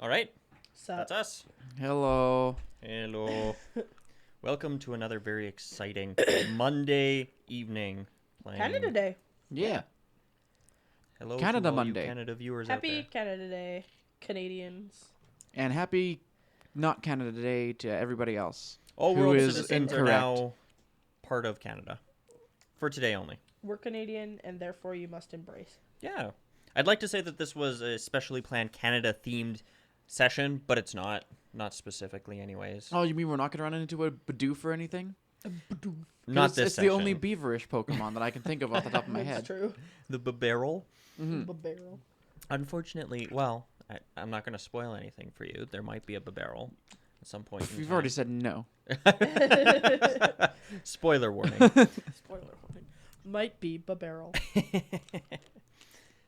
All right. So That's us. Hello. Hello. Welcome to another very exciting Monday evening. Canada Day. Yeah. Hello Canada to all Monday. you Canada viewers out Happy there. Canada Day, Canadians. And happy not Canada Day to everybody else. All who world is citizens are incorrect. now part of Canada. For today only. We're Canadian, and therefore you must embrace. Yeah. I'd like to say that this was a specially planned Canada-themed session, but it's not. Not specifically anyways. Oh, you mean we're not going to run into a Bidoof or anything? Not this It's session. the only beaverish Pokemon that I can think of off the top of my That's head. true. The Barrel. Mm-hmm. Barrel. Unfortunately, well, I'm not going to spoil anything for you. There might be a Barrel at some point in You've time. already said no. Spoiler warning. Spoiler warning. Might be Barrel.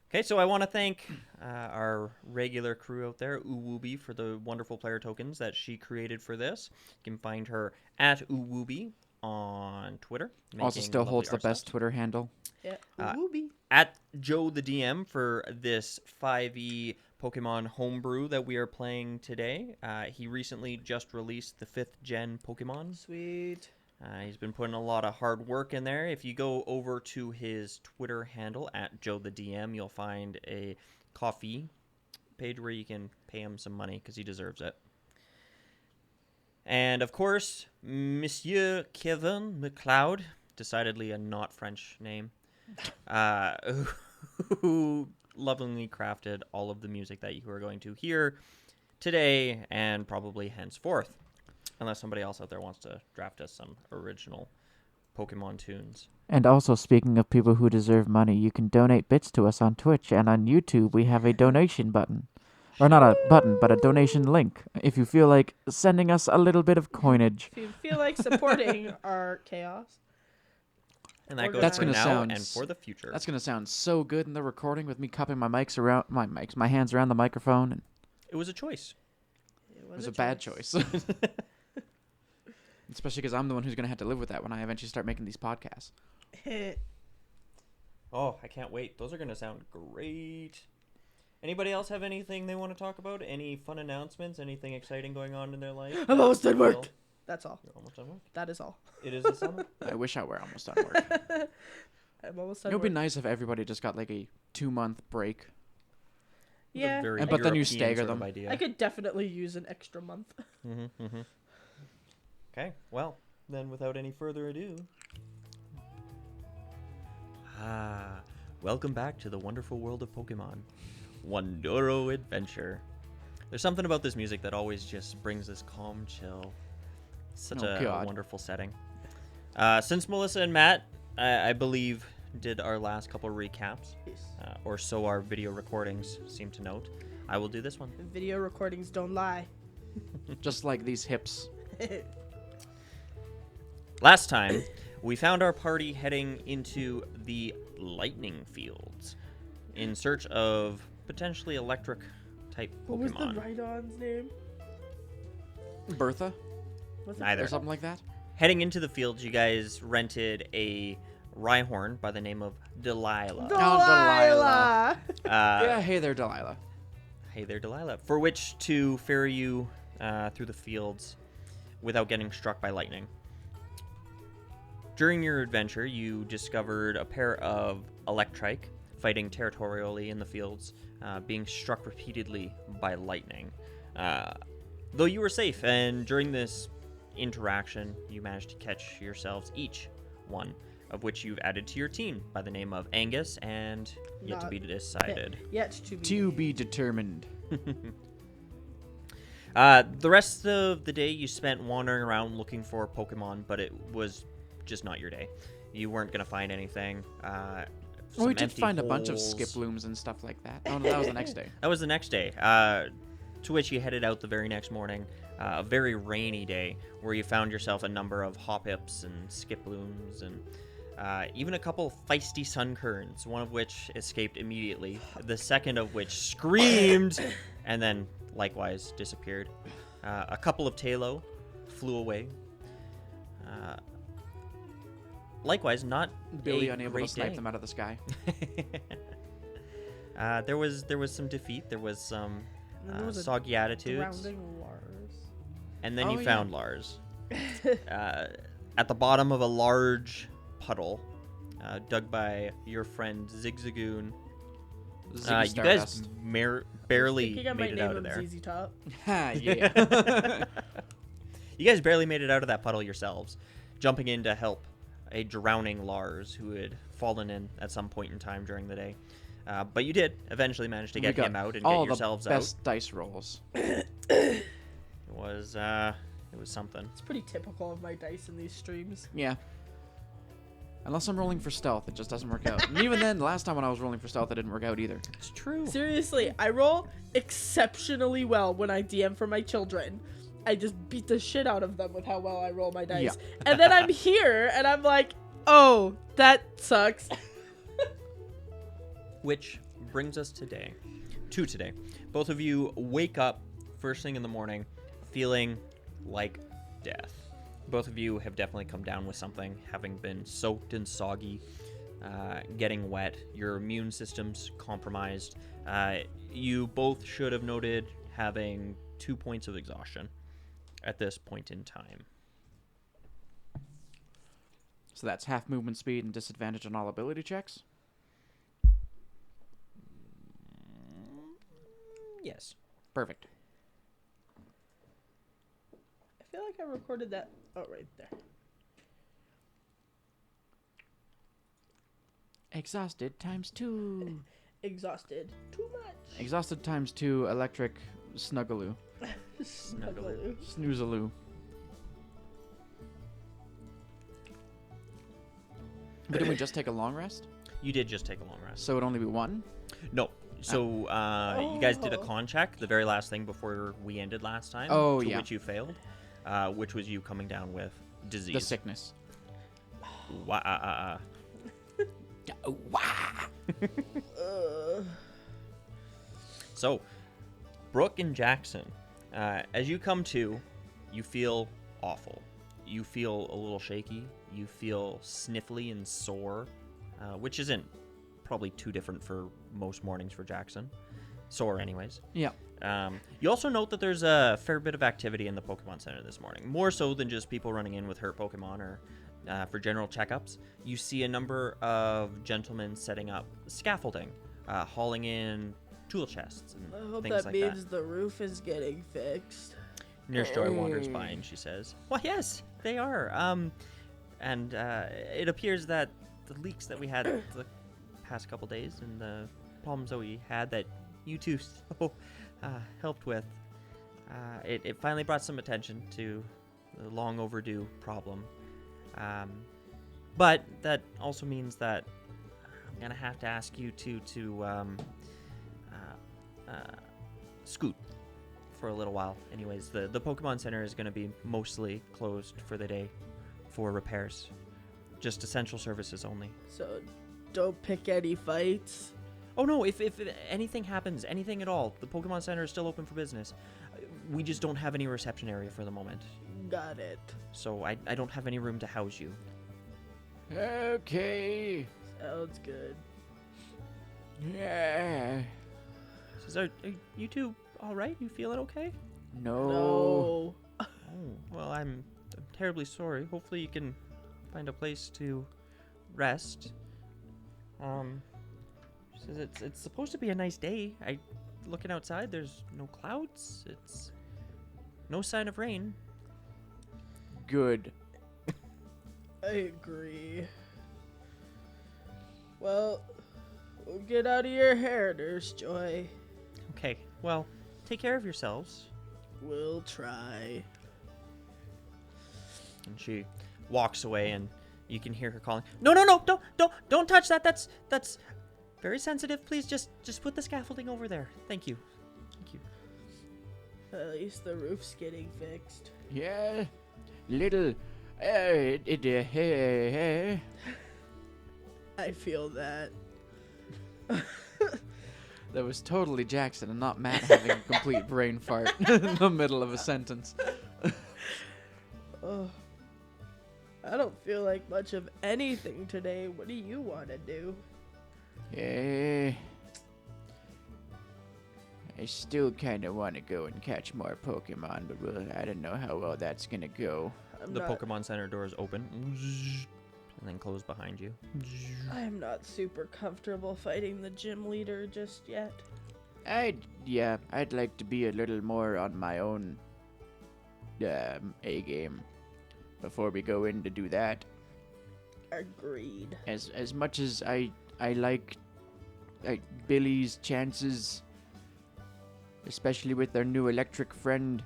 Okay, so I want to thank our regular crew out there, Uwoobi, for the wonderful player tokens that she created for this. You can find her at Uwoobi on Twitter. Also making still lovely holds the art stuff. best Twitter handle. Yeah. Uh, Wooby. At Joe the DM for this 5e Pokemon homebrew that we are playing today. He recently just released the 5th gen Pokemon. Sweet. He's been putting a lot of hard work in there. If you go over to his Twitter handle at Joe the DM, you'll find a coffee page where you can pay him some money because he deserves it. And of course, Monsieur Kevin McLeod, decidedly a not French name, who lovingly crafted all of the music that you are going to hear today and probably henceforth. Unless somebody else out there wants to draft us some original Pokemon tunes. And also, speaking of people who deserve money, you can donate bits to us on Twitch, and on YouTube we have a donation button. Or not a button, but a donation link, if you feel like sending us a little bit of coinage. If you feel like supporting our chaos. And that goes That's for gonna now sound and for the future. That's going to sound so good in the recording with me cupping my hands around the microphone. And It was a choice. it was a bad choice. Especially because I'm the one who's going to have to live with that when I eventually start making these podcasts. Oh, I can't wait. Those are going to sound great. Anybody else have anything they want to talk about? Any fun announcements? Anything exciting going on in their life? I'm almost done work. Bill, That's all. You're almost done work? That is all. It is the summer? I wish I were almost done work. I'm almost It done would be work. nice if everybody just got like a 2-month break. Yeah. Very But then you European stagger sort of them. idea. I could definitely use an extra month. Okay, well, then without any further ado. Welcome back to the wonderful world of Pokemon. Wundoro Adventure. There's something about this music that always just brings this calm chill. Such Oh, a God. wonderful setting. Since Melissa and Matt, I believe, did our last couple recaps, or so our video recordings seem to note, I will do this one. Video recordings don't lie. Just like these hips. Last time, we found our party heading into the lightning fields in search of potentially electric type What was the Pokemon. Rhydon's name? Bertha? Was it Neither. Or something like that? Heading into the fields, you guys rented a Rhyhorn by the name of Delilah. Delilah! Yeah, hey there, Delilah. Hey there, Delilah. For which to ferry you through the fields without getting struck by lightning. During your adventure, you discovered a pair of Electrike fighting territorially in the fields, being struck repeatedly by lightning. Though you were safe, and during this interaction, you managed to catch yourselves each one, of which you've added to your team by the name of Angus and yet to Not be decided. Yet to be. To be determined. The rest of the day you spent wandering around looking for Pokemon, but it was just not your day. You weren't going to find anything. Well, we Some did empty find a bunch of holes. Skiplooms and stuff like that. Oh, no, that was the next day. That was the next day, to which you headed out the very next morning. A very rainy day where you found yourself a number of Hoppips and Skiplooms and even a couple feisty Sunkerns, one of which escaped immediately, the second of which screamed and then likewise disappeared. A couple of Tailo flew away. Likewise, not Billy a unable great to snipe day. them out of the sky. There was some defeat. There was some And there was a soggy attitudes, drowning Lars. and then Oh, you yeah. found Lars at the bottom of a large puddle dug by your friend Zigzagoon. Ziggy You guys Stardust. barely Thinking I made might it name out of him there. ZZ Top. Ha, yeah. You guys barely made it out of that puddle yourselves, jumping in to help a drowning Lars who had fallen in at some point in time during the day. But you did eventually manage to We get got him out and all get yourselves the best dice rolls. out. It was something. It's pretty typical of my dice in these streams. Yeah. Unless I'm rolling for stealth, it just doesn't work out. And even then, last time when I was rolling for stealth, it didn't work out either. It's true. Seriously, I roll exceptionally well when I DM for my children. I just beat the shit out of them with how well I roll my dice. Yeah. And then I'm here and I'm like, oh, that sucks. Which brings us today. Both of you wake up first thing in the morning feeling like death. Both of you have definitely come down with something, having been soaked and soggy, getting wet, your immune system's compromised. You both should have noted having 2 points of exhaustion at this point in time. So that's half movement speed and disadvantage on all ability checks. Yes. Perfect. I feel like I recorded that. Oh, right there. Exhausted times 2. Exhausted. Too much. Exhausted times 2 electric snuggaloo. Snuggaloo. Snoozaloo. But didn't we just take a long rest? You did just take a long rest. So it'd only be 1? No. So you guys did a Oh. con check, the very last thing before we ended last time. Oh, to yeah. which you failed, which was you coming down with disease. The sickness. So, Brooke and Jackson, as you come to, you feel awful. You feel a little shaky. You feel sniffly and sore, which isn't probably too different for most mornings for Jackson. Sore, anyways. Yeah. You also note that there's a fair bit of activity in the Pokemon Center this morning, more so than just people running in with hurt Pokemon or for general checkups. You see a number of gentlemen setting up scaffolding, hauling in tool chests and I hope things that like means that. the roof is getting fixed. Nurse Joy wanders by and she says, "Well, yes, they are. And it appears that the leaks that we had the past couple days and the problems that we had that you two so helped with, it finally brought some attention to the long overdue problem. But that also means that I'm gonna have to ask you to scoot for a little while. Anyways, the Pokemon Center is gonna be mostly closed for the day for repairs, just essential services only. So don't pick any fights. Oh no, if anything happens, anything at all, the Pokemon Center is still open for business. We just don't have any reception area for the moment. Got it. So I don't have any room to house you. Okay. Sounds good. Yeah. Says, are you two all right? You feeling okay? No. No. Oh, well, I'm terribly sorry. Hopefully you can find a place to rest. She says it's supposed to be a nice day. Looking outside, there's no clouds. It's no sign of rain. Good. I agree. Well, we'll get out of your hair, Nurse Joy. Okay, well, take care of yourselves. We'll try. And she walks away, and you can hear her calling, "No, don't touch that. That's very sensitive. Please just put the scaffolding over there. Thank you." At least the roof's getting fixed. Yeah. Little. Hey. I feel that. That was totally Jackson and not Matt having a complete brain fart in the middle of a sentence. Oh, I don't feel like much of anything today. What do you want to do? Yeah. I still kind of want to go and catch more Pokemon, but I don't know how well that's gonna go. I'm The not, Pokemon Center doors open and then close behind you. I'm not super comfortable fighting the gym leader just yet. I'd like to be a little more on my own A game before we go in to do that. Agreed. As much as I like Billy's chances, especially with their new electric friend.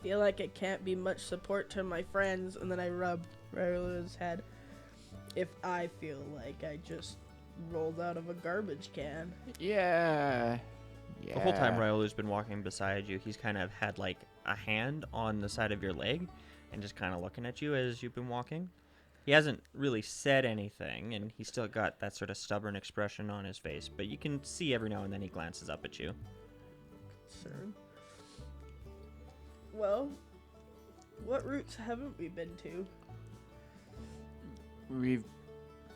Feel like it can't be much support to my friends, and then I rub Rylu's head. If I feel like I just rolled out of a garbage can. Yeah. The whole time Ryolu's been walking beside you, he's kind of had like a hand on the side of your leg and just kind of looking at you as you've been walking. He hasn't really said anything, and he's still got that sort of stubborn expression on his face, but you can see every now and then he glances up at you. Concern. Well, what routes haven't we been to? We've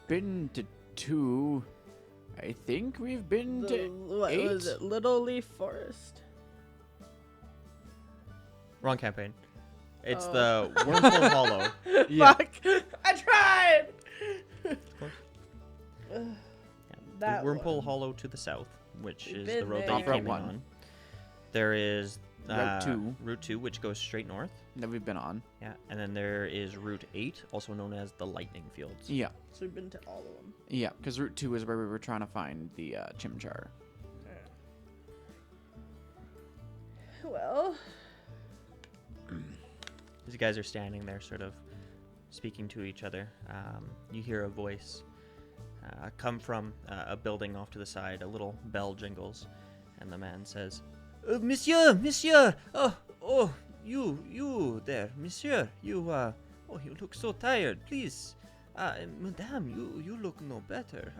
been to 2. I think we've been to What 8. was it? Little Leaf Forest? Wrong campaign. It's Oh. the Wormhole Hollow. Yeah. Fuck! I tried! course. Ugh, Yeah, That the Wormhole one. Hollow to the south, which We've is been the road there. that you Route came in one. on. There is Route 2. Route 2, which goes straight north. That we've been on. Yeah, and then there is Route 8, also known as the Lightning Fields. Yeah. So we've been to all of them. Yeah, because Route 2 is where we were trying to find the Chimchar. Well, As you guys are standing there, sort of speaking to each other, you hear a voice come from a building off to the side. A little bell jingles, and the man says, Monsieur! Oh, you there, Monsieur. You look so tired. Please, Madame, you look no better.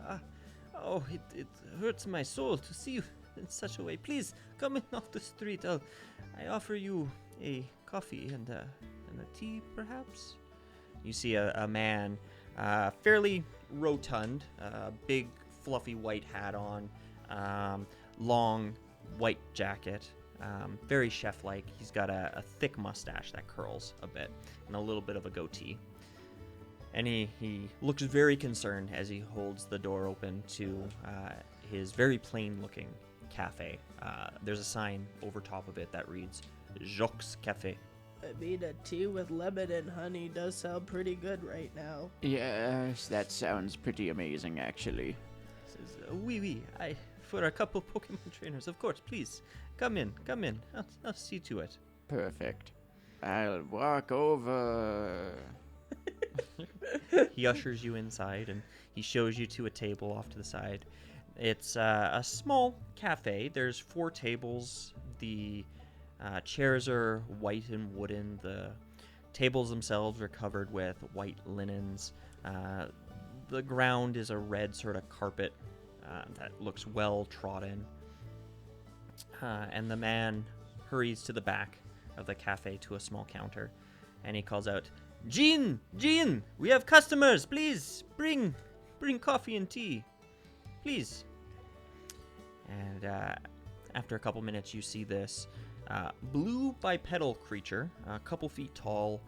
It hurts my soul to see you in such a way. Please, come in off the street. I offer you a coffee and a tea, perhaps? You see a man, fairly rotund, big fluffy white hat on, long white jacket, very chef-like. He's got a thick mustache that curls a bit, and a little bit of a goatee. And he looks very concerned as he holds the door open to his very plain-looking cafe. There's a sign over top of it that reads, Jacques Café. I mean, a tea with lemon and honey does sound pretty good right now. Yes, that sounds pretty amazing, actually. Says, oui, for a couple Pokemon trainers, of course, please. Come in. I'll see to it. Perfect. I'll walk over. He ushers you inside, and he shows you to a table off to the side. It's a small cafe. There's 4 tables. The chairs are white and wooden. The tables themselves are covered with white linens. The ground is a red sort of carpet that looks well trodden. And the man hurries to the back of the cafe to a small counter, and he calls out, Jean, we have customers. Please bring coffee and tea, please. And after a couple minutes, you see this blue bipedal creature, a couple feet tall.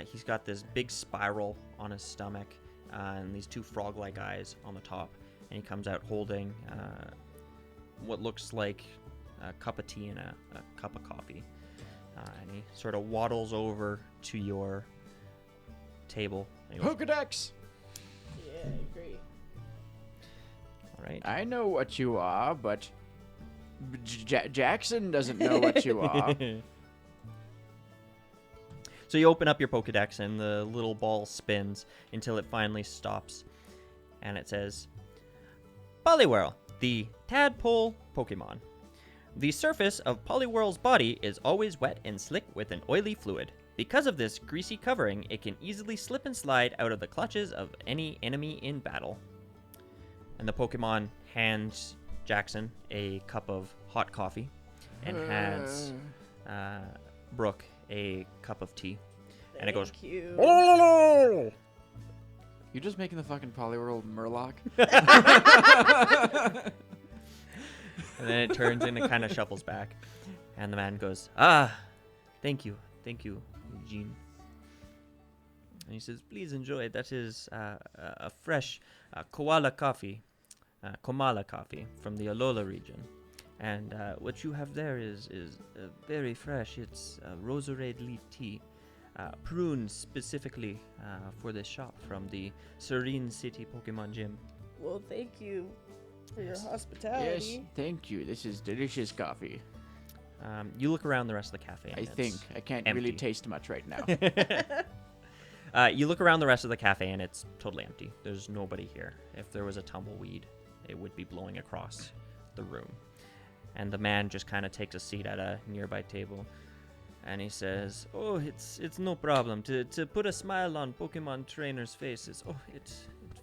He's got this big spiral on his stomach and these 2 frog-like eyes on the top. And he comes out holding what looks like a cup of tea and a cup of coffee. And he sort of waddles over to your table. And he goes, Pokedex! Yeah, I agree. all right. I know what you are, but Jackson doesn't know what you are. So you open up your Pokedex, and the little ball spins until it finally stops. And it says, Poliwhirl, the tadpole Pokemon. The surface of Poliwhirl's body is always wet and slick with an oily fluid. Because of this greasy covering, it can easily slip and slide out of the clutches of any enemy in battle. And the Pokemon hands Jackson a cup of hot coffee and hands Brooke a cup of tea. And it goes, Thank you. You're just making the fucking Poliwhirl Murloc? And then it turns and it kind of shuffles back. And the man goes, "Ah, thank you, Eugene." And he says, "Please enjoy. That is a fresh koala coffee, Komala coffee from the Alola region. And what you have there is very fresh. It's roserade leaf tea, pruned specifically for this shop from the Serene City Pokemon Gym." Well, thank you for your Yes, hospitality. thank you. This is delicious coffee. You look around the rest of the cafe. And I think. I can't really empty. taste much right now. You look around the rest of the cafe and it's totally empty. There's nobody here. If there was a tumbleweed, it would be blowing across the room. And the man just kind of takes a seat at a nearby table. And he says, "Oh, it's no problem. To put a smile on Pokemon trainers' faces. Oh, it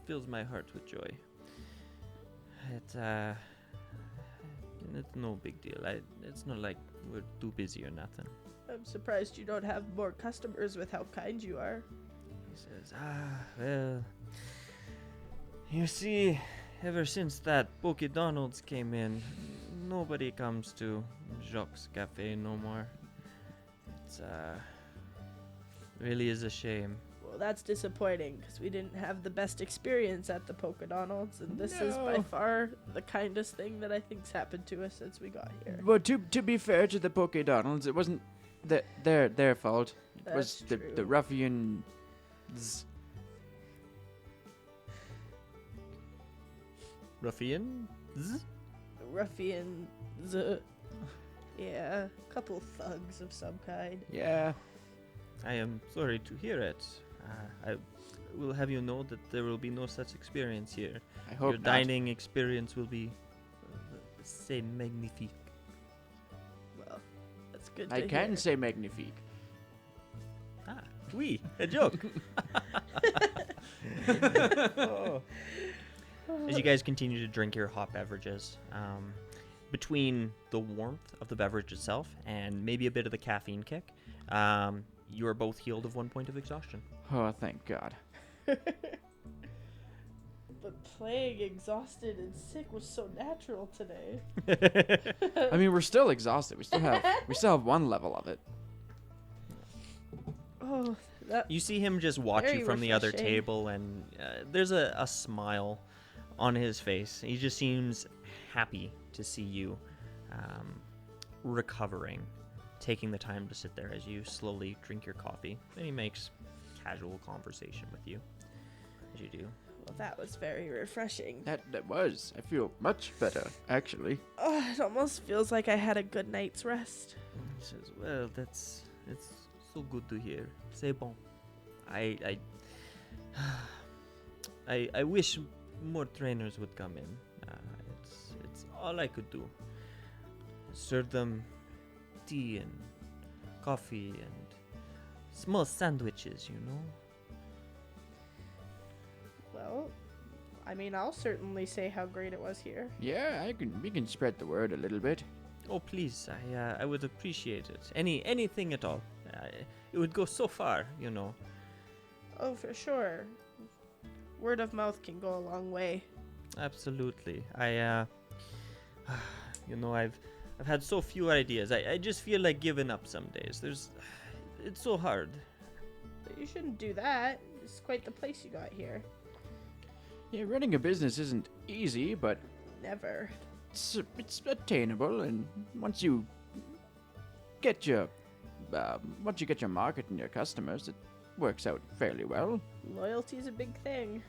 fills my heart with joy. It's no big deal. It's not like we're too busy or nothing." I'm surprised you don't have more customers with how kind you are. He says, well, you see, ever since that Pokedonald's came in, nobody comes to Jacques Cafe no more. It's, really is a shame. Well, that's disappointing because we didn't have the best experience at the Pokedonald's, and this is by No. far the kindest thing that I think's happened to us since we got here. But to be fair to the Pokedonald's, it wasn't their fault. It was That's the true. ruffians. Ruffian? Ruffians. Yeah, a couple thugs of some kind. Yeah. I am sorry to hear it. I will have you know that there will be no such experience here. I hope Your not. dining experience will be c'est magnifique. Well, that's good I to can hear. say magnifique. Ah, oui, a joke. Oh. As you guys continue to drink your hot beverages, between the warmth of the beverage itself and maybe a bit of the caffeine kick, you are both healed of 1 point of exhaustion. Oh, thank God. But playing exhausted and sick was so natural today. I mean, we're still exhausted. We still have one level of it. Oh, that You see him just watch Very you from the other refreshing. table, and there's a smile on his face. He just seems happy to see you recovering, taking the time to sit there as you slowly drink your coffee. And he makes casual conversation with you as you do. well, that was very refreshing. That was. I feel much better, actually. Oh, it almost feels like I had a good night's rest. He says, "Well, it's so good to hear. C'est bon. I wish more trainers would come in. It's all I could do. Serve them tea and coffee and small sandwiches, you know." Well, I mean, I'll certainly say how great it was here. Yeah, we can spread the word a little bit. Oh, please, I would appreciate it. Anything at all. It would go so far, you know. Oh, for sure. Word of mouth can go a long way. Absolutely. You know, I've had so few ideas. I just feel like giving up some days. It's so hard. But you shouldn't do that. It's quite the place you got here. Yeah, running a business isn't easy, but Never. it's attainable, and once you get your market and your customers, it works out fairly well. Loyalty's a big thing.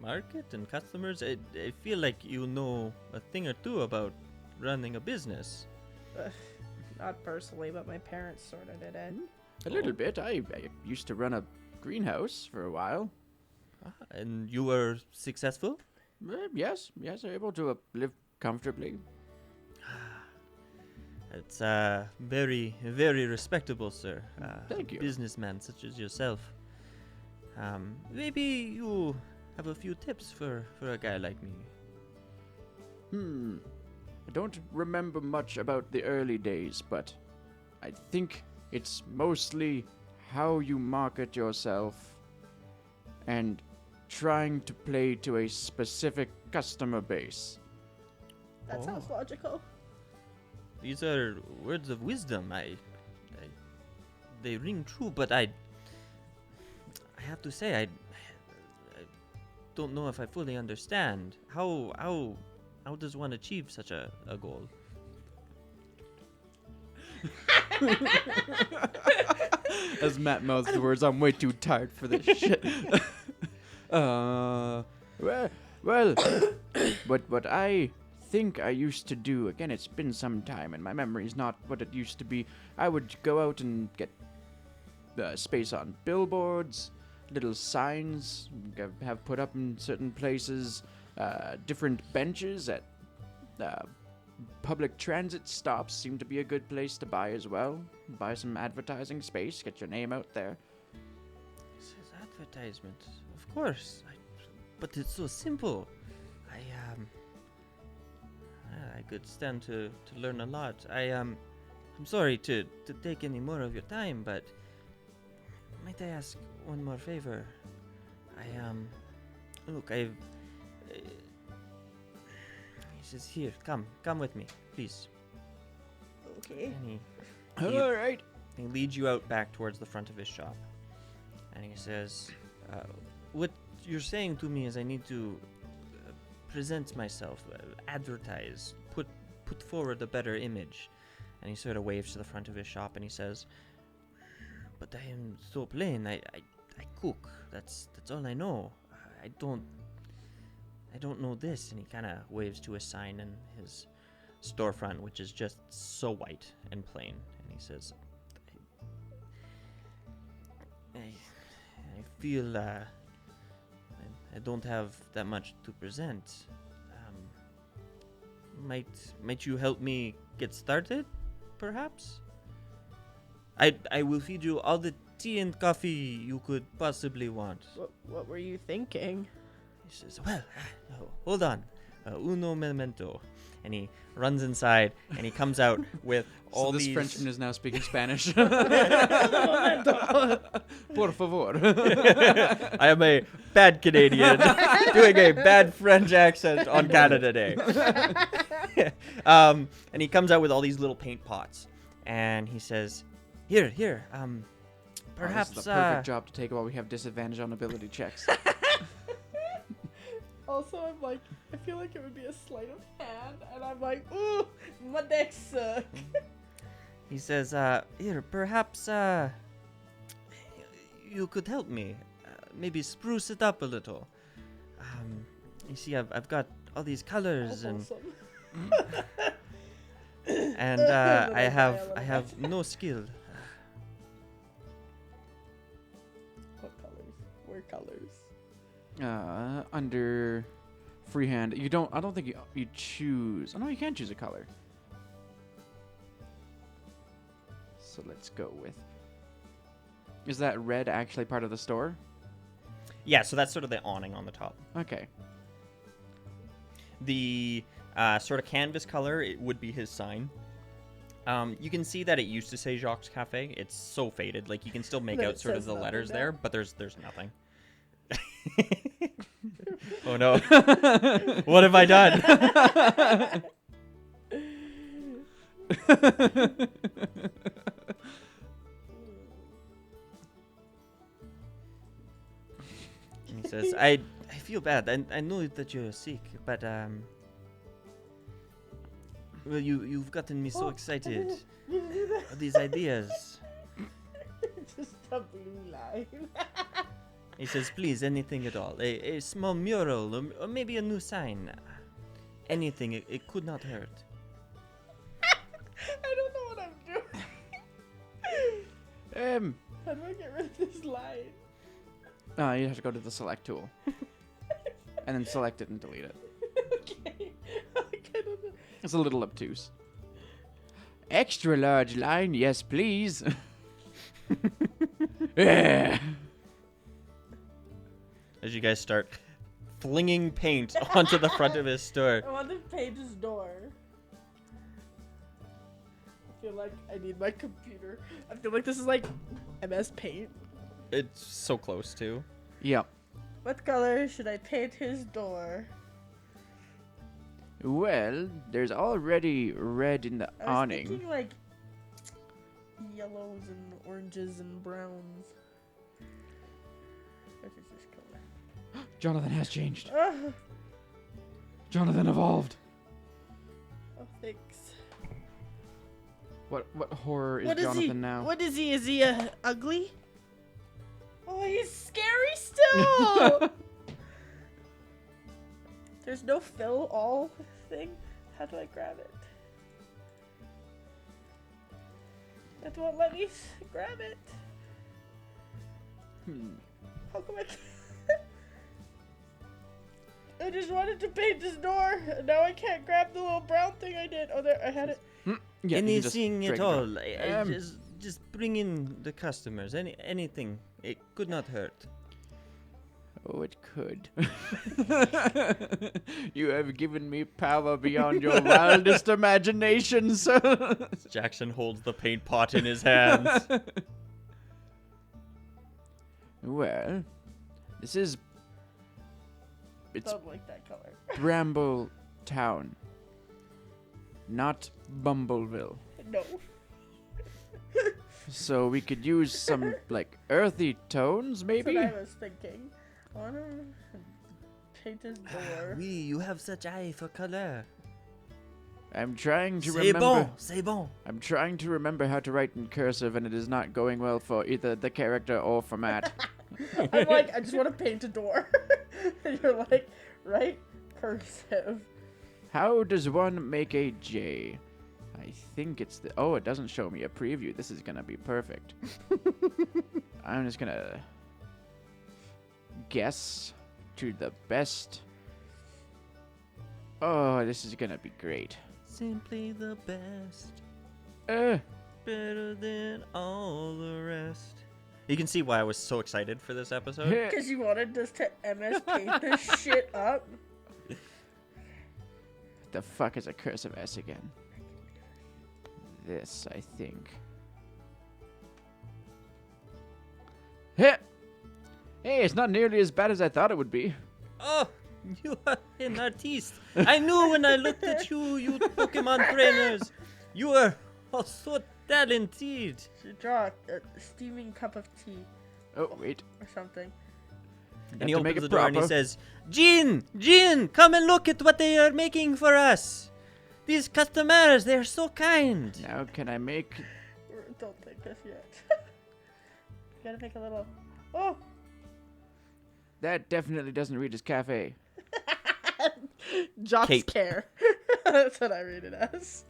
Market and customers, I feel like you know a thing or two about running a business. Not personally, but my parents sorted it in. A little bit. I used to run a greenhouse for a while. And you were successful? Yes, I'm able to live comfortably. It's very, very respectable, sir. Thank a you. Businessman such as yourself. Maybe you have a few tips for a guy like me. I don't remember much about the early days, but I think it's mostly how you market yourself and trying to play to a specific customer base. That sounds logical. these are words of wisdom. They ring true, but I have to say, I don't know if I fully understand. How does one achieve such a goal? As Matt mouths the words, I'm way too tired for this shit. Well, what I think I used to do, again, it's been some time and my memory's not what it used to be. I would go out and get space on billboards, little signs, have put up in certain places, different benches at public transit stops seem to be a good place to buy as well. Buy some advertising space, get your name out there. This is advertisement, of course. But it's so simple. I could stand to learn a lot. I'm sorry to take any more of your time, but might I ask one more favor? Look, he says, here, come with me, please. Okay. And All right. he leads you out back towards the front of his shop. And he says, what you're saying to me is I need to present myself, advertise, put forward a better image. And he sort of waves to the front of his shop and he says, but I am so plain. I cook. That's all I know. I don't know this. And he kind of waves to a sign in his storefront, which is just so white and plain. And he says, I feel I don't have that much to present. Might you help me get started, perhaps? I will feed you all the tea and coffee you could possibly want. What were you thinking? He says, well, hold on. Uno momento. And he runs inside and he comes out with all this these... Frenchman is now speaking Spanish. Por favor. I am a bad Canadian doing a bad French accent on Canada Day. And he comes out with all these little paint pots. And he says, here, perhaps... this is the perfect job to take while we have disadvantage on ability checks. Also, I'm like, I feel like it would be a sleight of hand, and I'm like, ooh, my decks suck. He says, here, perhaps you could help me. Maybe spruce it up a little. You see, I've got all these colors and I have no skill. What colors? Where colors? Under freehand, I don't think you choose. Oh no, you can choose a color. So let's go with. Is that red actually part of the store? Yeah, so that's sort of the awning on the top. Okay. The sort of canvas color, it would be his sign. You can see that it used to say Jacques Cafe. It's so faded. Like, you can still make That out it sort of says the nothing letters now. there, but there's nothing. Oh no. What have I done? And he says, I feel bad. I know that you're sick, but well, you've gotten me so excited. These ideas. Just a blue line. He says, please, anything at all. A small mural or maybe a new sign. Anything. It could not hurt. I don't know what I'm doing. How do I get rid of this line? You have to go to the select tool. And then select it and delete it. Okay. I don't know. It's a little obtuse. Extra large line, yes please. Yeah. As you guys start flinging paint onto the front of his store. I want to paint his door. I feel like I need my computer. I feel like this is like MS Paint. It's so close to. Yep. What color should I paint his door? Well, there's already red in the I was awning. thinking like yellows and oranges and browns. What is this color? Jonathan has changed. Ah, Jonathan evolved. oh, thanks. What horror is What is Jonathan he? now? What is he? Is he ugly? Oh, he's scary still. There's no fill all thing. How do I grab it? It won't let me grab it. How come I can't? I just wanted to paint this door, and now I can't grab the little brown thing I did. Oh, there, I had it. Yeah, you can just Anything drag at it down. all. Just bring in the customers. Anything. It could not hurt. Oh, it could. You have given me power beyond your wildest imaginations. Jackson holds the paint pot in his hands. Well, this is... It's Don't like that color. Bramble Town, not Bumbleville. No. So we could use some, like, earthy tones, That's maybe? what I was thinking. I want to paint his door. Oui, you have such eye for color. I'm trying to C'est remember... bon, c'est bon. I'm trying to remember how to write in cursive, and it is not going well for either the character or for Matt. I'm like, I just want to paint a door. And you're like, right? Cursive. How does one make a J? I think it's the... Oh, it doesn't show me a preview. This is gonna be perfect. I'm just gonna guess to the best. Oh, this is gonna be great. Simply the best. Uh, Better than all the rest. You can see why I was so excited for this episode. Because you wanted us to MS paint this shit up. the fuck is a cursive S again? This, I think. Hey, it's not nearly as bad as I thought it would be. Oh, you are an artiste. I knew when I looked at you, you Pokemon trainers. You are so talented. Should draw a steaming cup of tea Oh, wait. or something. And he Have to make opens it the door and he proper. says, Jean, come and look at what they are making for us. These customers, they're so kind. Now, can I make... Don't think this yet. You gotta make a little. Oh! That definitely doesn't read as cafe. Jock's Cape. care. That's what I read it as.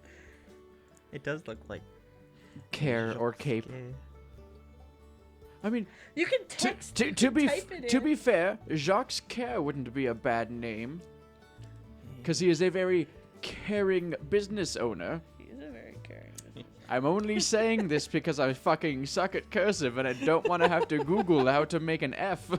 It does look like Care or cape. okay. I mean, You can text. to you can be type it to in. be fair, Jacques Care wouldn't be a bad name, because he is a very caring business owner. He's a very caring business. I'm only saying this because I fucking suck at cursive and I don't want to have to Google how to make an F.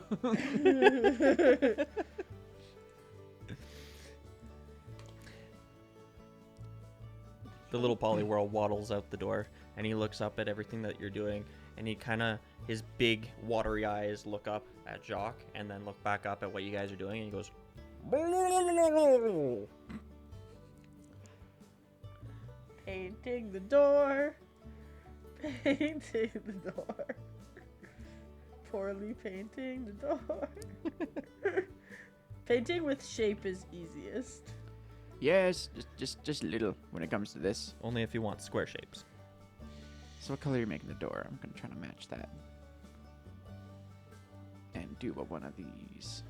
The little Poliwhirl waddles out the door and he looks up at everything that you're doing and he kind of, his big watery eyes look up at Jacques and then look back up at what you guys are doing and he goes, Painting the door. Painting the door. Poorly painting the door. Painting with shape is easiest. Yes, just little when it comes to this. only if you want square shapes. So what color are you making the door? I'm gonna try to match that. And do one of these.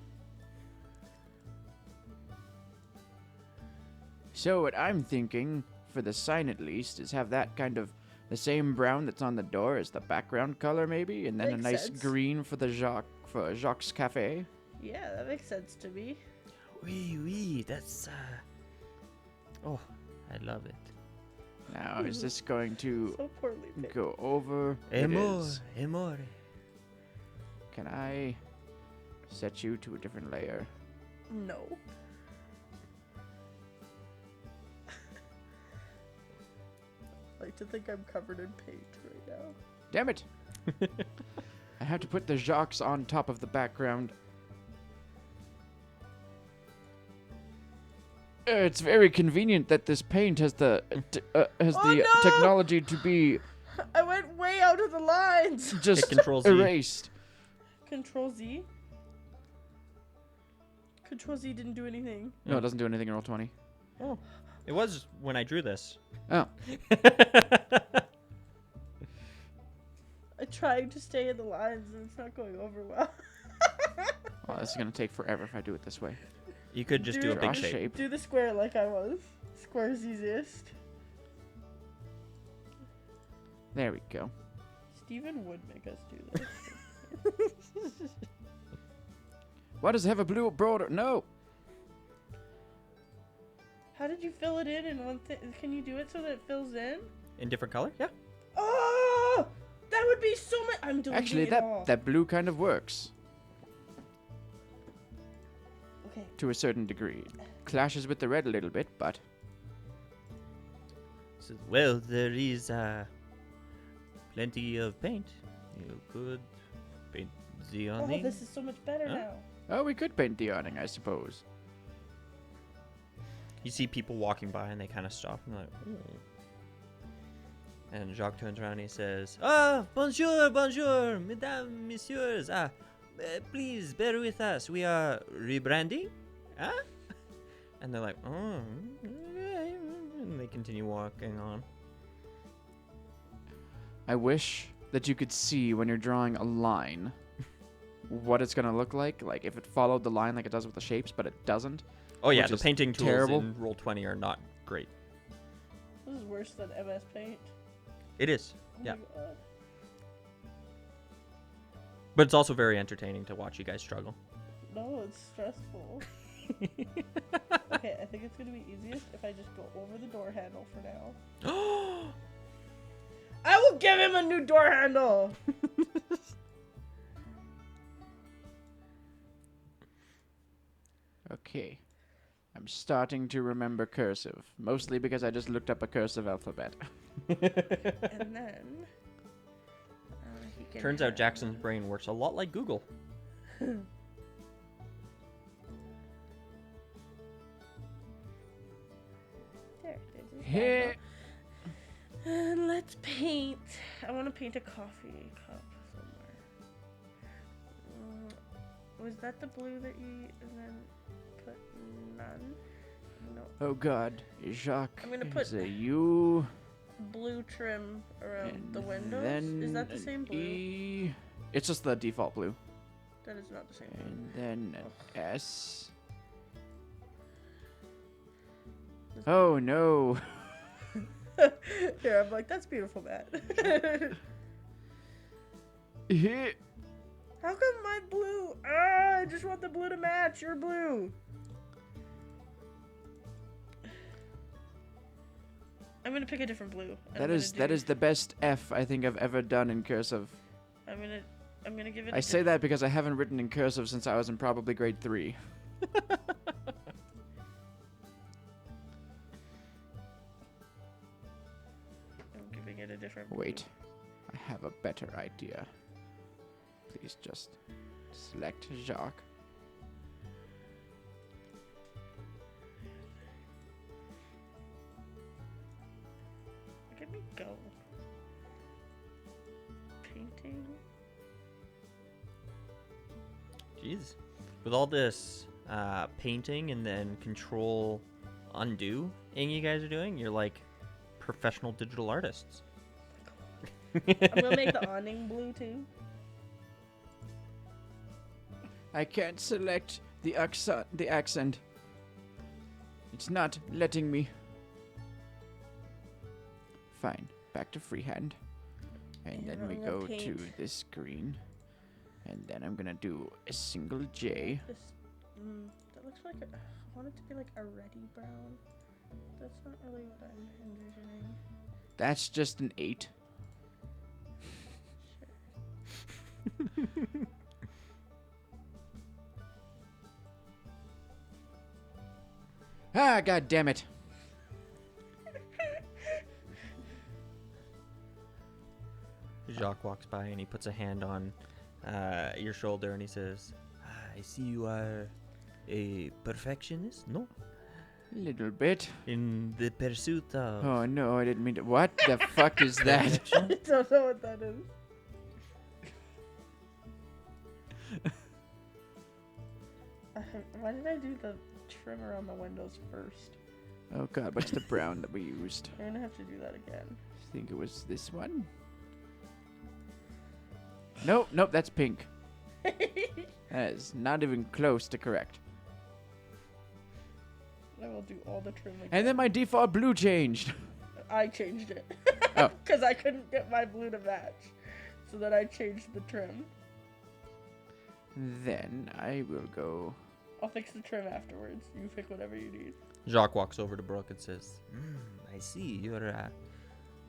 So what I'm thinking, for the sign at least, is have that kind of the same brown that's on the door as the background color maybe, and then Makes a nice sense. green for the Jacques Cafe. Yeah, that makes sense to me. Oui, that's, oh, I love it. Now, is this going to So poorly painted. go over? It Amor, is. amore. Can I set you to a different layer? No. I like to think I'm covered in paint right now. Damn it! I have to put the Jacques on top of the background. It's very convenient that this paint has the no! technology to be I went way out of the lines. just Hit Control Z. erased. Control Z. Control Z didn't do anything. No, it doesn't do anything in Roll20. Oh, it was when I drew this. Oh, I tried to stay in the lines and it's not going over well. well, this is gonna take forever if I do it this way. You could just do a Draw big shape. shape. Do the square like I was. Square's easiest. There we go. Steven would make us do this. Why does it have a blue border? No. How did you fill it in one thing? Can you do it so that it fills in? In different color? Yeah. Oh! That would be so much. I'm deleting Actually, it all. that blue kind of works Okay. to a certain degree. Clashes with the red a little bit, but Says, well, there is plenty of paint. You could paint the Oh, awning. this is so much better Huh? now. oh, we could paint the awning, I suppose. You see people walking by and they kind of stop and they're like, "Ooh." And Jacques turns around and he says, "Ah, bonjour, bonjour, mesdames, messieurs. Please bear with us. We are rebranding. Ah?" And they're like, "Oh." Okay." And they continue walking on. I wish that you could see when you're drawing a line what it's gonna look like if it followed the line like it does with the shapes, but it doesn't. Oh yeah, Which the is painting tools terrible. in Roll20 are not great. This is worse than MS Paint. It is, Oh yeah. my God. But it's also very entertaining to watch you guys struggle. No, it's stressful. Okay, I think it's gonna be easiest if I just go over the door handle for now. I will give him a new door handle! Okay. I'm starting to remember cursive, mostly because I just looked up a cursive alphabet. And then... he can Turns out have- Jackson's brain works a lot like Google. There, there's his Hey. handle. And let's paint. I want to paint a coffee cup somewhere. Was that the blue that you and then put none? No. Oh god, Jacques I'm gonna put- is a U. Blue trim around And the windows. then Is that the an same blue? E. It's just the default blue. That is not the same blue. And then an Ugh. S. Oh no. Here, I'm like, that's beautiful, Matt. How come my blue? I just want the blue to match your blue. I'm gonna pick a different blue. That is the best F I think I've ever done in cursive. I'm gonna give it. I say that because I haven't written in cursive since I was in probably grade 3. I'm giving it a different. Blue. Wait, I have a better idea. Please just select Jacques. Look at me go. Painting. Jeez. With all this painting and then control undo thing you guys are doing, you're like professional digital artists. I'm gonna make the awning blue too. I can't select the accent. It's not letting me. Fine, back to freehand. And And then I'm we gonna go to paint. this screen. And then I'm gonna do a single J. This, that looks like I want it to be like a reddy brown. That's not really what I'm envisioning. That's just an 8. Ah, god damn it. Jacques walks by and he puts a hand on your shoulder and he says, "I see you are a perfectionist, no? Little bit. in the pursuit of. Oh no, I didn't mean to. What the fuck is that? I don't know what that is. Why did I do the trimmer on the windows first? Oh god, what's the brown that we used? I'm gonna have to do that again. I think it was this one. Nope, nope, that's pink. That is not even close to correct. I will do all the trim again. And then my default blue changed. I changed it. Oh. Because I couldn't get my blue to match. So then I changed the trim. Then I will go. I'll fix the trim afterwards. You pick whatever you need. Jacques walks over to Brooke and says, I see.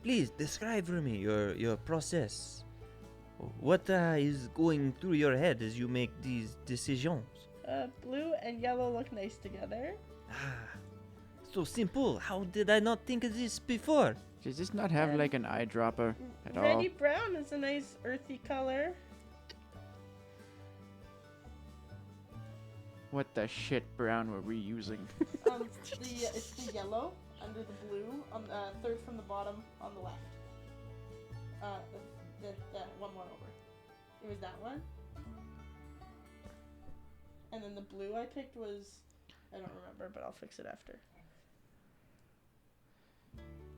Please describe for me your process. What is going through your head as you make these decisions? Blue and yellow look nice together. So simple. How did I not think of this before? Does this not have like an eyedropper at all? Reddy brown is a nice earthy color. What the shit brown were we using? It's the yellow under the blue on third from the bottom on the left. The one more over. It was that one. And then the blue I picked was, I don't remember, but I'll fix it after.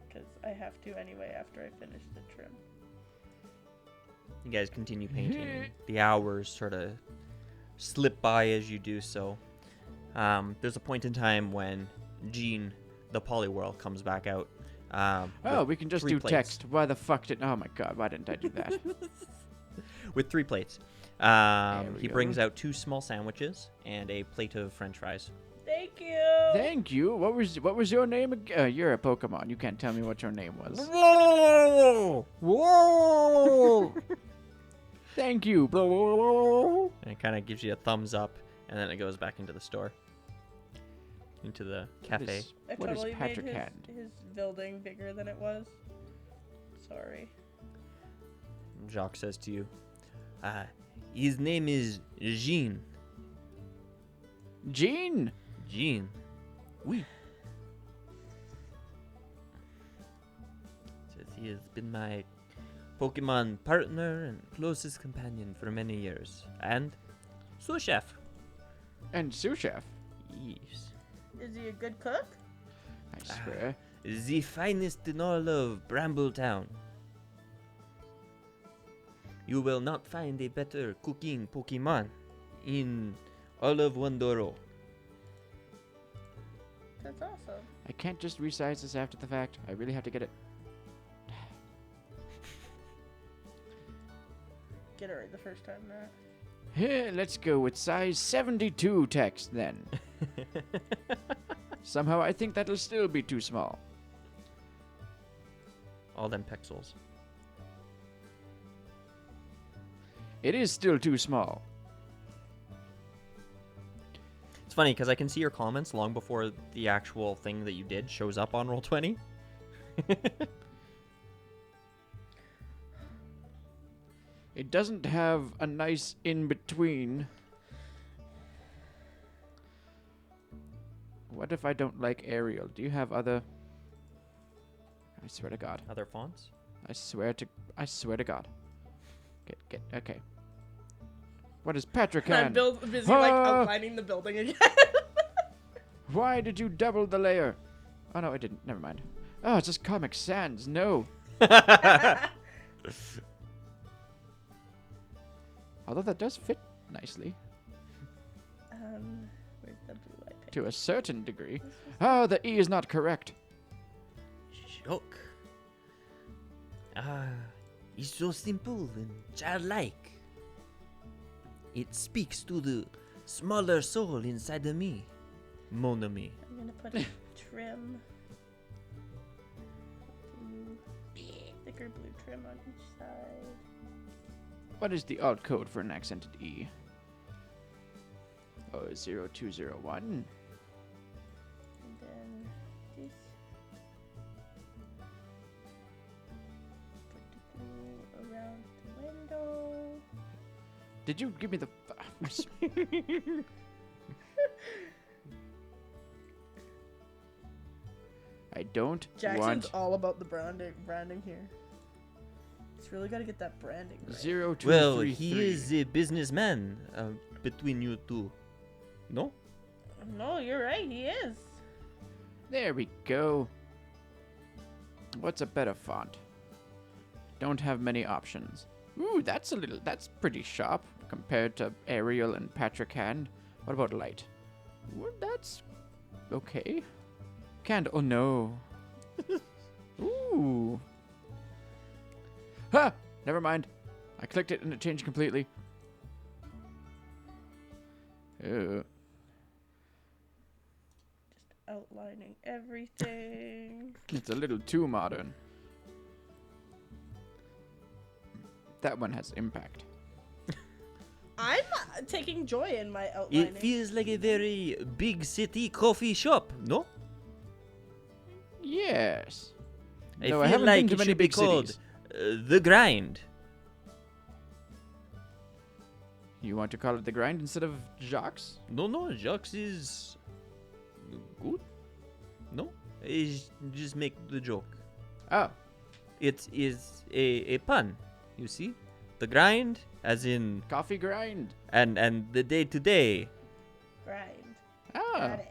Because I have to anyway after I finish the trim. You guys continue painting. The hours sort of slip by as you do so. There's a point in time when Jean, the Poliwhirl, comes back out. Oh, we can just 3 do plates. text. Why the fuck did? Oh my god, why didn't I do that? With 3 plates. we He go. brings out 2 small sandwiches and a plate of French fries. Thank you! Thank you. What was your name? You're a Pokemon. You can't tell me what your name was. Whoa! Thank you. And it kind of gives you a thumbs up, and then it goes back into the store. Into the cafe. I What is totally Patrick made Hand? his building bigger than it was. Sorry. Jacques says to you, his name is Jean. Jean. Jean. Oui. Says he has been my Pokemon partner and closest companion for many years. And sous chef. And sous chef. Yes. Is he a good cook? I swear. The finest in all of Brambletown. You will not find a better cooking Pokemon in all of Wundoro. That's awesome. I can't just resize this after the fact. I really have to get it. Get it right the first time, Matt. Here, let's go with size 72 text then. Somehow I think that'll still be too small. All them pixels. It is still too small. It's funny because I can see your comments long before the actual thing that you did shows up on Roll20. It doesn't have a nice in-between. What if I don't like Arial? Do you have other... I swear to God. Other fonts? I swear to God. Get, okay. What is Patrick I'm Hand? busy like Ah! outlining the building again. Why did you double the layer? Oh no, I didn't. Never mind. Oh, it's just Comic Sans. No. Although that does fit nicely. Where's the blue I picked? To a certain degree. Oh, the E is not correct. Shock. It's so simple and childlike. It speaks to the smaller soul inside of me, Mon ami. I'm gonna put a trim. Thicker blue trim on each side. What is the alt code for an accented E? Oh, 0201. And then this. Put the glue around the window. Did you give me the... don't Jackson's want all about the branding here. He's really got to get that branding right. 0233. Well, he is a businessman between you two. No? No, you're right. He is. There we go. What's a better font? Don't have many options. Ooh, that's pretty sharp compared to Arial and Patrick Hand. What about light? Well, that's okay. Oh no. Ooh. Ha! Never mind. I clicked it and it changed completely. Ew. Just outlining everything. It's a little too modern. That one has impact. I'm taking joy in my outlining. It feels like a very big city coffee shop, no? Yes. I No, feel I haven't like been to it many should be big called cities. The Grind. You want to call it the grind instead of Jacques? No, Jacques is good. No, just make the joke. Oh, It is a pun, you see? The grind, as in, coffee grind. and the day to day. Grind. Oh, Got it.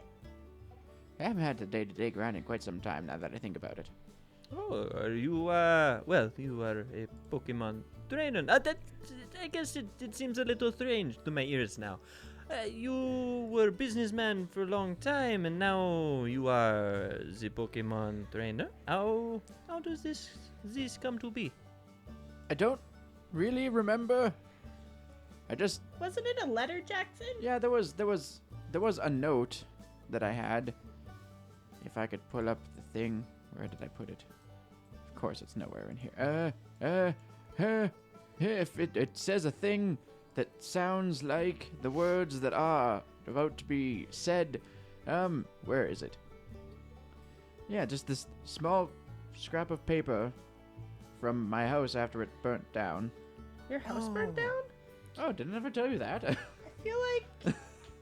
I haven't had the day-to-day grind in quite some time now that I think about it. Oh, are you, well, you are a Pokemon trainer. I guess it seems a little strange to my ears now. You were businessman for a long time, and now you are the Pokemon trainer. How does this come to be? I don't really remember. I just Wasn't it a letter, Jackson? yeah, there was a note that I had. If I could pull up the thing, where did I put it? Of course, it's nowhere in here. If it says a thing that sounds like the words that are about to be said, where is it? Yeah, just this small scrap of paper from my house after it burnt down. Your house burned down? Oh, didn't I ever tell you that? I feel like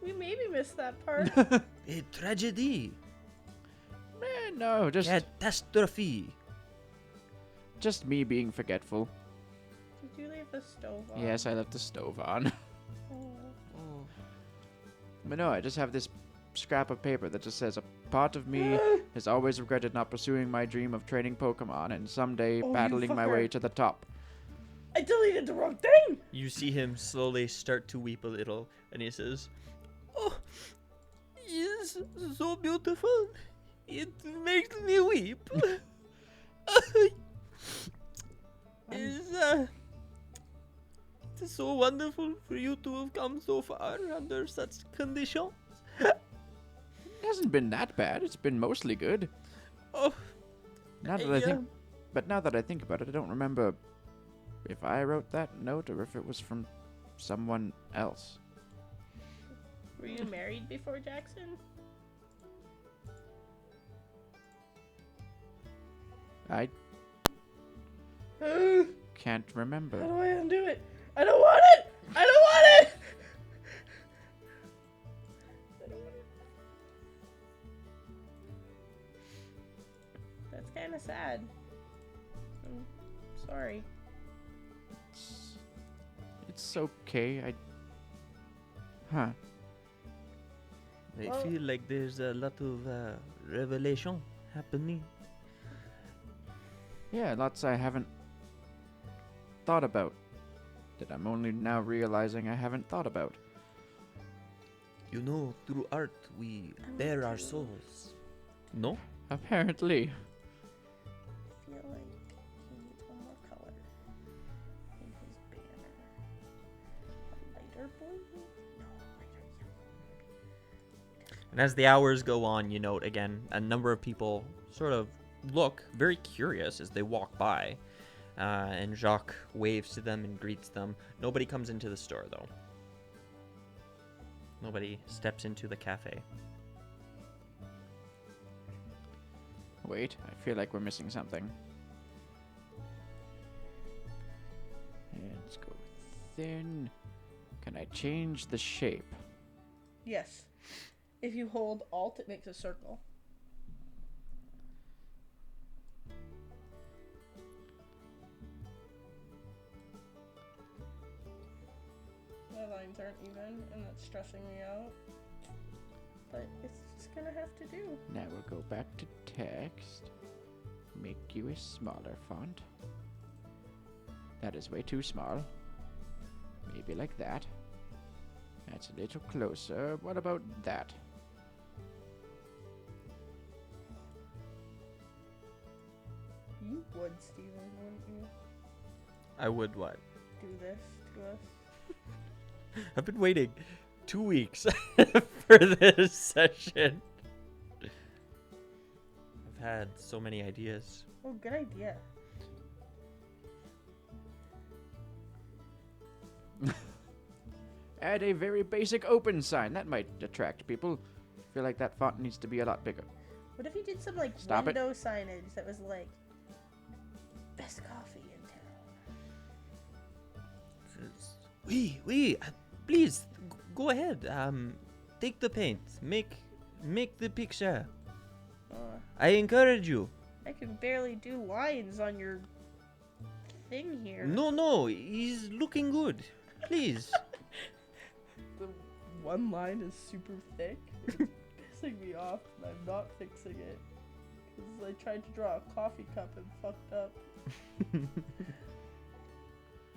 we maybe missed that part. A tragedy. No, Catastrophe. just me being forgetful. Did you leave the stove on? Yes, I left the stove on. Oh. But no, I just have this scrap of paper that just says a part of me has always regretted not pursuing my dream of training Pokemon and someday Oh, you battling my way fucker. to the top. I deleted the wrong thing! You see him slowly start to weep a little, and he says, "Oh, it's so beautiful. It makes me weep. It's so wonderful for you to have come so far under such conditions. It hasn't been that bad. It's been mostly good. Oh, Now that I think, but now that I think about it, I don't remember if I wrote that note or if it was from someone else. Were you married before Jackson? I How can't remember. do I undo it? I don't want it! I don't want it! That's kind of sad. I'm sorry. It's okay. Huh. I Well- feel like there's a lot of revelation happening. Yeah, lots I haven't thought about. That I'm only now realizing I haven't thought about. You know, through art we bare our souls. No? Apparently. I feel like he needs one more color in his banner. A lighter blue? No, lighter yellow. And as the hours go on, you note again a number of people sort of look very curious as they walk by. And Jacques waves to them and greets them. Nobody comes into the store, though. Nobody steps into the cafe. Wait, I feel like we're missing something. Let's go thin. Can I change the shape? Yes. If you hold Alt, it makes a circle. lines aren't even, and that's stressing me out. But it's just gonna have to do. Now we'll go back to text. Make you a smaller font. That is way too small. Maybe like that. That's a little closer. What about that? You would, Steven, wouldn't you? I would what? Do this to us. I've been waiting 2 weeks for this session. I've had so many ideas. Oh, good idea. Add a very basic open sign. That might attract people. I feel like that font needs to be a lot bigger. What if you did some like Stop it. window signage that was like best coffee in town? We, please go ahead. Take the paint. Make the picture. I encourage you. I can barely do lines on your thing here. No, he's looking good. Please. The one line is super thick. It's pissing me off, and I'm not fixing it. Because I tried to draw a coffee cup and fucked up.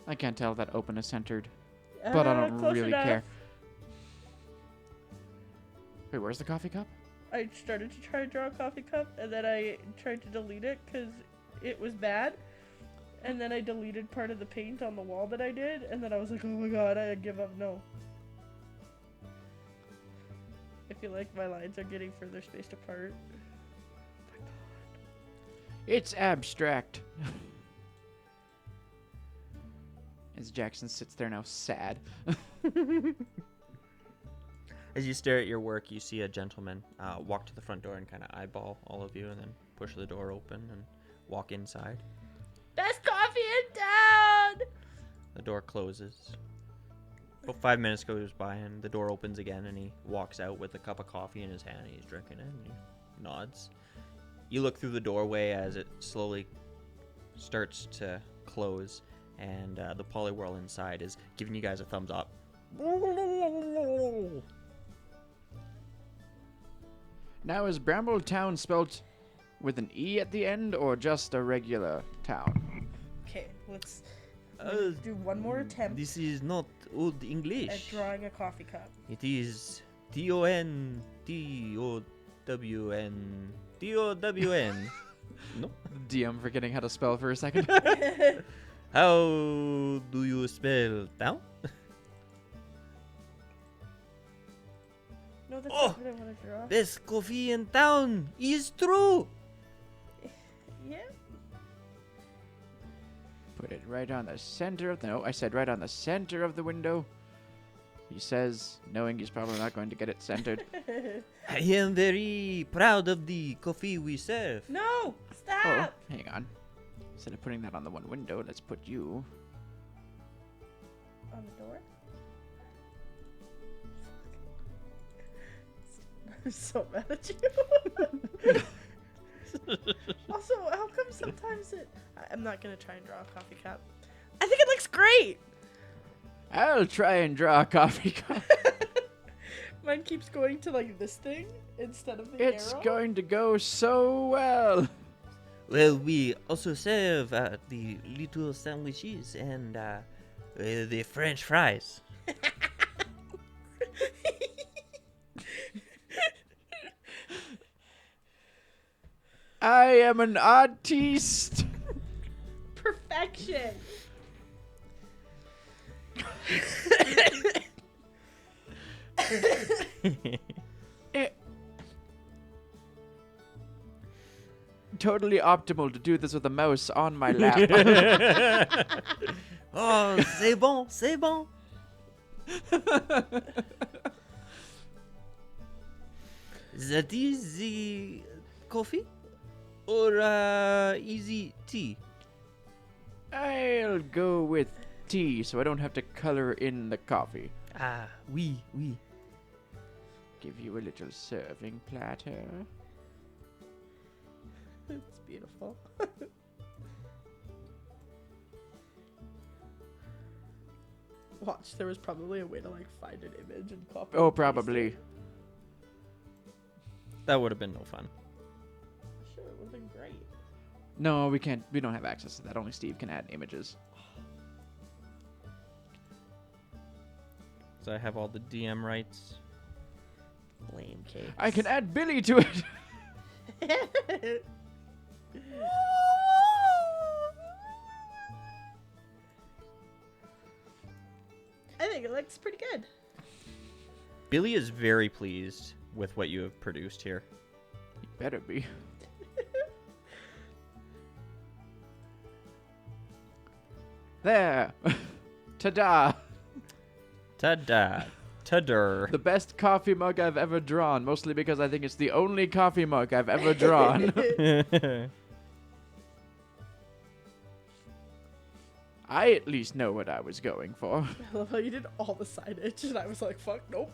I can't tell if that open is centered, but I don't Close really enough. care. Wait, where's the coffee cup? I started to try to draw a coffee cup, and then I tried to delete it because it was bad. And then I deleted part of the paint on the wall that I did, and then I was like, oh my god, I give up, no. I feel like my lines are getting further spaced apart. Oh my god. It's abstract. As Jackson sits there now, sad. As you stare at your work, you see a gentleman walk to the front door and kind of eyeball all of you, and then push the door open and walk inside. Best coffee in town! The door closes. About 5 minutes goes by, and the door opens again, and he walks out with a cup of coffee in his hand. And he's drinking it, and he nods. You look through the doorway as it slowly starts to close, and the polywhirl inside is giving you guys a thumbs up. Now, is Bramble Town spelt with an E at the end, or just a regular town? Okay, let's Uh, do one more attempt This is not Old at English. drawing a coffee cup. It is T-O-N-T-O-W-N. T-O-W-N. No. DM forgetting how to spell for a second. How do you spell down? No, that's Oh! not what I want to draw. Best coffee in town is true. Yeah. Put it right on the center of the... No, I said right on the center of the window. He says, knowing he's probably not going to get it centered. I am very proud of the coffee we serve. No! Oh, Stop! hang on. Instead of putting that on the one window, let's put you... On the door? I'm so mad at you. Also, how come sometimes I'm not gonna try and draw a coffee cup. I think it looks great! I'll try and draw a coffee cup. Mine keeps going to like this thing instead of the It's arrow. going to go so well. Well, we also serve the little sandwiches and the French fries. I am an artiste. Perfection! Totally optimal to do this with a mouse on my lap. Oh, c'est bon, c'est bon. That is the coffee or easy tea? I'll go with tea so I don't have to color in the coffee. Ah, oui. Give you a little serving platter. It's beautiful. Watch, there was probably a way to like find an image and copy. Oh, and paste probably. it. That would have been no fun. Sure, it would have been great. No, we can't. We don't have access to that. Only Steve can add images. So I have all the DM rights. Lame cake. I can add Billy to it. I think it looks pretty good. Billy is very pleased with what you have produced here. You better be. There. Ta-da. Ta-da. Ta-dur. The best coffee mug I've ever drawn, mostly because I think it's the only coffee mug I've ever drawn. I at least know what I was going for. I love how you did all the signage, and I was like, fuck, nope.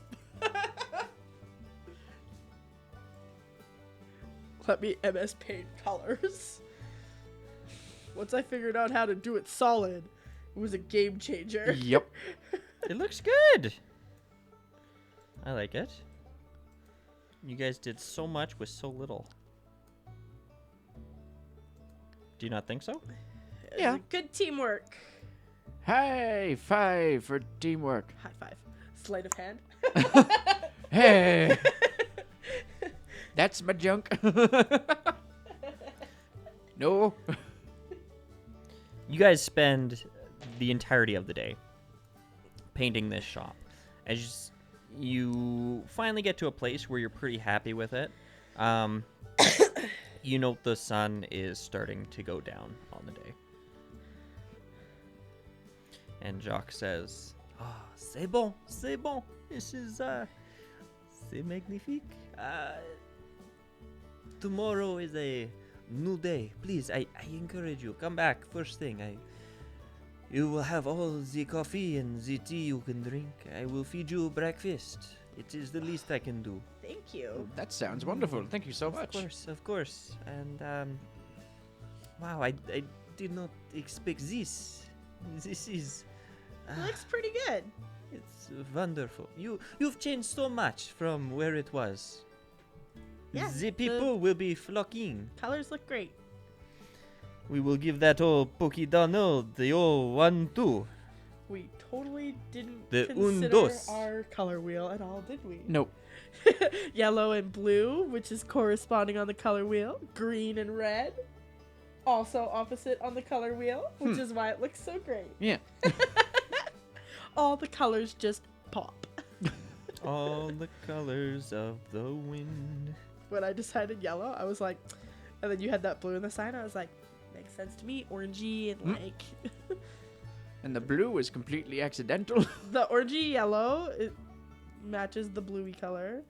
Let me MS Paint colors. Once I figured out how to do it solid, it was a game changer. Yep. It looks good. I like it. You guys did so much with so little. Do you not think so? It was Yeah. good teamwork. Hey, 5 for teamwork. High five. Sleight of hand. Hey. That's my junk. No. You guys spend the entirety of the day painting this shop. As you finally get to a place where you're pretty happy with it, you note the sun is starting to go down on the day. And Jacques says, "Ah, c'est bon, this is, c'est magnifique. Tomorrow is a new day. Please, I encourage you, come back first thing. You will have all the coffee and the tea you can drink. I will feed you breakfast. It is the least I can do." Thank you. That sounds wonderful. Thank you so much. Of course. And, wow, I did not expect this. This is... It looks pretty good. It's wonderful. You've changed so much from where it was. Yeah, The people will be flocking. Colors look great. We will give that old Pokidano the old 1-2. We totally didn't The consider undos. our color wheel at all, did we? Nope. Yellow and blue, which is corresponding on the color wheel. Green and red, also opposite on the color wheel, which is why it looks so great. Yeah. All the colors just pop. All the colors of the wind. When I decided yellow, I was like, and then you had that blue in the sign, I was like, makes sense to me, orangey and like. And the blue is completely accidental. The orangey yellow, it matches the bluey color.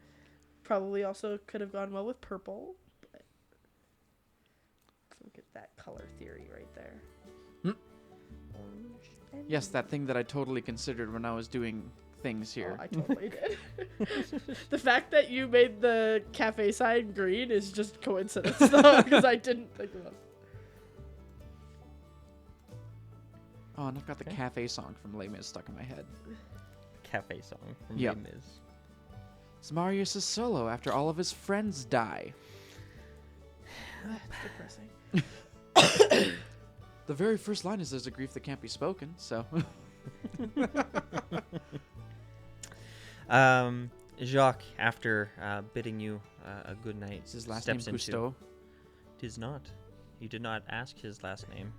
Probably also could have gone well with purple. But let's look at that color theory right there. Orange and Yes, that thing that I totally considered when I was doing things here. Oh, I totally did. The fact that you made the cafe sign green is just coincidence, though, because I didn't think of it. Oh, and I've got the Okay. cafe song from Les Mis stuck in my head. Cafe song from Yep. Les Mis. It's Marius' solo after all of his friends die. That's depressing. The very first line is "There's a grief that can't be spoken," so. Jacques, after bidding you a good night, Is his last name steps into... Cousteau? Tis not. You did not ask his last name.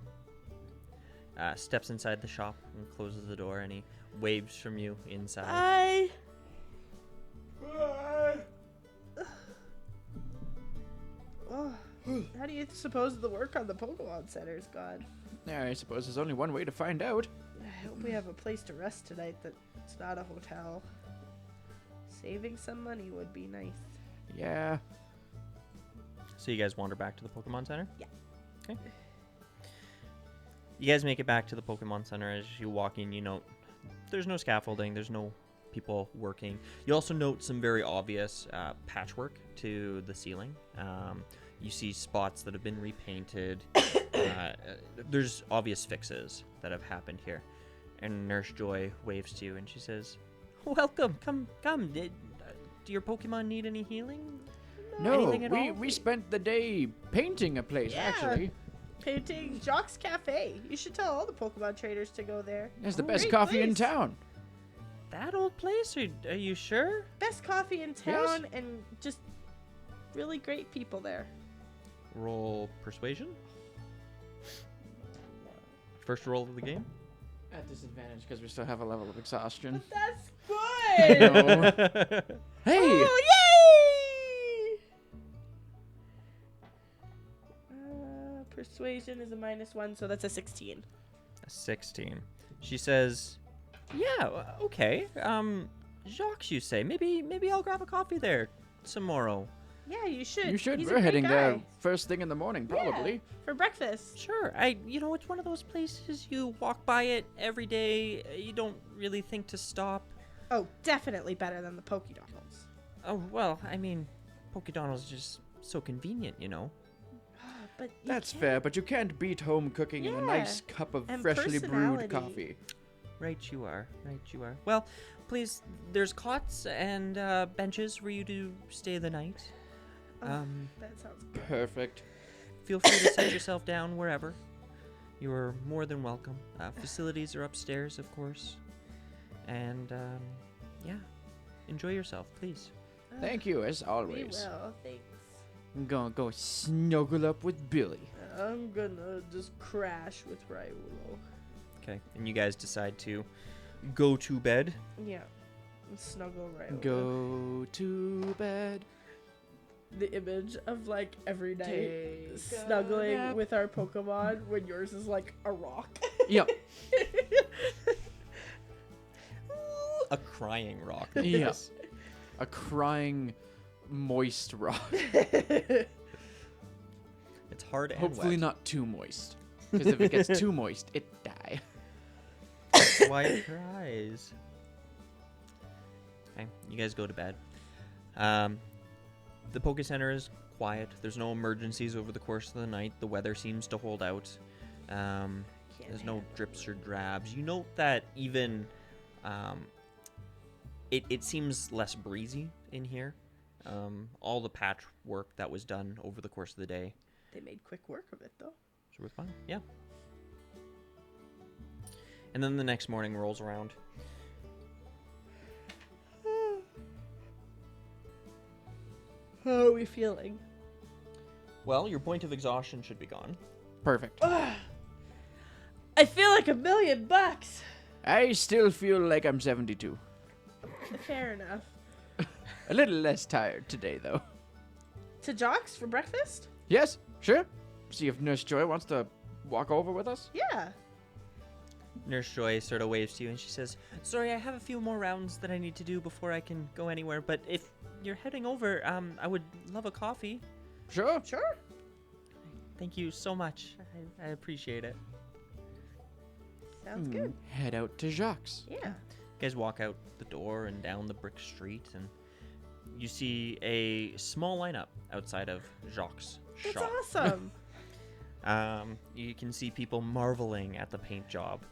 Steps inside the shop and closes the door, and he waves from you inside. Bye. Oh, how do you suppose the work on the Pokemon Center is gone? Yeah, I suppose there's only one way to find out. I hope we have a place to rest tonight that's not a hotel. Saving some money would be nice. Yeah. So you guys wander back to the Pokemon Center? Yeah. Okay. You guys make it back to the Pokemon Center. As you walk in, you note there's no scaffolding, there's no people working. You also note some very obvious patchwork to the ceiling. You see spots that have been repainted. There's obvious fixes that have happened here. And Nurse Joy waves to you, and she says, "Welcome. Come. Do your Pokemon need any healing? No, Anything at all? we spent the day painting a place, Yeah. actually. Painting Jock's Cafe. You should tell all the Pokemon traders to go there. It's the Oh, best great coffee in place. town. That old place? Are you sure?" Best coffee in town and just really great people there. Roll persuasion. First roll of the game. At disadvantage because we still have a level of exhaustion. That's I good. know. Hey! Oh, yay! Persuasion is a -1, so that's a 16. A 16. She says, "Yeah, okay. Jacques, you say? Maybe I'll grab a coffee there tomorrow. Yeah, you should. You should. He's a We're great heading there guy. first thing in the morning, probably. Yeah, for breakfast. Sure. It's one of those places you walk by it every day. You don't really think to stop. Oh, definitely better than the Pokédonald's. Oh well, I mean, Pokedonald's is just so convenient, you know." But you That's can't- fair, but you can't beat home cooking in a Yeah, nice cup of and freshly brewed personality. coffee. Right you are. Well, please, there's cots and benches for you to stay the night. Oh, that sounds good. Perfect. Feel free to set yourself down wherever. You are more than welcome. Facilities are upstairs, of course. And, yeah. Enjoy yourself, please. Thank you, as We always. will, thanks. I'm gonna go snuggle up with Billy. I'm gonna just crash with Raiulo. Okay. And you guys decide to go to bed. Yeah. And snuggle Raiulo. Go to bed. The image of like every night Take a snuggling nap. with our Pokemon when yours is like a rock. Yep. A crying rock. Yes. A crying, moist rock. It's hard and Hopefully wet. not too moist. Because if it gets too moist, it die. That's why it cries. Okay, you guys go to bed. The Poke Center is quiet. There's no emergencies over the course of the night. The weather seems to hold out. There's no drips or drabs. You note that even it seems less breezy in here. All the patchwork that was done over the course of the day. They made quick work of it though. So we're fine. Yeah. And then the next morning rolls around. How are we feeling? Well, your point of exhaustion should be gone. Perfect. I feel like $1,000,000. I still feel like I'm 72. Fair enough. A little less tired today, though. To Jocks for breakfast? Yes, sure. See if Nurse Joy wants to walk over with us. Yeah. Nurse Joy sort of waves to you and she says, "Sorry, I have a few more rounds that I need to do before I can go anywhere, but if you're heading over, I would love a coffee. Sure. Sure. Thank you so much. I appreciate it." Sounds good. Head out to Jacques. Yeah. You guys walk out the door and down the brick street, and you see a small lineup outside of Jacques' That's shop. awesome. You can see people marveling at the paint job.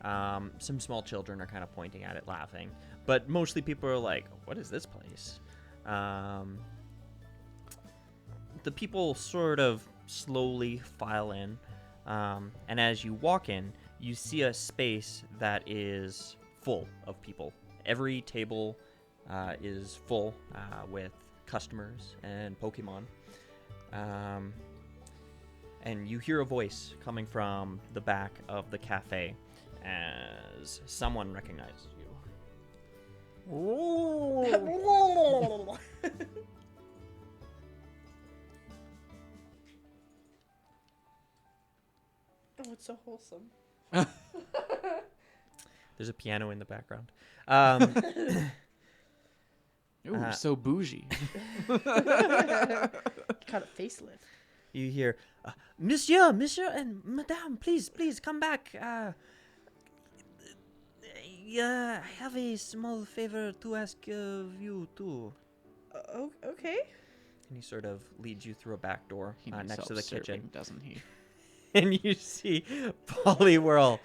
Some small children are kind of pointing at it, laughing. But mostly people are like, "What is this place?" The people sort of slowly file in. And as you walk in, you see a space that is full of people. Every table is full with customers and Pokemon. And you hear a voice coming from the back of the cafe as someone recognizes you. Oh, it's so wholesome. There's a piano in the background. Ooh, so bougie. Got a facelift. You hear, Monsieur, and Madame, please, come back. I have a small favor to ask of you, too. Okay. And he sort of leads you through a back door He next to the kitchen. self-serving, doesn't he? And you see Poliwhirl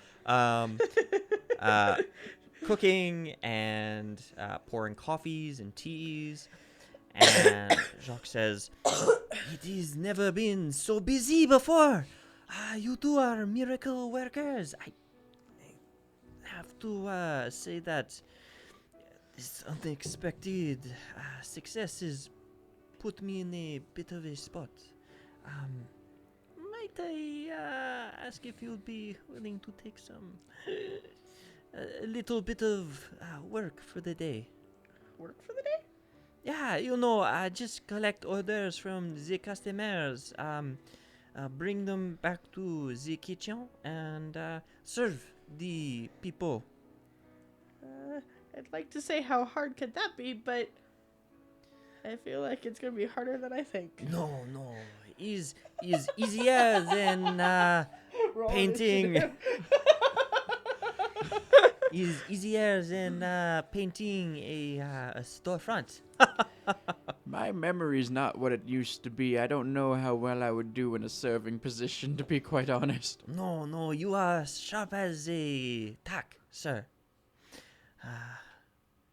cooking and pouring coffees and teas. And Jacques says, "It has never been so busy before. You two are miracle workers. I have to say that this unexpected success has put me in a bit of a spot. Might I ask if you'd be willing to take a little bit of work for the day? Work for the day? Yeah, just collect orders from the customers, bring them back to the kitchen, and serve the people." I'd like to say how hard could that be, but I feel like it's gonna be harder than I think. No, is easier than Roll painting. initiative. Is easier than painting a storefront. My memory's not what it used to be. I don't know how well I would do in a serving position, to be quite honest. No, you are sharp as a tack, sir.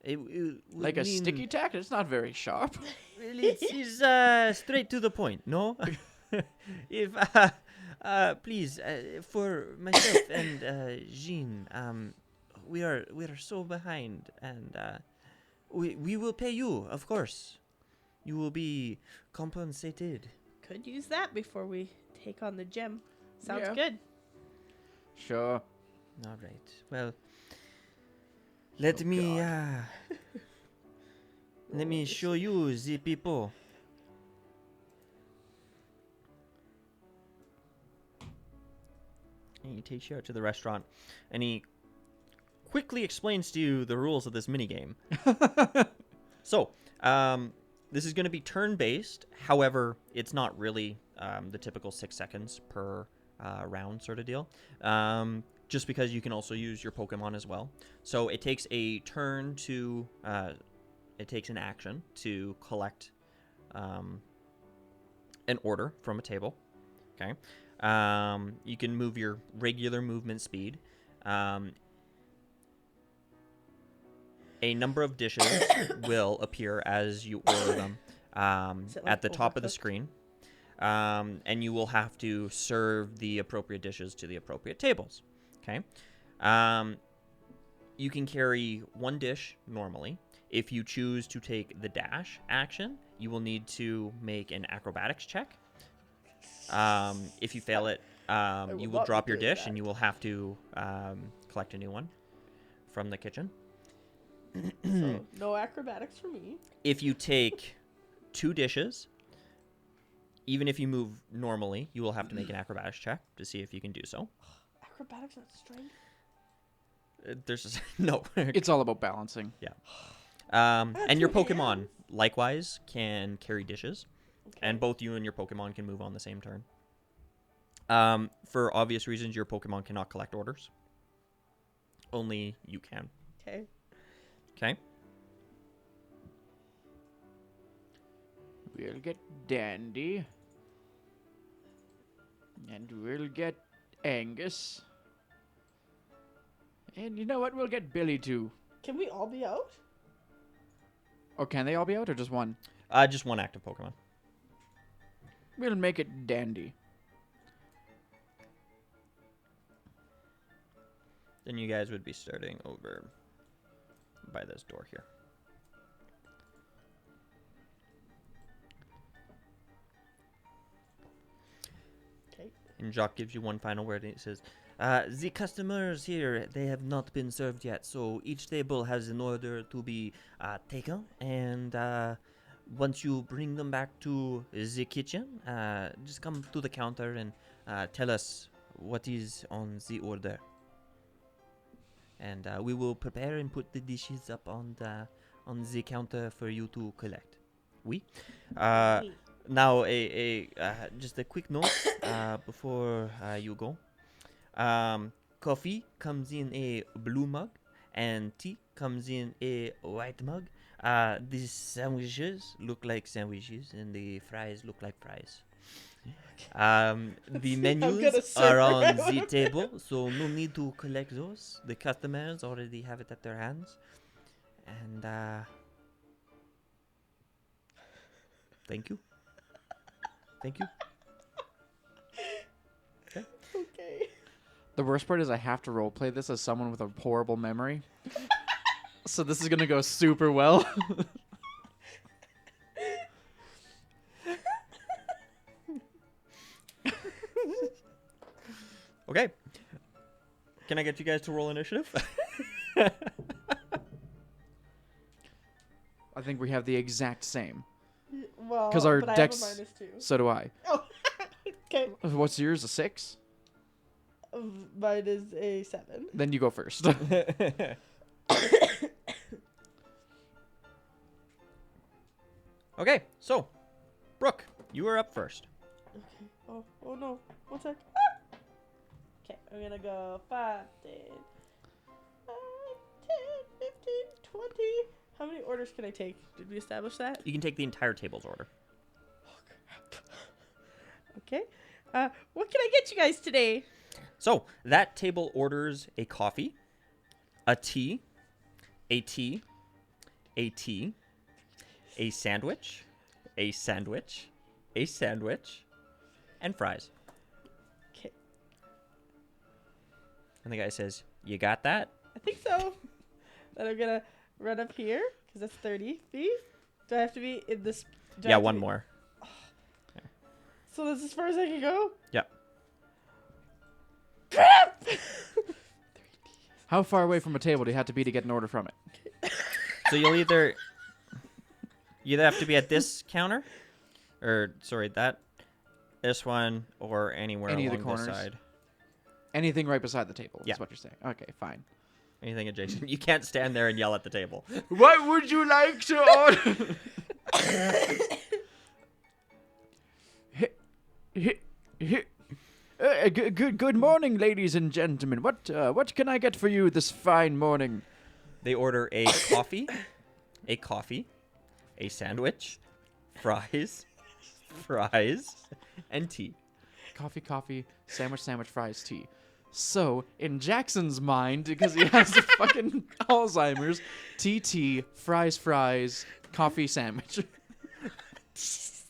It would Like a mean- sticky tack? It's not very sharp. Well, it's straight to the point, no? If please, for myself and Jean, we are so behind, and we will pay you, of course. You will be compensated. Could use that before we take on the gym. Sounds Yeah. good. Sure. All right. Well, let Oh, me God. let me show you the people. And he takes you out to the restaurant, and he quickly explains to you the rules of this minigame. So, this is going to be turn-based. However, it's not really the typical 6 seconds per round sort of deal. Just because you can also use your Pokemon as well. So it takes a turn to, it takes an action to collect an order from a table. Okay. You can move your regular movement speed. A number of dishes will appear as you order them Is it, like, at the top of the overcooked? screen. And you will have to serve the appropriate dishes to the appropriate tables. Okay. You can carry one dish normally. If you choose to take the dash action, you will need to make an acrobatics check. If you fail it, will you not will be drop your doing dish that. and you will have to collect a new one from the kitchen. So no acrobatics for me. If you take 2 dishes, even if you move normally, you will have to make an acrobatics check to see if you can do so. Acrobatics not strength. There's no. It's all about balancing. And your 2 Pokemon likewise can carry dishes, Okay. and both you and your Pokemon can move on the same turn. For obvious reasons, your Pokemon cannot collect orders. Only you can. Okay. Okay. We'll get Dandy. And we'll get Angus. And you know what? We'll get Billy too. Can we all be out? Or can they all be out or just one? Just one active Pokemon. We'll make it Dandy. Then you guys would be starting over by this door here. Okay. And Jacques gives you one final word, and he says, the customers here, they have not been served yet, so each table has an order to be taken, and once you bring them back to the kitchen, just come to the counter and tell us what is on the order. And we will prepare and put the dishes up on the counter for you to collect. Oui. Me. Now, just a quick note before you go. Coffee comes in a blue mug, and tea comes in a white mug. These sandwiches look like sandwiches, and the fries look like fries. The gonna menus serve are on around. the table, so no need to collect those. The customers already have it at their hands. And thank you. Thank you. Okay. The worst part is I have to roleplay this as someone with a horrible memory. So this is gonna go super well. Okay. Can I get you guys to roll initiative? I think we have the exact same. Well, 'Cause our but dex- I have a -2. So do I. Oh, okay. What's yours? A 6? Mine is a 7. Then you go first. Okay, so, Brooke, you are up first. Okay. Oh no. 1 sec. Okay, I'm gonna go 5, 10, 10, 15, 20. How many orders can I take? Did we establish that? You can take the entire table's order. Okay. What can I get you guys today? So, that table orders a coffee, a tea, a tea, a tea, a sandwich, a sandwich, a sandwich, and fries. Okay. And the guy says, "You got that?" I think so. Then I'm gonna run up here because that's 30 feet. Do I have to be in this? do I Yeah, have to one be- more. So that's as far as I can go. Yep. Crap! How far away from a table do you have to be to get an order from it? So you either have to be at this counter, or sorry, this one, or anywhere Any of along the this corners? side. Anything right beside the table. Yeah. Is what you're saying. Okay, fine. Anything adjacent. You can't stand there and yell at the table. What would you like to order? Good morning, ladies and gentlemen. What can I get for you this fine morning? They order a coffee, a sandwich, fries, and tea. Coffee, sandwich, fries, tea. So, in Jackson's mind, because he has the fucking Alzheimer's, tea, fries, coffee, sandwich. This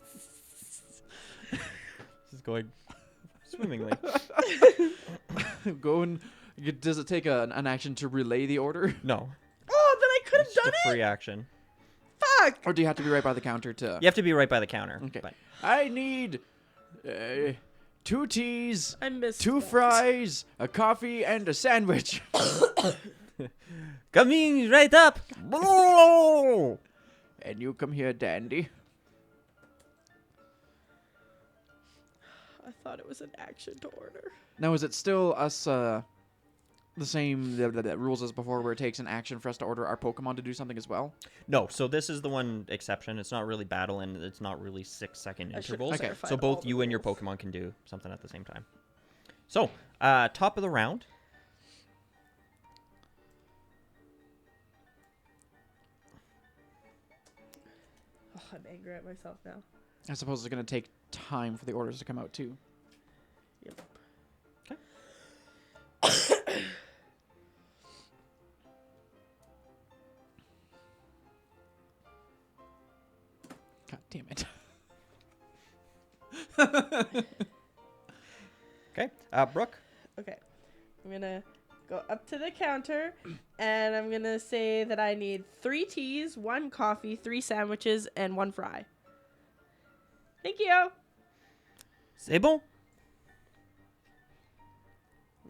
is going swimmingly. Does it take an action to relay the order? No, Oh, then I could have it's just done a it. free action. Fuck. Or do you have to be right by the counter to... You have to be right by the counter. Okay. But I need 2 teas, I missed 2 that. fries, a coffee, and a sandwich. coming right up. And you come here, dandy. I thought it was an action to order. Now, is it still us, the same the rules as before, where it takes an action for us to order our Pokemon to do something as well? No, so this is the one exception. It's not really battle, and it's not really 6-second I should intervals. Okay, clarify So all both the you and your rules. Pokemon can do something at the same time. So, top of the round. Oh, I'm angry at myself now. I suppose it's going to take time for the orders to come out, too. Yep. God damn it. Okay, Brooke. Okay. I'm gonna go up to the counter and I'm gonna say that I need 3 teas, 1 coffee, 3 sandwiches, and 1 fry. Thank you. C'est bon.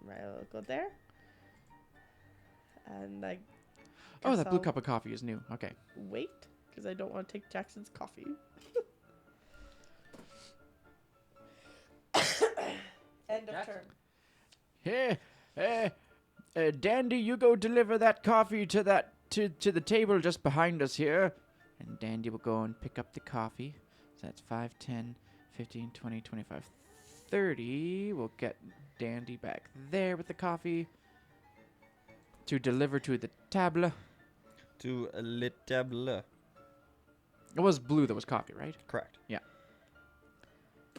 Right, I'll go there. And I Oh, guess that blue I'll cup of coffee is new. Okay. wait, because I don't want to take Jackson's coffee. End of Jackson. turn. Hey, Dandy, you go deliver that coffee to the table just behind us here. And Dandy will go and pick up the coffee. So that's 5, 10, 15, 20, 25, 30. We'll get Dandy back there with the coffee to deliver to the table. To le table. It was blue that was coffee, right? Correct.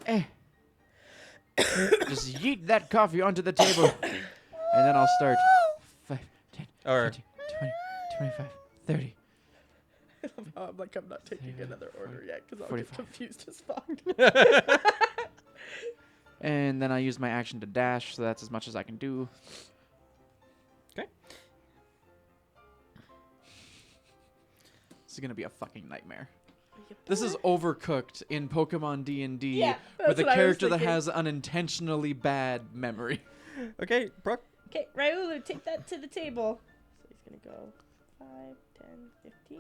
Eh, just yeet that coffee onto the table. And then I'll start 5, 10, Or 15, 20, 25, 30. I'm like, I'm not taking another order yet because I'll get 45. confused as fuck. And then I use my action to dash, so that's as much as I can do. Okay. This is gonna be a fucking nightmare. This is Overcooked in Pokemon D&D Yeah, with that's a what I was character that thinking. has unintentionally bad memory. okay, Brooke. Okay, Raulu, take that to the table. So he's gonna go 5, 10, 15.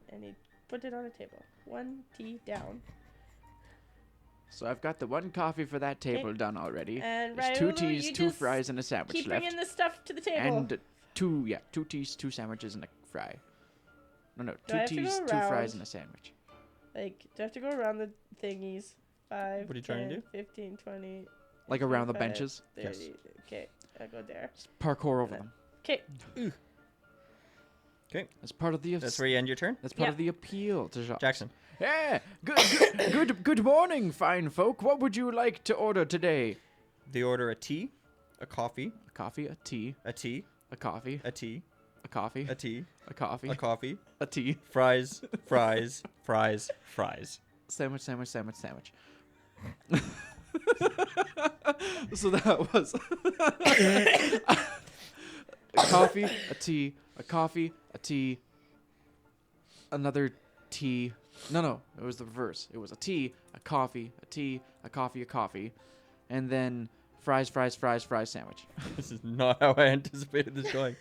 And he put it on a table. 1 tea down. So I've got the 1 coffee for that table done already. And There's 2 Raulu, teas, you 2 just fries, and a sandwich keep left. bringing the stuff to the table. And 2 teas, 2 sandwiches, and a fry. No, Do 2 I have to teas, go 2 fries, around? and a sandwich. Like, do I have to go around the thingies? 5, What are you 10, trying to do? 15, 20. Like around the 25, benches. 30. Yes. Okay, I'll go there. Parkour over them. Okay, Okay, That's part of the. that's where you end your turn. That's part Yeah. of the appeal to Jacques. Jackson. Yeah, good morning, fine folk. What would you like to order today? They order a tea, a coffee, A coffee, a tea, a tea, a coffee, a tea, a coffee, a tea, a coffee, a coffee, a tea. fries, fries, fries, fries. Sandwich, sandwich, sandwich, sandwich. So that was a coffee, a tea, a coffee, a tea, another tea. No, it was the reverse. It was a tea, a coffee, a tea, a coffee, a coffee, and then fries, fries, fries, fries, sandwich. This is not how I anticipated this going.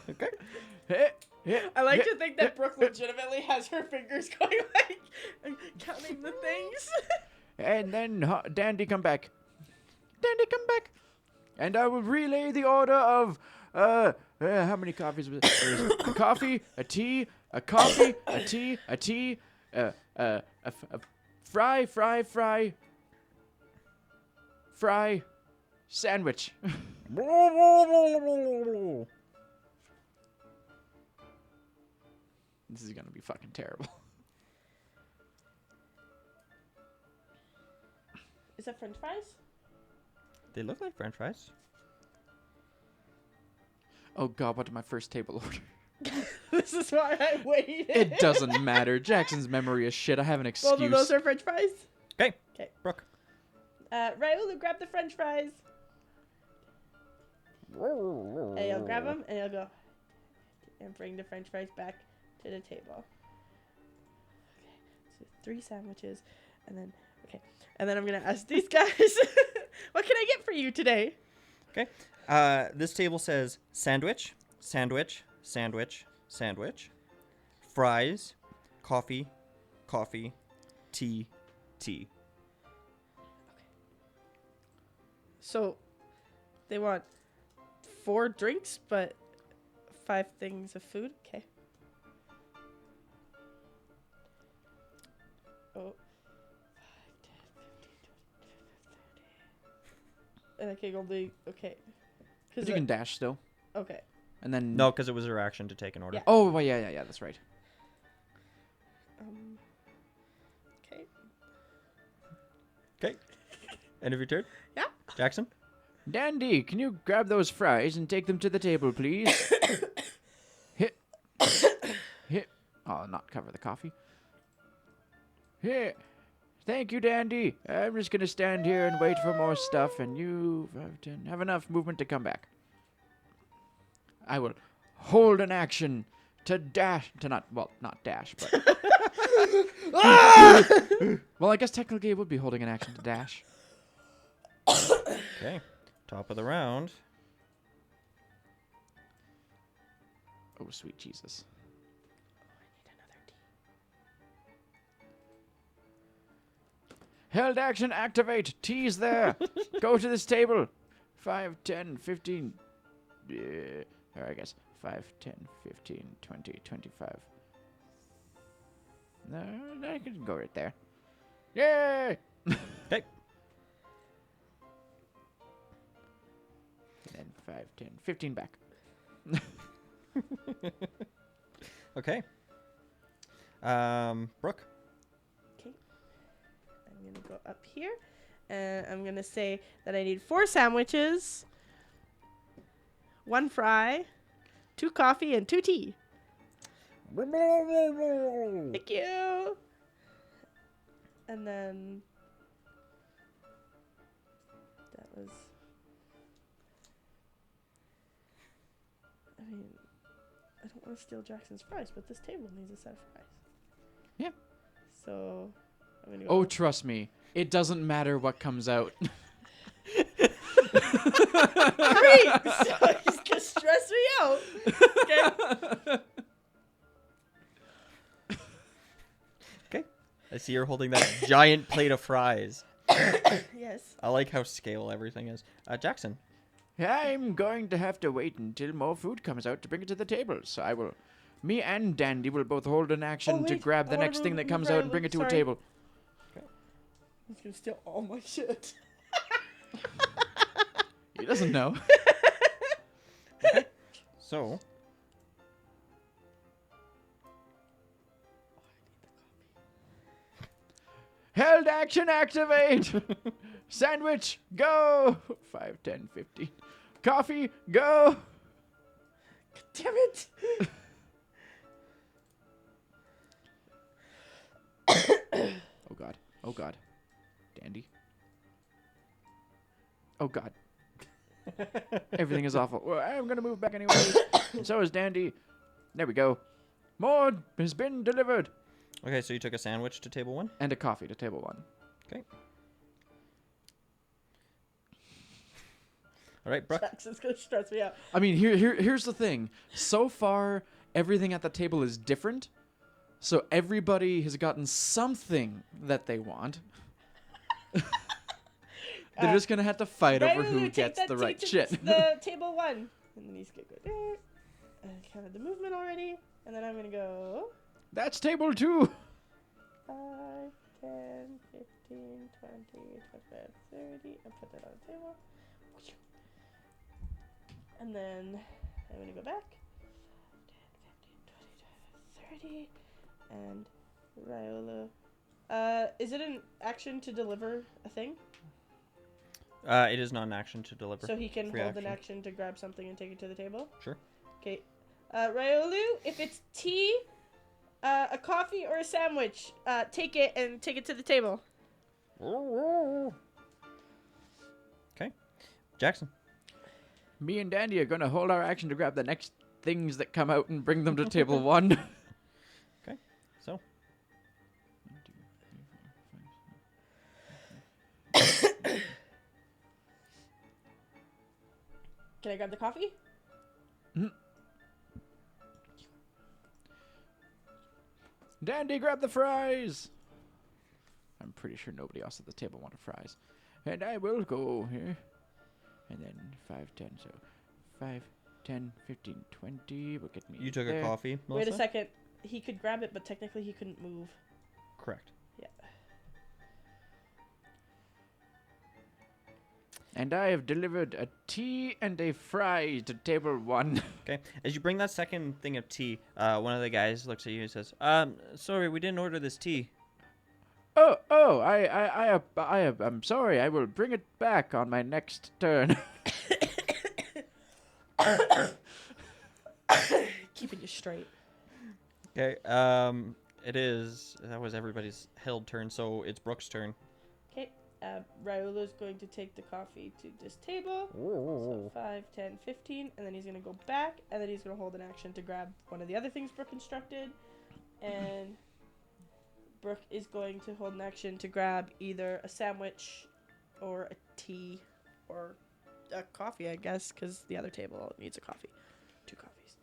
Okay. I like to think that Brooke legitimately has her fingers going like counting the things. And then Dandy come back. Dandy come back. And I will relay the order of how many coffees was it? There's a coffee, a tea, a coffee, a tea, a tea, a fry, sandwich. This is gonna be fucking terrible. Is that French fries? They look like French fries. Oh god, what did my first table order? This is why I waited. It doesn't matter. Jackson's memory is shit. I have an excuse. Both of those are French fries. Okay. Okay. Brooke. Raul, grab the French fries. And you'll grab them, and you'll go and bring the French fries back to the table. Okay. So 3 sandwiches, and then I'm gonna ask these guys, what can I get for you today? Okay. This table says sandwich, sandwich, sandwich, sandwich, fries, coffee, coffee, tea, tea. So they want 4 drinks, but 5 things of food. Okay. Oh. 5, 10, 15, 20, 30. And I can only okay. But you can dash still. Okay. And then No, because it was her action to take an order. Yeah. Oh, well, yeah, that's right. Okay. Okay. End of your turn? Yeah. Jackson? Dandy, can you grab those fries and take them to the table, please? Hit. I'll not cover the coffee. Here. Thank you, Dandy. I'm just gonna stand here and wait for more stuff, and you have enough movement to come back. I will hold an action to dash, not dash, but... Well, I guess technically it would be holding an action to dash. Okay. Top of the round. Oh, sweet Jesus. Held action activate. T's there. Go to this table. 5, 10, 15. Or I guess 5, 10, 15, 20, 25. No, I can go right there. Yay! Okay. Then 5, 10, 15 back. Okay. Brooke. Okay. I'm gonna go up here. And I'm going to say that I need 4 sandwiches, 1 fry, 2 coffee, and 2 tea. Thank you. And then that was, I mean, I don't want to steal Jackson's fries, but this table needs a set of fries. Yeah. So I'm gonna go. Oh, trust me, it doesn't matter what comes out. Great! So he's gonna stress me out. Okay. Okay. I see you're holding that giant plate of fries. Yes. I like how scale everything is. Jackson. I'm going to have to wait until more food comes out to bring it to the table. So me and Dandy will both hold an action to wait, grab the I wanna next thing that move comes right out and bring it to a sorry. table. He's gonna steal all my shit. He doesn't know. So. Held action activate. Sandwich, go. 5, 10, 15. Coffee, go. Damn it! Oh god. Oh god. Dandy. Oh god. Everything is awful. Well, I'm gonna move back anyway. So is Dandy. There we go. More has been delivered. Okay, so you took a sandwich to table 1? And a coffee to table 1. Okay. All right, Brooke. Jackson's gonna stress me out. I mean, here's the thing. So far, everything at the table is different. So everybody has gotten something that they want. They're just gonna have to fight over who gets the right shit. The table 1, and then he's gonna go there. I counted the movement already, and then I'm gonna go That's table 2. 5, 10, 15, 20, 25, 30. I'll put that on the table. And then I'm gonna go back. 10, 15, 20, 30. And Riola. Is it an action to deliver a thing? It is not an action to deliver. So he can Free hold an action. action to grab something and take it to the table? Sure. Okay. Ryolu, if it's tea, a coffee, or a sandwich, take it and take it to the table. Okay. Jackson. Me and Dandy are gonna hold our action to grab the next things that come out and bring them to table 1. Okay. So. Can I grab the coffee? Dandy, grab the fries. I'm pretty sure nobody else at the table wanted fries. And I will go here. And then 5, 10, so 5, 10, 15, 20 will get me You took there. a coffee, Melissa? Wait a second. He could grab it, but technically he couldn't move. Correct. Yeah. And I have delivered a tea and a fry to table 1. Okay. As you bring that second thing of tea, one of the guys looks at you and says, sorry, we didn't order this tea. I'm sorry. I will bring it back on my next turn. Keeping you straight. Okay. That was everybody's held turn, so it's Brooke's turn. Okay. Ryola's going to take the coffee to this table. So 5, 10, 15. And then he's going to go back. And then he's going to hold an action to grab one of the other things Brooke instructed. And Brooke is going to hold an action to grab either a sandwich or a tea or a coffee, I guess, because the other table needs a coffee. 2 coffees.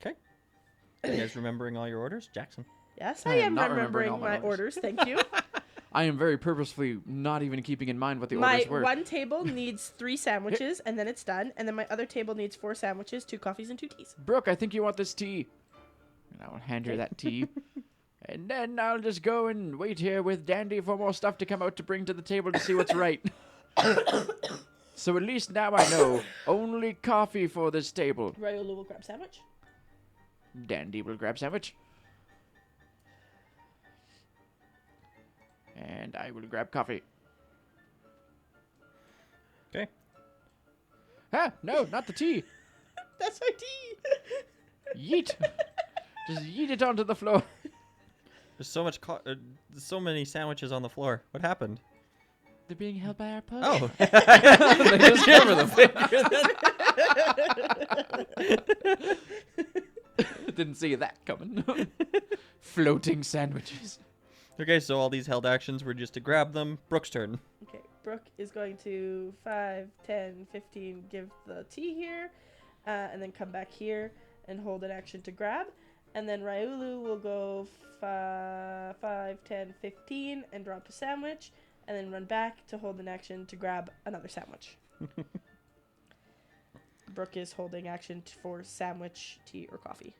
Okay. You guys remembering all your orders? Jackson. Yes, I I am am not remembering remembering all my my orders. Thank you. I am very purposefully not even keeping in mind what the My orders were. one table needs 3 sandwiches, and then it's done. And then my other table needs 4 sandwiches, 2 coffees, and 2 teas. Brooke, I think you want this tea. And I will hand her that tea. And then I'll just go and wait here with Dandy for more stuff to come out to bring to the table to see what's right. So at least now I know only coffee for this table. Ryola will grab sandwich. Dandy will grab sandwich. And I will grab coffee. Okay. Ah, no, not the tea. That's our tea. Yeet. Just yeet it onto the floor. There's so much, so many sandwiches on the floor. What happened? They're being held by our puddle. Oh. They just cover the finger. Didn't see that coming. Floating sandwiches. Okay, so all these held actions were just to grab them. Brooke's turn. Okay, Brooke is going to 5, 10, 15, give the tea here, and then come back here and hold an action to grab. And then Ryulu will go 5, 10, 15, and drop a sandwich, and then run back to hold an action to grab another sandwich. Brooke is holding action for sandwich, tea, or coffee.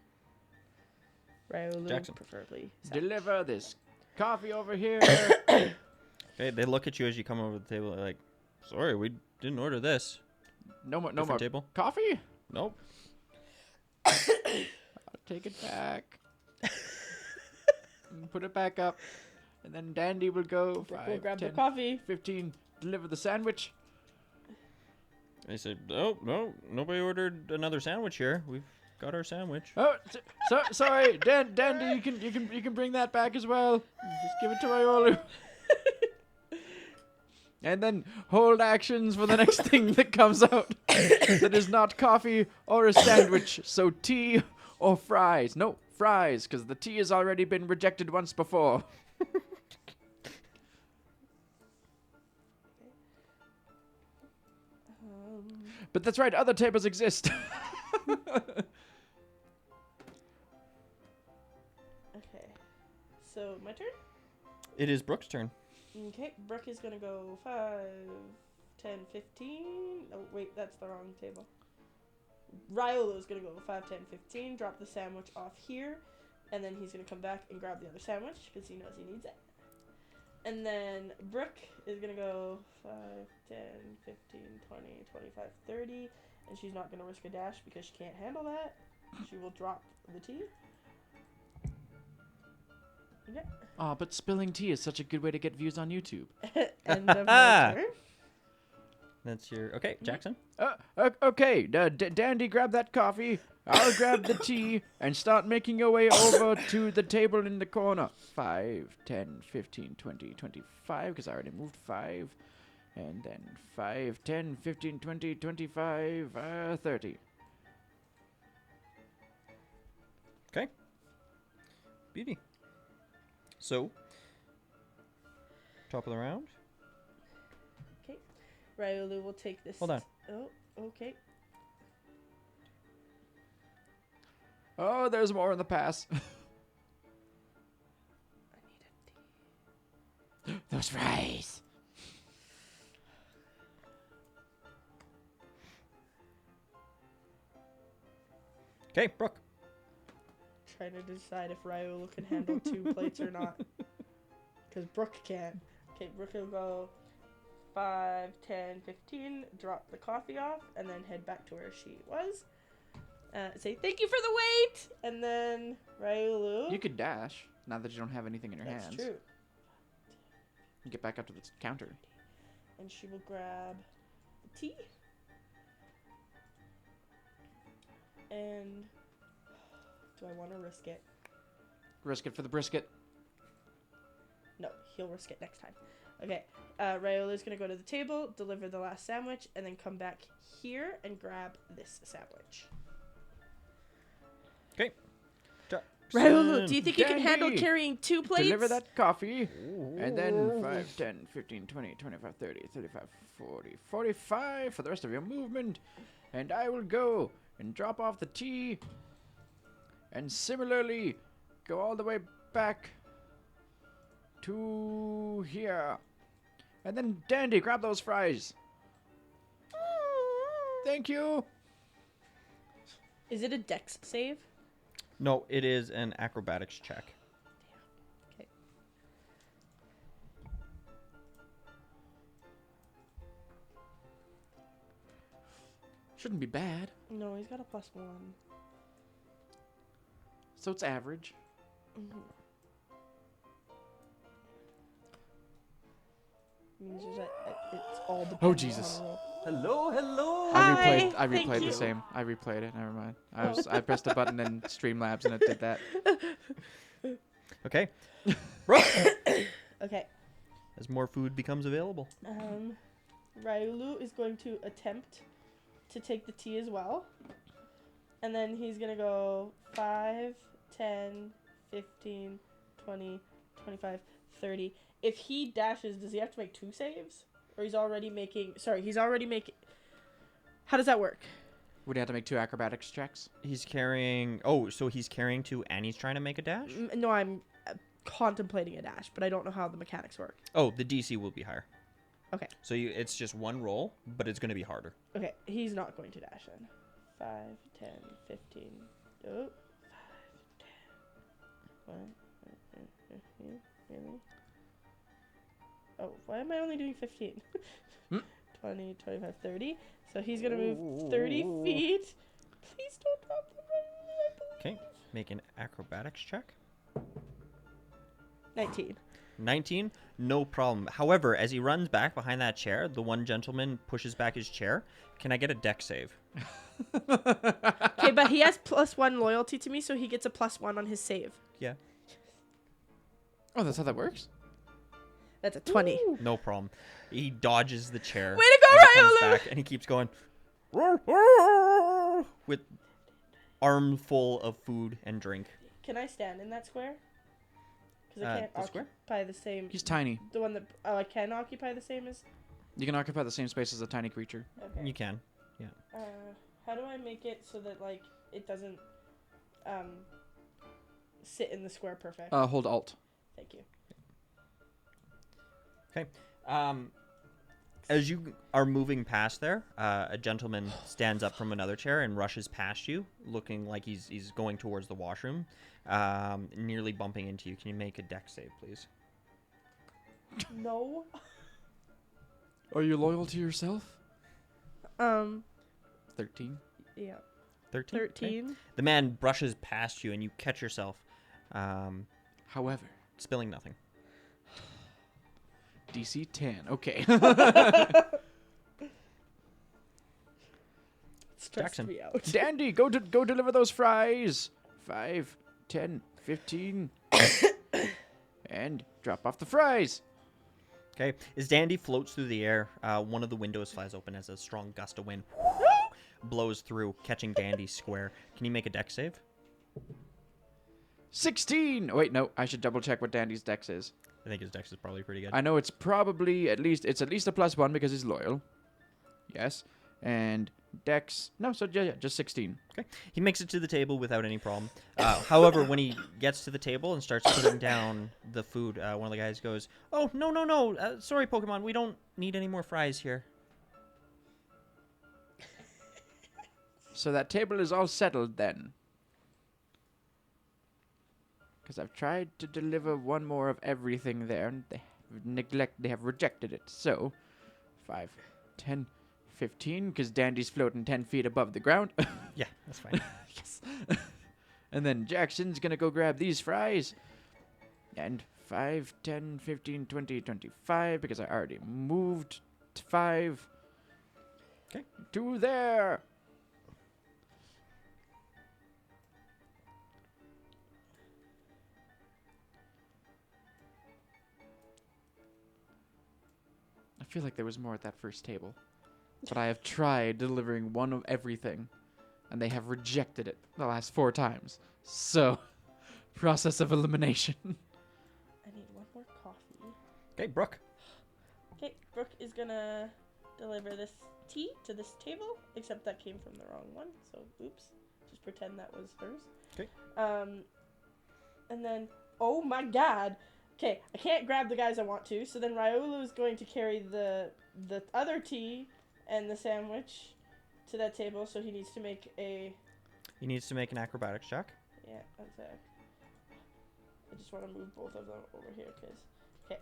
Ryulu, Jackson. preferably sandwich. Deliver this coffee over here. Okay, they look at you as you come over the table. They're like, sorry, we didn't order this. No more Different table. coffee? Nope. I'll take it back. And put it back up. And then Dandy will go Brooke will 5, grab 10, the coffee. 15, deliver the sandwich. They said, oh, no, nobody ordered another sandwich here. We've got our sandwich. Oh, sorry, Dandy, you can bring that back as well. Just give it to Ryolu. And then hold actions for the next thing that comes out. That is not coffee or a sandwich. So tea or fries. No, fries, because the tea has already been rejected once before. But that's right, other tables exist. Okay, so my turn? It is Brooke's turn. Okay, Brooke is gonna go 5, 10, 15. Oh, wait, that's the wrong table. Ryolo is gonna go 5, 10, 15, drop the sandwich off here, and then he's gonna come back and grab the other sandwich because he knows he needs it. And then Brooke is gonna go 5, 10, 15, 20, 25, 30, and she's not gonna risk a dash because she can't handle that. She will drop the tea. Okay. Oh, but spilling tea is such a good way to get views on YouTube. End of my turn. That's your... Okay, Jackson. Okay, Dandy, grab that coffee. I'll grab the tea and start making our way over to the table in the corner. 5, 10, 15, 20, 25, because I already moved 5. And then 5, 10, 15, 20, 25, 30. Okay. Beauty. So, top of the round. Okay. Ryolu will take this. Hold on. Oh, okay. Oh, there's more in the pass. I need a tea. Those fries. Okay, Brooke. Trying to decide if Ryolu can handle 2 plates or not. Because Brooke can't. Okay, Brooke will go 5, 10, 15, drop the coffee off, and then head back to where she was. Say, thank you for the wait! And then Ryolu. You could dash, now that you don't have anything in your That's hands. true. You get back up to the counter. And she will grab the tea. And do I want to risk it? Risk it for the brisket. No, he'll risk it next time. Okay, Ryola's gonna go to the table, deliver the last sandwich, and then come back here and grab this sandwich. Okay. Ryolu, do you think you can Dandy, handle carrying 2 plates? Deliver that coffee. And then 5, 10, 15, 20, 25, 30, 35, 40, 45 for the rest of your movement. And I will go and drop off the tea. And similarly, go all the way back to here. And then Dandy, grab those fries. Thank you. Is it a dex save? No, it is an acrobatics check. Okay. Shouldn't be bad. No, he's got a +1. So it's average. Mm-hmm. means it's all dependent Oh, on Jesus. the roll. Hello. Hi, I thank replayed the you. same. I replayed it. Never mind. Oh. I pressed a button in Streamlabs and it did that. Okay. Brooke, Okay. as more food becomes available. Ryulu is going to attempt to take the tea as well. And then he's going to go 5, 10, 15, 20, 25, 30. If he dashes, does he have to make 2 saves? Or he's already making... Sorry, he's already making... How does that work? Would he have to make 2 acrobatics checks? He's carrying. Oh, so he's carrying 2 and he's trying to make a dash? No, I'm contemplating a dash, but I don't know how the mechanics work. Oh, the DC will be higher. Okay. So it's just 1 roll, but it's going to be harder. Okay, he's not going to dash then. 5, 10, 15. Oh, 5, 10. 1, 15. Really? Oh, why am I only doing 15? 20, 25, 30. So he's going to move 30 feet. Please don't drop the money. Okay. Make an acrobatics check. 19. 19, no problem. However, as he runs back behind that chair, the one gentleman pushes back his chair. Can I get a deck save? Okay, but he has +1 loyalty to me, so he gets a +1 on his save. Yeah. Oh, that's how that works? That's a 20. No problem. He dodges the chair. Way to go, as it comes Ryolu! back, and he keeps going with armful of food and drink. Can I stand in that square? Because I can't the square? occupy the same... He's tiny. The one that... Oh, I can occupy the same as... You can occupy the same space as a tiny creature. Okay. You can. How do I make it so that, like, it doesn't sit in the square perfect? Hold Alt. Thank you. Okay. As you are moving past there, a gentleman stands up from another chair and rushes past you, looking like he's going towards the washroom, nearly bumping into you. Can you make a deck save, please? No. Are you loyal to yourself? 13. Yeah. 13? 13. The man brushes past you, and you catch yourself However, spilling nothing. DC 10. Okay. Stressed Jackson. me out. Dandy, go deliver those fries. 5, 10, 15. And drop off the fries. Okay. As Dandy floats through the air, one of the windows flies open as a strong gust of wind blows through, catching Dandy square. Can you make a deck save? 16. Oh, wait, no. I should double check what Dandy's dex is. I think his dex is probably pretty good. I know it's probably at least a +1 because he's loyal. Yes. And dex, no, so yeah, just 16. Okay. He makes it to the table without any problem. However, when he gets to the table and starts putting down the food, one of the guys goes, "Oh, no. Sorry, Pokemon. We don't need any more fries here." So that table is all settled then. Because I've tried to deliver one more of everything there, and they have rejected it. So, 5, 10, 15, because Dandy's floating 10 feet above the ground. Yeah, that's fine. Yes. And then Jackson's gonna go grab these fries. And 5, 10, 15, 20, 25, because I already moved to 5. Okay. To there. I feel like there was more at that first table. But I have tried delivering one of everything, and they have rejected it the last 4 times. So, process of elimination. I need one more coffee. Okay, Brooke. Okay, Brooke is gonna deliver this tea to this table, except that came from the wrong one, so oops. Just pretend that was hers. Okay. And then, oh my god! Okay, I can't grab the guys I want to, so then Ryolu is going to carry the other tea and the sandwich to that table, so he needs to make a... He needs to make an acrobatics check. Yeah, that's it. I just want to move both of them over here, because... Okay.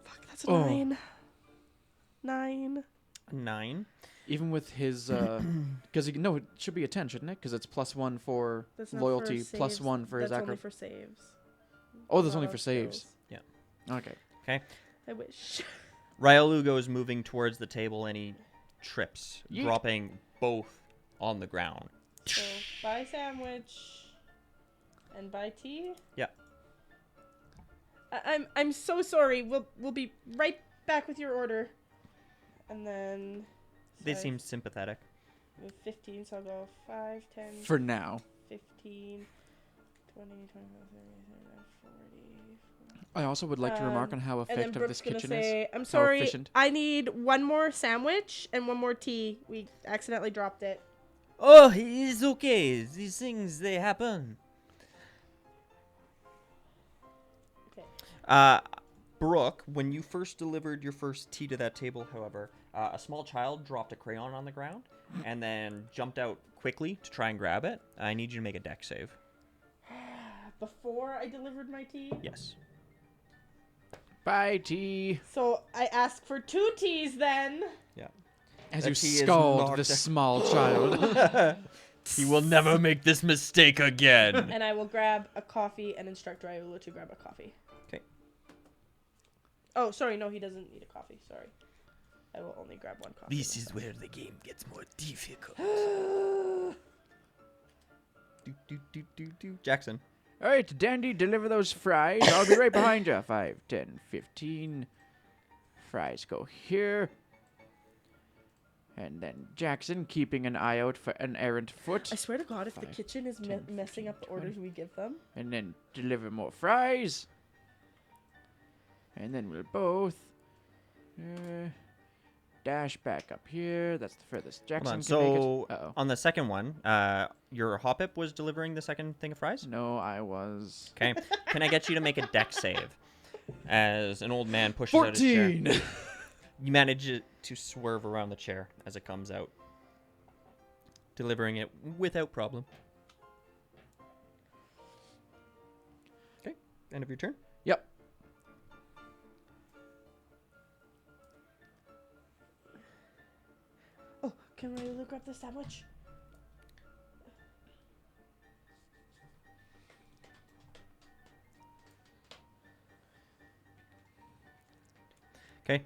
Fuck, that's a 9. 9. 9. Even with his, because no, it should be a 10, shouldn't it? Because it's +1 for That's not loyalty, for saves. +1 for his That's only acro. for saves. Oh, that's only Not for on saves. skills. Okay. I wish. Ryolugo is moving towards the table and he trips, Yeet. dropping both on the ground. So buy sandwich and buy tea. Yeah. I'm so sorry. We'll be right back with your order. And then They so seem sympathetic. I have 15, so I'll go 5, 10, For now. 15, 20, 25, 30, 39, 40. I also would like to remark on how And then effective Brooke's this gonna kitchen say, is. I'm How sorry, efficient. I need one more sandwich and one more tea. We accidentally dropped it. Oh, it's okay. These things, they happen. Okay. Brooke, when you first delivered your first tea to that table, however, a small child dropped a crayon on the ground and then jumped out quickly to try and grab it. I need you to make a dex save. Before I delivered my tea? Yes. Bye, tea. So I asked for 2 teas then. As That you tea is scald knocked this out. small child. He will never make this mistake again. And I will grab a coffee and instruct Ryula to grab a coffee. Okay. Oh, sorry. No, he doesn't need a coffee. Sorry. I will only grab one coffee. This is where the game gets more difficult. Jackson. All right, Dandy, deliver those fries. I'll be right behind you. 5, 10, 15. Fries go here. And then Jackson, keeping an eye out for an errant foot. I swear to God, if the 5, kitchen is 10, messing up the 20. orders we give them. And then deliver more fries. And then we'll both dash back up here. That's the furthest Jackson can So, make it. Uh-oh. on the second one, your Hoppip was delivering the second thing of fries? No, I was... Okay. Can I get you to make a dex save? As an old man pushes out his chair. 14! You manage to swerve around the chair as it comes out, delivering it without problem. Okay, end of your turn. Yep. Oh, can Ryula grab the sandwich? Okay,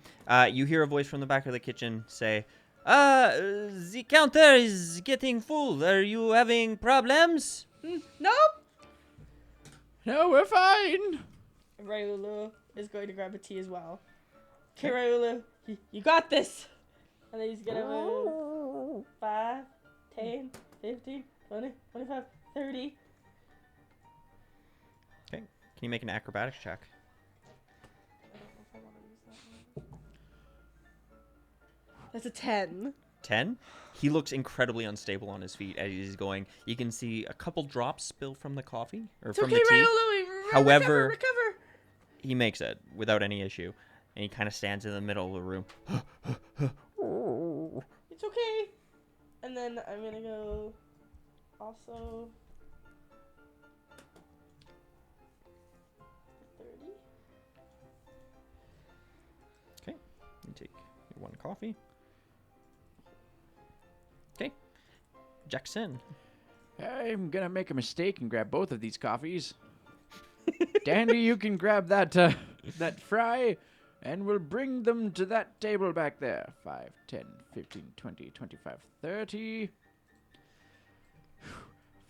you hear a voice from the back of the kitchen say, the counter is getting full. Are you having problems? Nope. No, we're fine. Ryula is going to grab a tea as well. Okay, Ryula, you got this. And then he's gonna move 5, 10, 15, 20, 25, 30. Okay, can you make an acrobatics check? I don't know if I want to use that one. That's a 10. 10. He looks incredibly unstable on his feet as he's going. You can see a couple drops spill from the coffee or It's from okay, the tea. Ryula. However- recover. He makes it without any issue, and he kind of stands in the middle of the room. It's okay. And then I'm gonna go also 30. Okay, you take your one coffee. Okay, Jackson. I'm gonna make a mistake and grab both of these coffees. Dandy, you can grab that that fry, and we'll bring them to that table back there. 5, 10, 15, 20, 25, 30.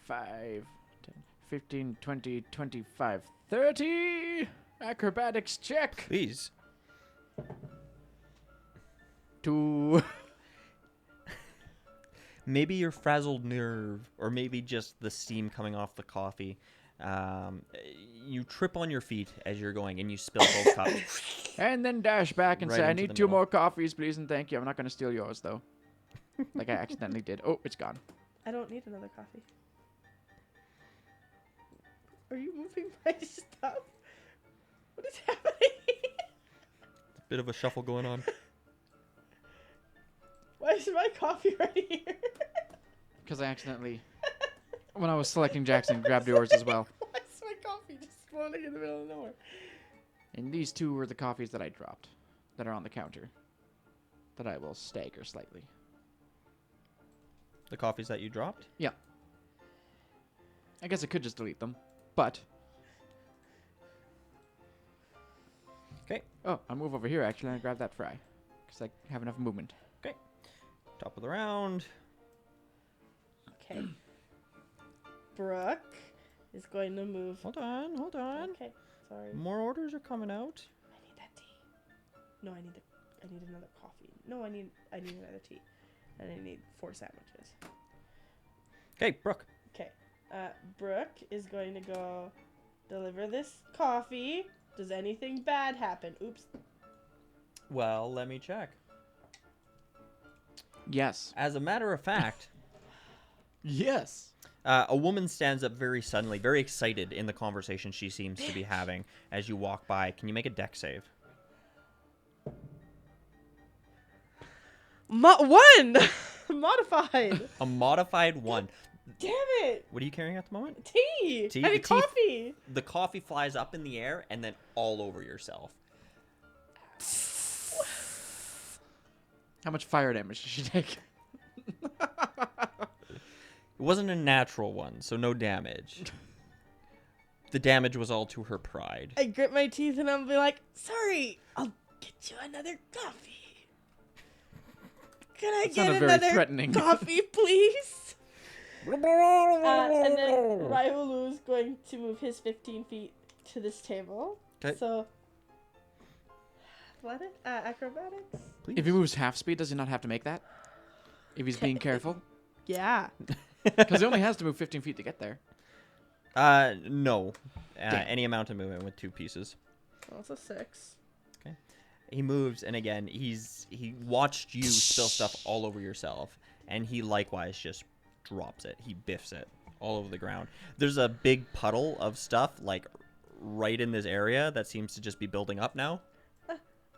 5, 10, 15, 20, 25, 30. Acrobatics check. Please. 2. Maybe your frazzled nerve, or maybe just the steam coming off the coffee. You trip on your feet as you're going, and you spill both cups. And then dash back and Right say, I into need the 2 middle. more coffees, please, and thank you. I'm not going to steal yours, though. Like I accidentally did. Oh, it's gone. I don't need another coffee. Are you moving my stuff? What is happening? Bit of a shuffle going on. Why is my coffee right here? Because I accidentally, when I was selecting Jackson, grabbed yours as well. Why is my coffee just floating in the middle of nowhere? And these 2 were the coffees that I dropped, that are on the counter, that I will stagger slightly. The coffees that you dropped? I guess I could just delete them, but Okay. Oh, I'll move over here actually and grab that fry. Because I have enough movement. Top of the round. Okay. Brooke is going to move. Hold on. Okay, sorry. More orders are coming out. I need that tea. No, I need another coffee. No, I need another tea. And I need 4 sandwiches. Okay, Brooke. Okay. Brooke is going to go deliver this coffee. Does anything bad happen? Oops. Well, let me check. Yes. As a matter of fact, Yes. a woman stands up very suddenly, very excited in the conversation she seems to be having as you walk by. Can you make a deck save? 1! Modified. A modified 1. Damn it. What are you carrying at the moment? Tea. Tea? I The need tea- coffee. The coffee flies up in the air and then all over yourself. How much fire damage did she take? It wasn't a natural one, so no damage. The damage was all to her pride. I grit my teeth and I'll be like, sorry, I'll get you another coffee. Can I That get sounded very another threatening. coffee, please? And then Ryolu's going to move his 15 feet to this table. 'Kay. So, acrobatics? Please. If he moves half speed, does he not have to make that? If he's being careful? Yeah. Because he only has to move 15 feet to get there. No. Damn. Any amount of movement with 2 pieces. Also 6. He moves, and again, he watched you spill stuff all over yourself, and he likewise just drops it. He biffs it all over the ground. There's a big puddle of stuff, like, right in this area that seems to just be building up now.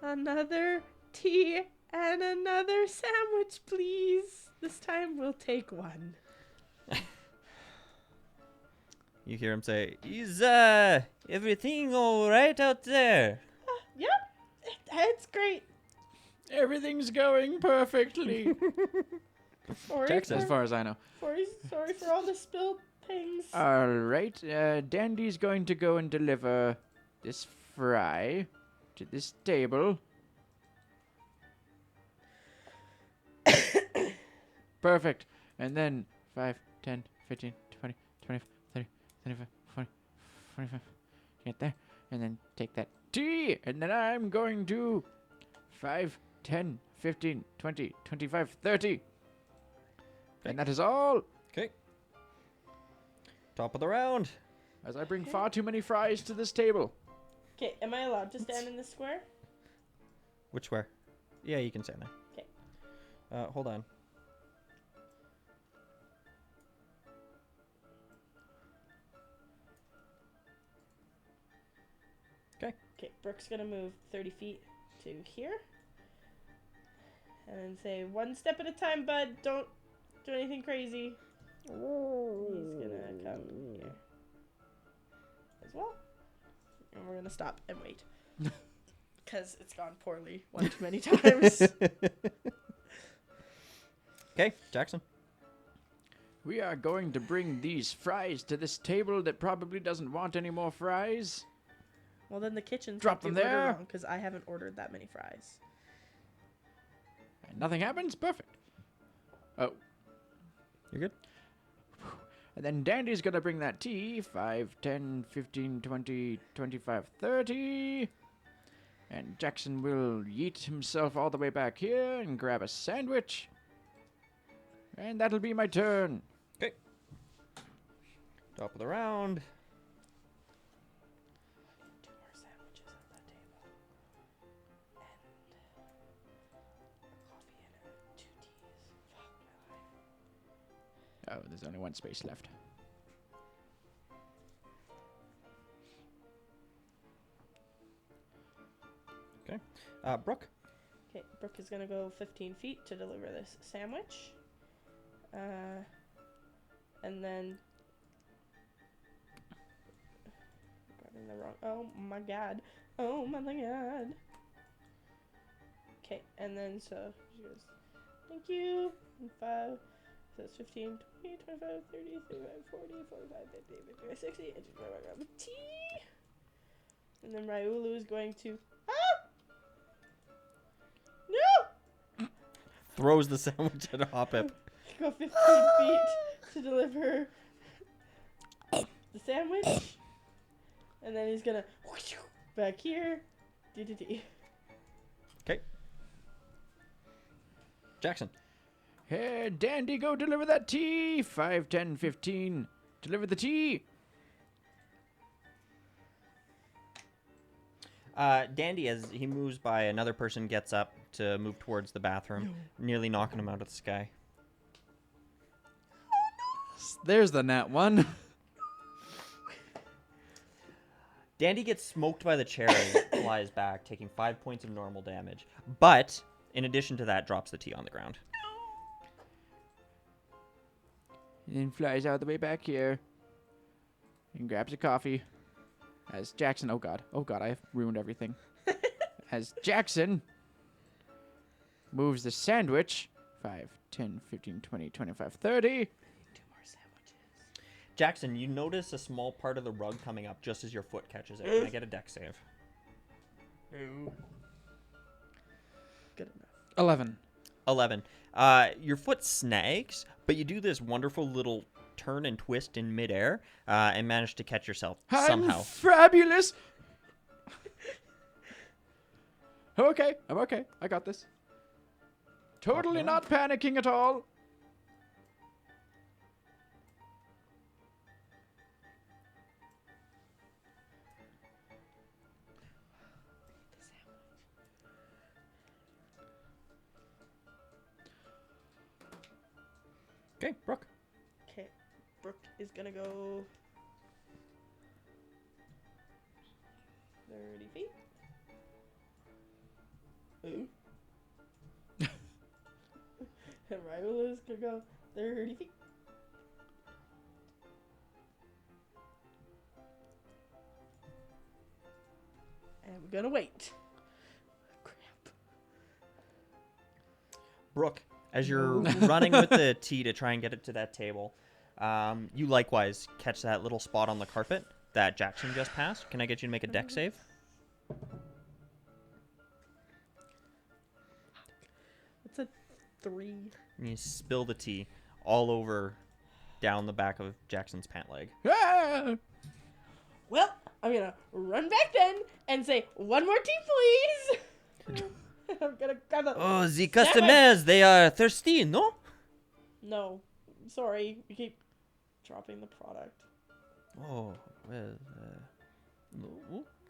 Another tea and another sandwich, please. This time we'll take 1. You hear him say, "Is everything all right out there?" Yep. It's great. Everything's going perfectly. Sorry Jackson. As for, far as I know. sorry for all the spilled things. All right. Dandy's going to go and deliver this fry to this table. Perfect. And then 5, 10, 15, 20, 25, 30, 35, 40, 45. Get there. And then take that tea. And then I'm going to 5, 10, 15, 20, 25, 30. And that is all. Okay. Top of the round. As I bring far too many fries to this table. Okay, am I allowed to stand in this square? Which square? Yeah, you can stand there. 'Kay. Hold on. Okay, Brooke's gonna move 30 feet to here. And then say, 1 step at a time, bud. Don't do anything crazy. He's gonna come here as well. And we're gonna stop and wait. Because it's gone poorly one too many times. Okay, Jackson. We are going to bring these fries to this table that probably doesn't want any more fries. Well, then the kitchen's Drop got the them order there. wrong because I haven't ordered that many fries. And nothing happens. Perfect. Oh. You're good? And then Dandy's going to bring that tea. 5, 10, 15, 20, 25, 30. And Jackson will yeet himself all the way back here and grab a sandwich. And that'll be my turn. Okay. Top of the round. 2 more sandwiches on that table. And a coffee and 2 teas. Fuck my life. Oh, there's only 1 space left. Brooke. Okay, Brooke is gonna go 15 feet to deliver this sandwich. And then grabbing the wrong. Oh my god. Oh my god. Okay, and then so she goes, thank you. And 5. So it's 15, 20, 25, 30, 35, 40, 45, 50, 55, 60. And she's gonna grab a tea. And then Ryulu is going to. Ah! throws the sandwich at a Hoppip. Go 15 feet to deliver the sandwich. And then he's gonna back here. D. Okay. Jackson. Hey, Dandy, go deliver that tea. 5, 10, 15. Deliver the tea. Dandy, as he moves by, another person gets up to move towards the bathroom, nearly knocking him out of the sky. There's the nat one. Dandy gets smoked by the cherry, flies back, taking 5 points of normal damage. But, in addition to that, drops the tea on the ground. And then flies all the way back here. And grabs a coffee. As Jackson... Oh, God, I've ruined everything. As Jackson moves the sandwich. 5, 10, 15, 20, 25, 30. Jackson, you notice a small part of the rug coming up just as your foot catches it. Can I get a dex save? Good enough. 11. 11. Your foot snags, but you do this wonderful little turn and twist in midair and manage to catch yourself somehow. I'm fabulous. I'm okay. I got this. Totally not panicking at all. Okay, Brooke. Okay, Brooke is gonna go 30 feet. Ooh. And Ryla is gonna go 30 feet. And we're gonna wait. Crap. Brooke, as you're running with the tea to try and get it to that table, you likewise catch that little spot on the carpet that Jackson just passed. Can I get you to make a dex save? It's a 3. And you spill the tea all over down the back of Jackson's pant leg. Ah! Well, I'm gonna run back then and say, 1 more tea, please. I'm gonna grab the... Oh, the customers, they are thirsty, no? No, sorry, we keep dropping the product. Oh, well,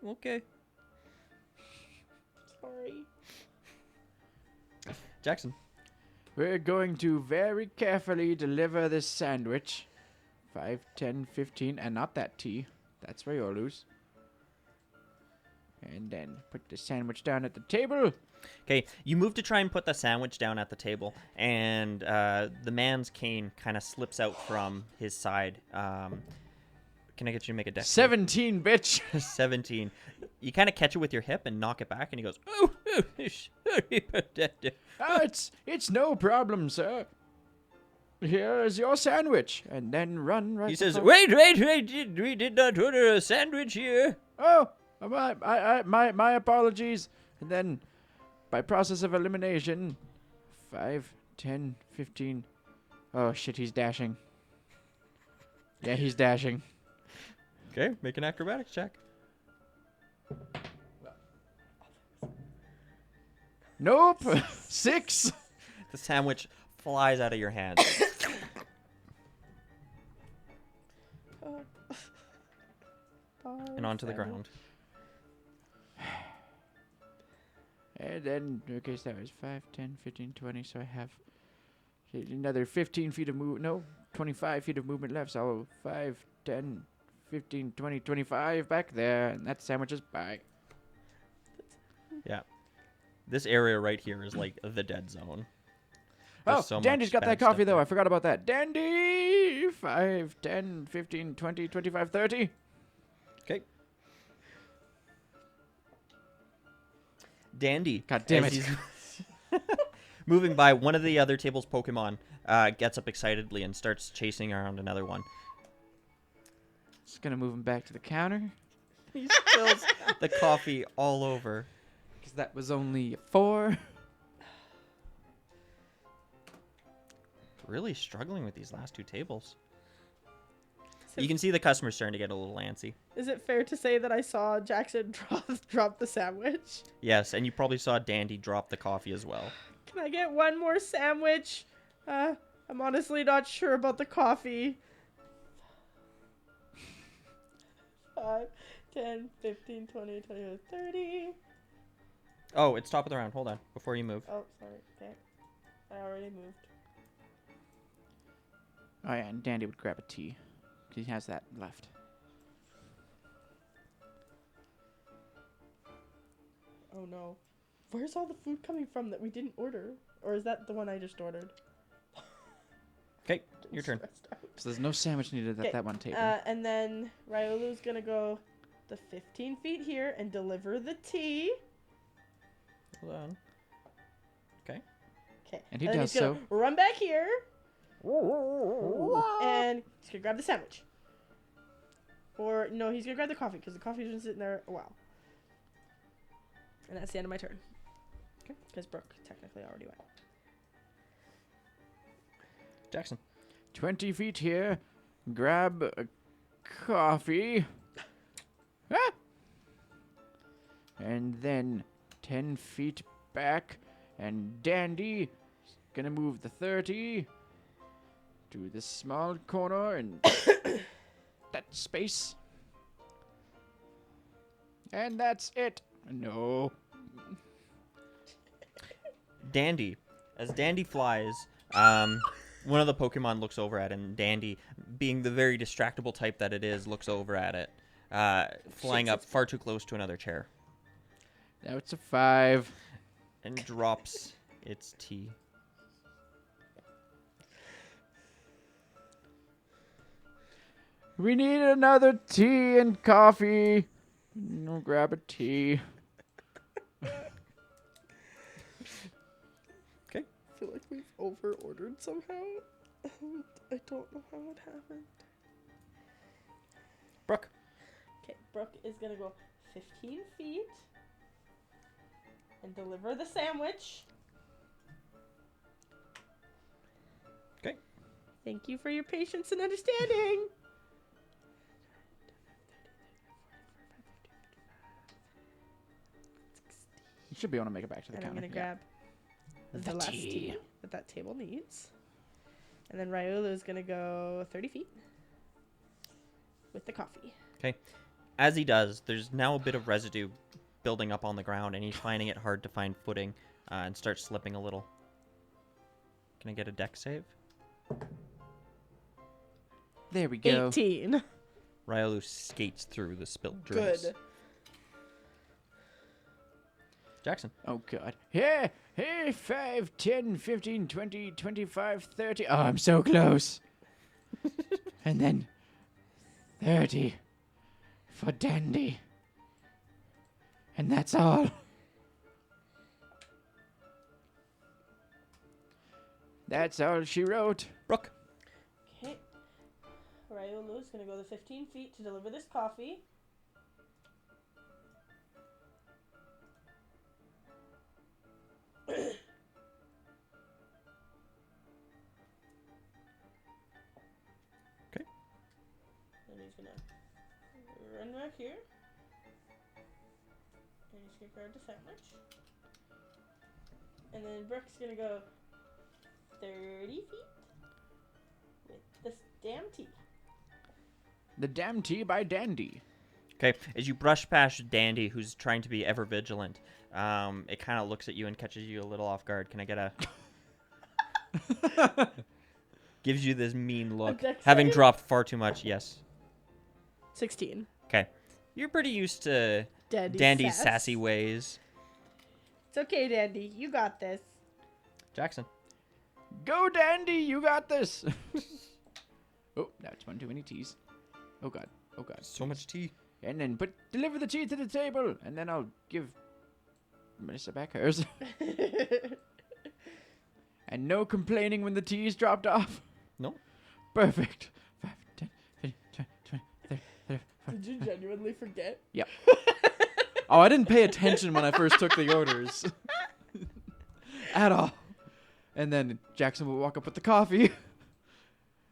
okay. Sorry. Jackson. We're going to very carefully deliver this sandwich. 5, 10, 15, and not that tea. That's Riolu's. And then put the sandwich down at the table. Okay, you move to try and put the sandwich down at the table, and the man's cane kind of slips out from his side. Can I get you to make a dex? 17, bitch. 17. You kind of catch it with your hip and knock it back, and he goes, "Oh, sorry about that." It's no problem, sir. Here is your sandwich. And then run right. He says, before- "Wait, we did not order a sandwich here." Oh, my apologies. And then, by process of elimination, 5, 10, 15. Oh, shit, he's dashing. Yeah, he's dashing. Okay, make an acrobatics check. Nope. 6. The sandwich flies out of your hand. And onto the ground. And then, okay, so that was 5, 10, 15, 20. So I have another 15 feet of movement. No, 25 feet of movement left. So 5, 10, 15, 20, 25 back there. And that sandwich is back. Yeah. This area right here is like the dead zone. Oh, There's so Dandy's much got that bad stuff coffee, though. there. I forgot about that. Dandy! 5, 10, 15, 20, 25, 30. Okay. Dandy. God damn as it. he's moving by one of the other table's Pokemon, gets up excitedly and starts chasing around another one. Just gonna move him back to the counter. He spills the coffee all over. Because that was only 4. really struggling with these last two tables. Is You it, can see the customers starting to get a little antsy. is it fair to say that I saw Jackson drop the sandwich? Yes, and you probably saw Dandy drop the coffee as well. Can I get one more sandwich? I'm honestly not sure about the coffee. 5, 10, 15, 20, 25, 30. Oh, it's top of the round. Hold on, before you move. Oh, sorry. Okay. I already moved. Oh yeah, and Dandy would grab a tea. He has that left. Oh no. Where's all the food coming from that we didn't order? Or is that the one I just ordered? Okay, your turn. Stressed out. So there's no sandwich needed at that one table. And then Ryolu's gonna go the 15 feet here and deliver the tea. Hold on. Okay. And he then does he's gonna so. run back here. And he's gonna grab the sandwich. Or no, he's gonna grab the coffee because the coffee's been sitting there a while. And that's the end of my turn. Okay. Because Brooke technically already went. Jackson. 20 feet here. Grab a coffee. Ah! And then 10 feet back. And Dandy gonna move the 30 to this small corner and that space. And that's it. No. Dandy. As Dandy flies, one of the Pokemon looks over at it, and Dandy, being the very distractible type that it is, looks over at it, flying up far too close to another chair, Now it's a 5. and drops its tea. We need another tea and coffee. No, grab a tea. I feel like we've over-ordered somehow. I don't know how it happened. Brooke. Okay, Brooke is gonna go 15 feet and deliver the sandwich. Okay. Thank you for your patience and understanding. You should be able to make it back to the And I'm counter. gonna grab the The last tea. tea that that table needs. And then Ryolu is gonna go 30 feet with the coffee. As he does, there's now a bit of residue building up on the ground, and he's finding it hard to find footing and starts slipping a little. Can I get a deck save? There we go. 18. Ryolu skates through the spilled drinks. Good. Jackson. Oh, God. Hey, 5, 10, 15, 20, 25, 30. Oh, I'm so close. And then 30 for Dandy. And that's all. That's all she wrote. Brooke. Okay. Ryolu's gonna go the 15 feet to deliver this coffee. Okay. And he's gonna run back here. And he's gonna grab the sandwich. And then Brooke's gonna go 30 feet with this damn tea. The damn tea by Dandy. Okay, as you brush past Dandy, who's trying to be ever vigilant, it kind of looks at you and catches you a little off guard. Can I get a... Gives you this mean look. dex Having save? dropped far too much, yes. 16. Okay. You're pretty used to Dandy's Dandy's sass. sassy ways. It's okay, Dandy. You got this. Jackson. Go, Dandy, you got this. Oh, that's one too many teas. Oh, God. Oh, God. So much tea. And then deliver the tea to the table, and then I'll give Melissa back hers. And no complaining when the tea's dropped off. No. Perfect. 5, 10, 15, 20, 30, 40. Did you genuinely forget? Yep. Oh, I didn't pay attention when I first took the orders. At all. And then Jackson will walk up with the coffee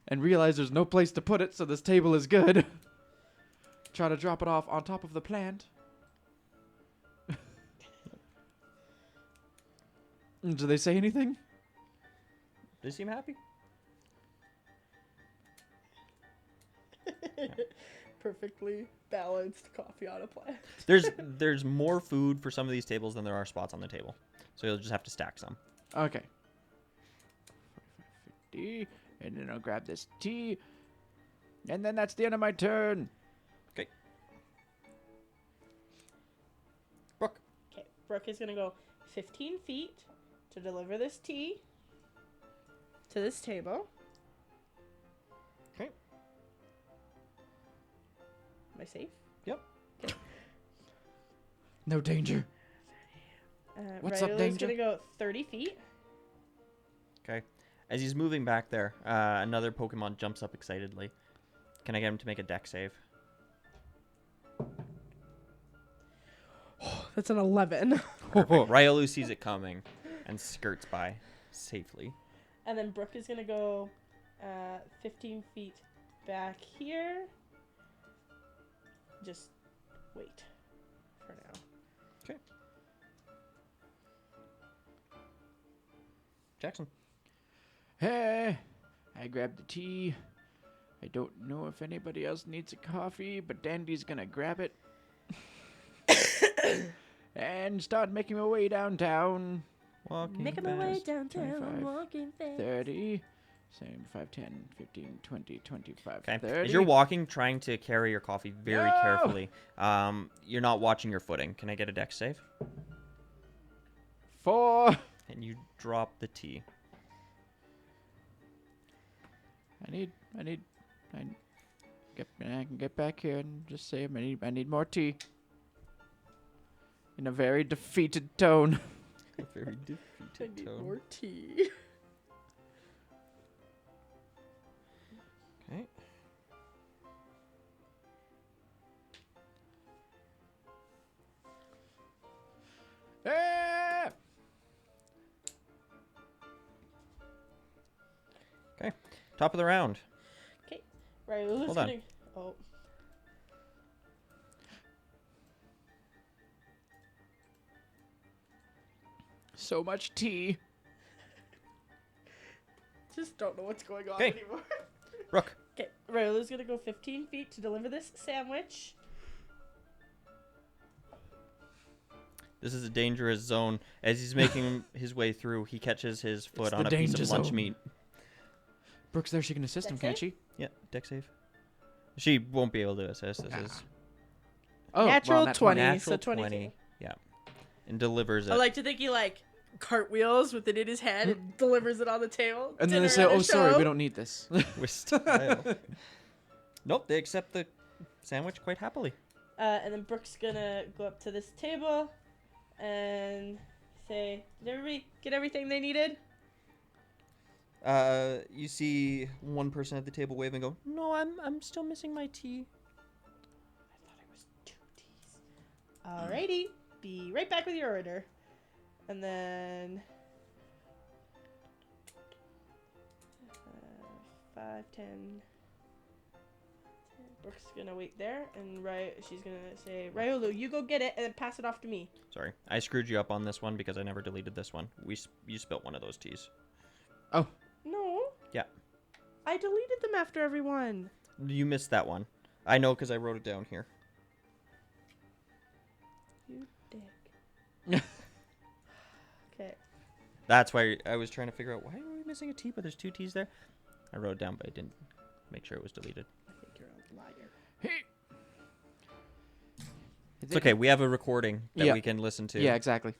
and realize there's no place to put it, so this table is good. Try to drop it off on top of the plant. Do they say anything? They seem happy. Perfectly balanced coffee on a plant. There's more food for some of these tables than there are spots on the table, so you'll just have to stack some. Okay. 50, and then I'll grab this tea, and then that's the end of my turn. Okay. Brooke. Okay, Brooke is gonna go 15 feet to deliver this tea to this table. Okay. Am I safe? Yep. No danger. What's up, Ryola's danger? gonna go 30 feet. Okay. As he's moving back there, another Pokemon jumps up excitedly. Can I get him to make a deck save? That's an 11. Ryolu sees it coming and skirts by safely. And then Brooke is gonna go 15 feet back here. Just wait for now. Okay. Jackson. Hey, I grabbed the tea. I don't know if anybody else needs a coffee, but Dandy's gonna grab it. And start making my way downtown. Walking Making my way fast. downtown, 25, walking fast. 30, 5, 10, 15, 20, 25, Okay. 30. As you're walking, trying to carry your coffee very No! carefully, you're not watching your footing. Can I get a deck save? 4. And you drop the tea. I can get back here and just say I need more tea. In a very defeated tone. Very I defeated need tone. more tea. Okay. Ah! Okay. Top of the round. Ryola's Hold on. gonna. Oh. So much tea. Just don't know what's going on 'Kay. anymore. Brooke. Okay, Ryola's gonna go 15 feet to deliver this sandwich. This is a dangerous zone. As he's making his way through, he catches his foot It's on the a piece danger of lunch zone. meat. Brooke's there, she can assist him, Dex can't save? she? Yeah, deck save. She won't be able to assist. This is Oh, Natural nat 20. natural so 22. 20. Yeah. And delivers it. I like to think he cartwheels with it in his hand and delivers it on the table. And then they Dinner say, at a "Oh, sorry, show." we don't need this." With style. Nope, they accept the sandwich quite happily. And then Brooke's gonna go up to this table and say, "Did everybody get everything they needed?" You see one person at the table wave and go, "No, I'm still missing my tea." I thought it was 2 teas. Alrighty, be right back with your order. And then 5, 10. Brooke's gonna wait there, and she's gonna say, "Ryolu, you go get it and then pass it off to me." Sorry, I screwed you up on this one because I never deleted this one. You spilt one of those teas. Oh, No. Yeah. I deleted them after everyone. You missed that one. I know because I wrote it down here. You dick. Okay. That's why I was trying to figure out why are we missing a tea, but there's 2 teas there. I wrote it down, but I didn't make sure it was deleted. I think you're a liar. hey. It's okay. We have a recording that Yeah. we can listen to. Yeah, exactly.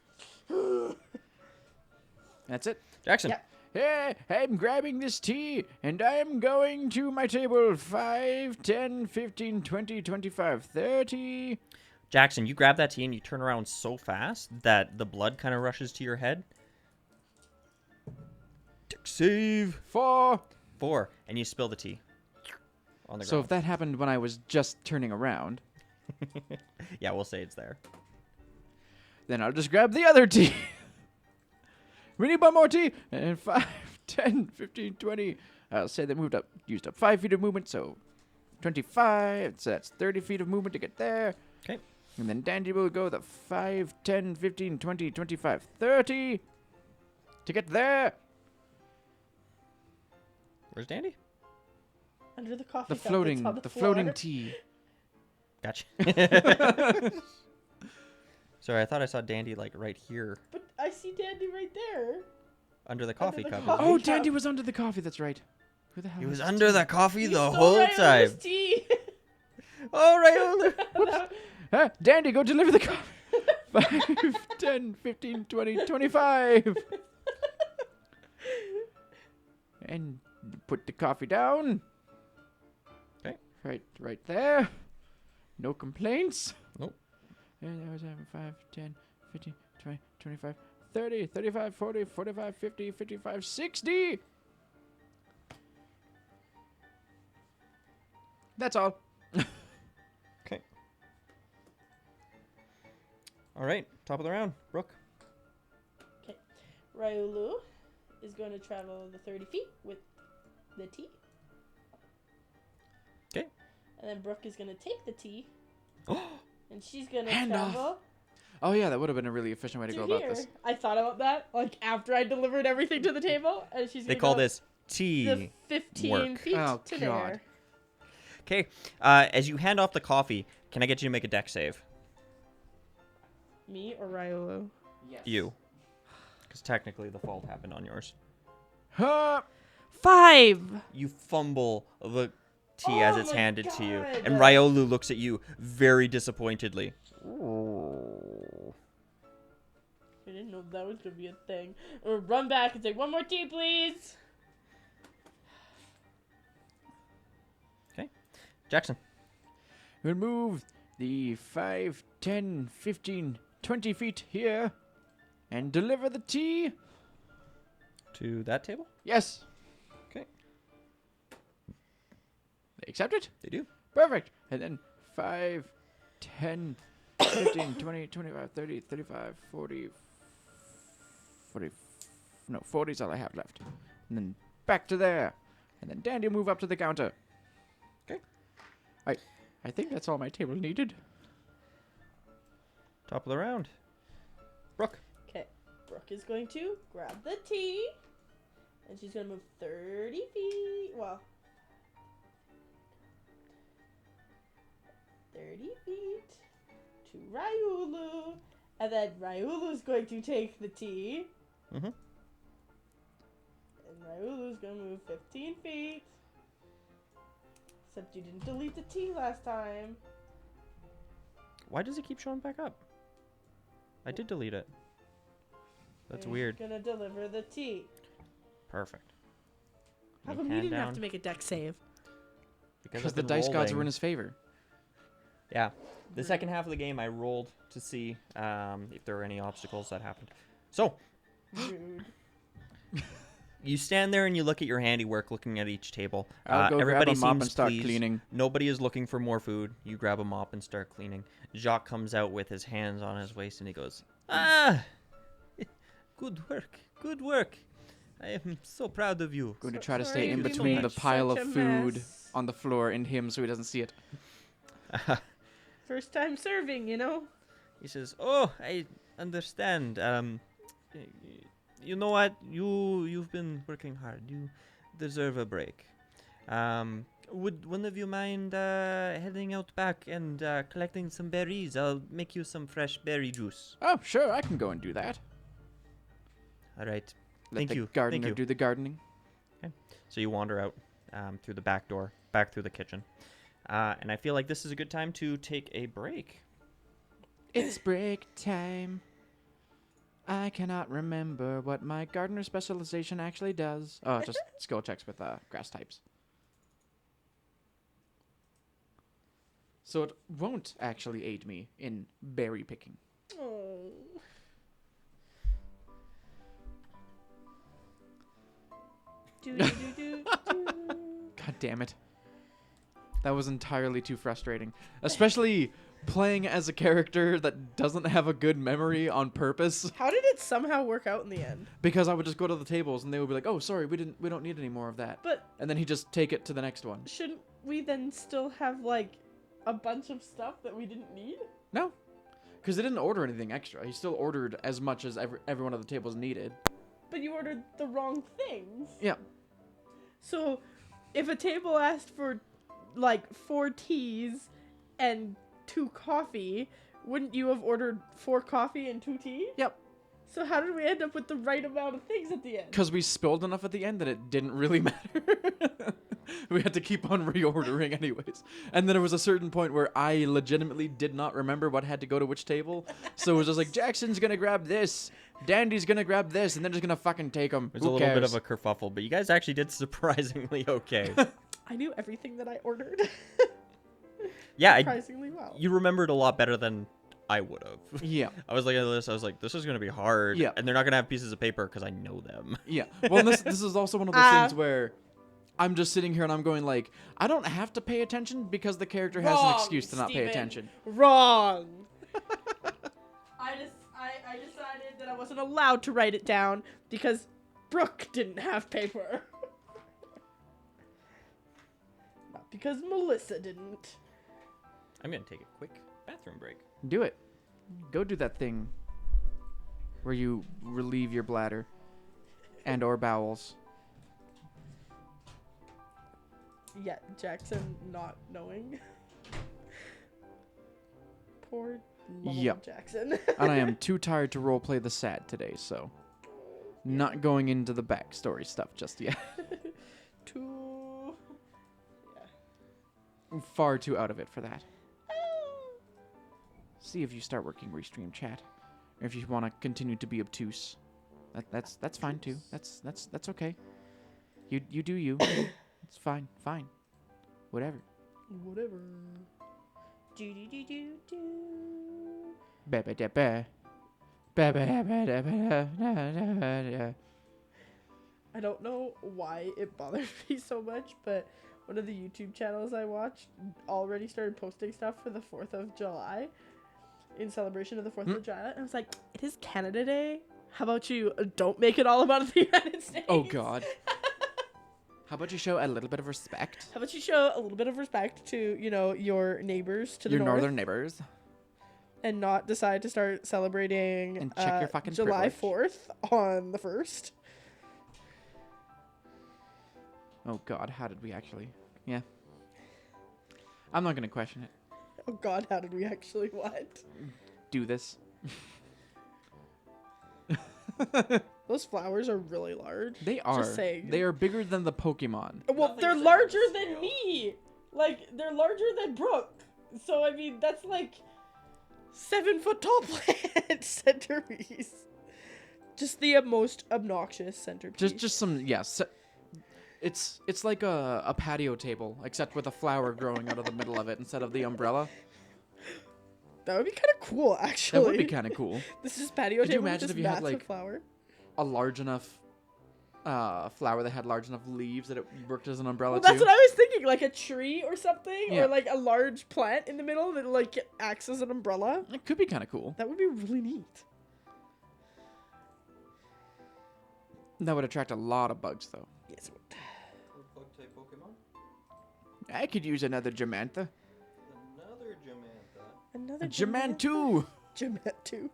That's it. Jackson. Yeah. Hey, I'm grabbing this tea, and I'm going to my table. 5, 10, 15, 20, 25, 30. Jackson, you grab that tea and you turn around so fast that the blood kind of rushes to your head. Deck save. 4. 4, and you spill the tea on the So if ground. that happened when I was just turning around, Yeah, we'll say it's there. then I'll just grab the other tea. We need one more tea. And 5, 10, 15, 20. I'll say they used up 5 feet of movement, so 25. So that's 30 feet of movement to get there. Okay. And then Dandy will go the 5, 10, 15, 20, 25, 30 to get there. Where's Dandy? Under the coffee The cup that's floating, on the floor. floating tea. Gotcha. Sorry, I thought I saw Dandy like right here But I see Dandy right there. under the coffee the cup. coffee Oh, cup. Dandy was under the coffee. That's right. Who the hell? He was is under tea? the coffee You the stole whole Rayola's time. tea. All right, That- Huh? Dandy, go deliver the coffee. 5, 10, 15, 20, 25. And put the coffee down. Okay. Right there. No complaints. Nope. And I was having 5, 10, 15, 20, 25, 30, 35, 40, 45, 50, 55, 60. That's all. Okay. All right, top of the round, Brooke. Ryulu is going to travel the 30 feet with the tea. Okay. And then Brooke is going to take the tea. And she's going to Hand off. travel Oh, yeah, that would have been a really efficient way to to go here. about this. I thought about that, like, after I delivered everything to the table. And she's They going to call go this the tea. 15 work. feet Oh, to God. there. Okay, as you hand off the coffee, can I get you to make a deck save? Me or Ryulu? Yes. You. Because technically the fault happened on yours. Huh. 5. You fumble the tea Oh as it's my handed to you. God. And Ryolu looks at you very disappointedly. I didn't know that was going to be a thing. Or run back and say, 1 more tea, please. Jackson. We'll move the 5, 10, 15, 20 feet here and deliver the tea. To that table? Yes. Okay. They accept it? They do. Perfect. And then 5, 10, 15, 20, 25, 30, 35, 40, 40. No, 40 is all I have left. And then back to there. And then Dandy will move up to the counter. Okay. I think that's all my table needed. Top of the round. Brooke. Okay. Brooke is going to grab the tea. And she's going to move 30 feet. Well, 30 feet to Ryulu. And then Ryulu's going to take the tea. Mm-hmm. And Ryulu's going to move 15 feet. Except you didn't delete the tea last time. Why does it keep showing back up? I did delete it. That's And weird. She's going to deliver the tea. Perfect. How Make come you hand didn't have down. to make a deck save? Because I've the been dice gods were rolling. in his favor. Yeah. The second half of the game, I rolled to see if there were any obstacles that happened. So, Rude. you stand there and you look at your handiwork, looking at each table. I'll go everybody grab a mop seems and start pleased. cleaning. Nobody is looking for more food. You grab a mop and start cleaning. Jacques comes out with his hands on his waist and he goes, "Ah, good work, good work. I am so proud of you." Going to So- try to sorry stay in to be between the such pile a of food mess. on the floor and him so he doesn't see it. First time serving, you know? He says, "Oh, I understand. You know what? You've been working hard. You deserve a break. Would one of you mind heading out back and collecting some berries? I'll make you some fresh berry juice." Oh, sure, I can go and do that. All right. Let Thank the you, gardener thank you. do the gardening. So you wander out through the back door, back through the kitchen, and I feel like this is a good time to take a break. It's break time. I cannot remember what my gardener specialization actually does. Oh, just skill checks with grass types. So it won't actually aid me in berry picking. Oh. Do, do, do, do. God damn it. That was entirely too frustrating. Especially playing as a character that doesn't have a good memory on purpose. How did it somehow work out in the end? Because I would just go to the tables and they would be like, "Oh, sorry, we don't need any more of that." But And then he'd just take it to the next one. shouldn't we then still have like a bunch of stuff that we didn't need? No. Because they didn't order anything extra. He still ordered as much as every one of the tables needed. But you ordered the wrong things. Yeah. So if a table asked for like 4 teas and 2 coffee, wouldn't you have ordered 4 coffee and 2 tea? Yep. So how did we end up with the right amount of things at the end? Because we spilled enough at the end that it didn't really matter. We had to keep on reordering anyways. And then there was a certain point where I legitimately did not remember what had to go to which table. So it was just like, Jackson's gonna grab this, Dandy's gonna grab this, and they're just gonna fucking take them. There's a little bit of a kerfuffle, but you guys actually did surprisingly okay. I knew everything that I ordered. Yeah, Surprisingly well. you remembered a lot better than I would have. Yeah. I was looking at this, I was like, this is going to be hard. Yeah. And they're not going to have pieces of paper because I know them. Yeah. Well, this is also one of those things where I'm just sitting here and I'm going like, I don't have to pay attention because the character has an excuse to not pay Steven. attention. Wrong. I decided that I wasn't allowed to write it down because Brooke didn't have paper. Not because Melissa didn't. I'm going to take a quick bathroom break. Do it. Go do that thing where you relieve your bladder and or bowels. Yeah, Jackson not knowing. Poor little Yep. Jackson. And I am too tired to roleplay the sad today, so not going into the backstory stuff just yet. Too. I'm far too out of it for that. See if you start working Restream chat, or if you want to continue to be obtuse. That's fine too. That's okay. You do you. It's fine. Whatever. Whatever. Do do do do do. Ba ba da ba. Ba ba da ba da ba da da. I don't know why it bothers me so much, but one of the YouTube channels I watch already started posting stuff for the 4th of July in celebration of the 4th of July. And I was like, it is Canada Day. How about you don't make it all about the United States? Oh God. How about you show a little bit of respect? How about you show a little bit of respect to, your neighbors to the Your north northern neighbors. and not decide to start celebrating And check your fucking July privilege. 4th on the 1st. Oh God, how did we actually? Yeah. I'm not gonna question it. Oh God, how did we actually what? Do this. Those flowers are really large. They are. Just saying. They are bigger than the Pokemon. Well, Nothing's they're ever larger than scale. me. Like, they're larger than Brooke. So, I mean, that's like 7 foot tall plant centerpiece. Just the most obnoxious centerpiece. Just some it's like a patio table, except with a flower growing out of the middle of it instead of the umbrella. That would be kind of cool, actually. That would be kind of cool. This is patio Could you table with imagine this if you had, massive like, flower. A large enough flower that had large enough leaves that it worked as an umbrella Well, that's too. what I was thinking, like a tree or something, Yeah. or like a large plant in the middle that like acts as an umbrella. It could be kind of cool. That would be really neat. That would attract a lot of bugs, though. Yes. Bug type Pokemon? I could use another Jamantha. Another Jamantha. Another Jamantu! Jamantu.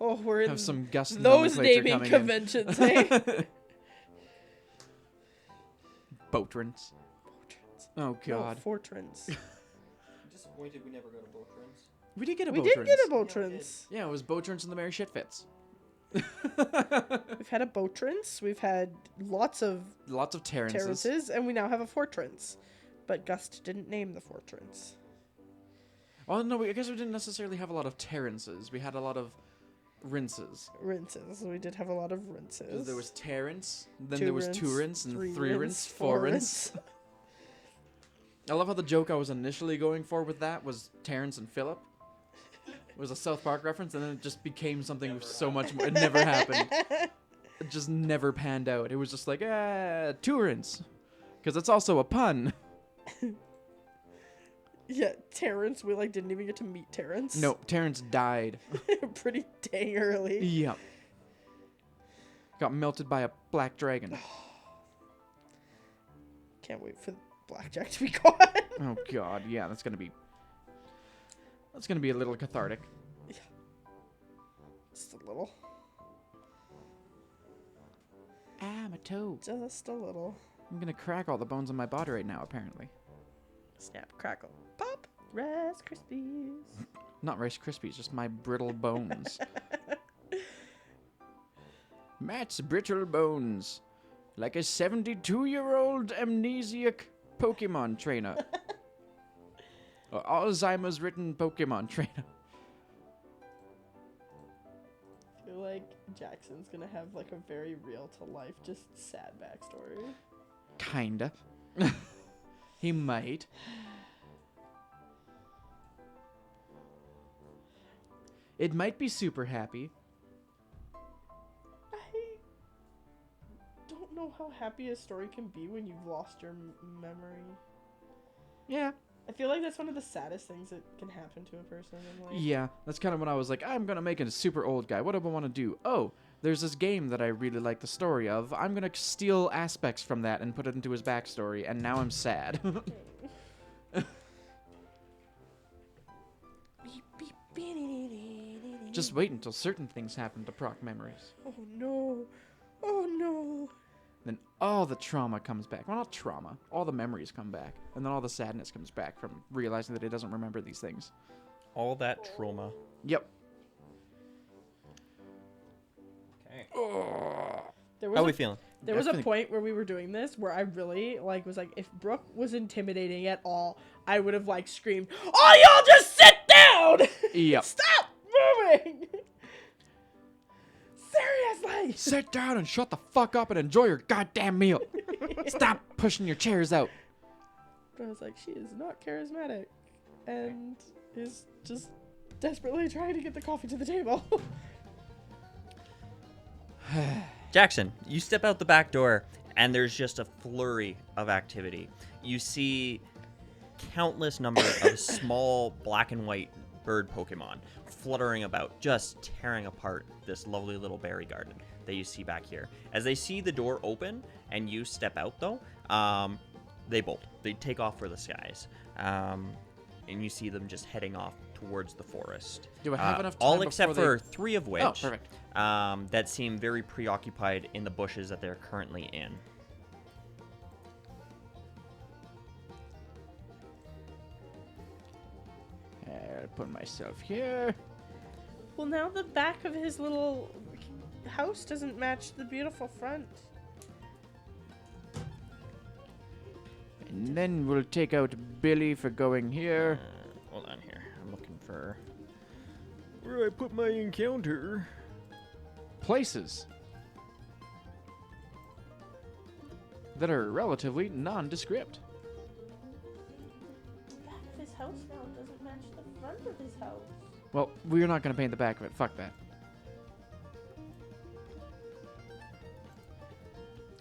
Oh, we're in Have some Gus those nomenclature naming coming in. conventions, hey? Botrans. Oh God. No, Fortrans. I'm disappointed we never got a Botrans. We did get a We Botrans. did get a Yeah, we Botrans. Yeah, it was Botrans and the Merry Shitfits. We've had a Botrans. We've had lots of Lots of Terrances. Terrances, and we now have a Fortrans. But Gust didn't name the Fortrans. Well, no, I guess we didn't necessarily have a lot of Terrances. We had a lot of Rinces. Rinces. We did have a lot of rinses. There was Terrance, then Two there was rinse, two rinse, and three rinse, four four rinse. I love how the joke I was initially going for with that was Terrance and Philip. It was a South Park reference, and then it just became something so much more. It never happened. It just never panned out. It was just like, two rinse. Because it's also a pun. Yeah, Terrence. We like didn't even get to meet Terrence. No, Terrence died. Pretty dang early. Yep. Got melted by a black dragon. Can't wait for Blackjack to be gone. Oh god, yeah, that's gonna be a little cathartic. Just a little. Ah, my toe. Just a little. I'm gonna crack all the bones in my body right now, apparently. Snap, crackle, pop. Rice Krispies. Not Rice Krispies, just my brittle bones. Matt's brittle bones. Like a 72-year-old amnesiac Pokemon trainer. Or Alzheimer's written Pokemon trainer. I feel like Jackson's gonna have like a very real to life, just sad backstory. Kinda. He might. It might be super happy. I don't know how happy a story can be when you've lost your memory. Yeah. I feel like that's one of the saddest things that can happen to a person in life. Yeah, that's kind of when I was like, I'm gonna make a super old guy. What do I want to do? Oh, there's this game that I really like the story of. I'm gonna steal aspects from that and put it into his backstory, and now I'm sad. Just wait until certain things happen to proc memories. Oh no. Oh no. Then all the trauma comes back. Well, not trauma. All the memories come back. And then all the sadness comes back from realizing that he doesn't remember these things. All that trauma. Yep. Okay. There How are we was feeling? there was a Definitely. point where we were doing this where I really was like, if Brooke was intimidating at all, I would have screamed, "Oh, y'all just sit down! Yep. Stop moving! Seriously!" Sit down and shut the fuck up and enjoy your goddamn meal. Stop pushing your chairs out. But I was like, she is not charismatic, and is just desperately trying to get the coffee to the table. Jackson, you step out the back door, and there's just a flurry of activity. You see countless number of small black and white bird Pokemon fluttering about, just tearing apart this lovely little berry garden that you see back here. As they see the door open and you step out, though, they bolt. They take off for the skies. And you see them just heading off towards the forest. Do I have enough time all except before for three of which Oh, perfect. that seem very preoccupied in the bushes that they're currently in. I'll put myself here. Well, now the back of his little house doesn't match the beautiful front. And then we'll take out Billy for going here. Hold on here. I'm looking for where I put my encounter. Places that are relatively nondescript. The back of his house now doesn't match the front of his house. Well, we're not going to paint the back of it. Fuck that.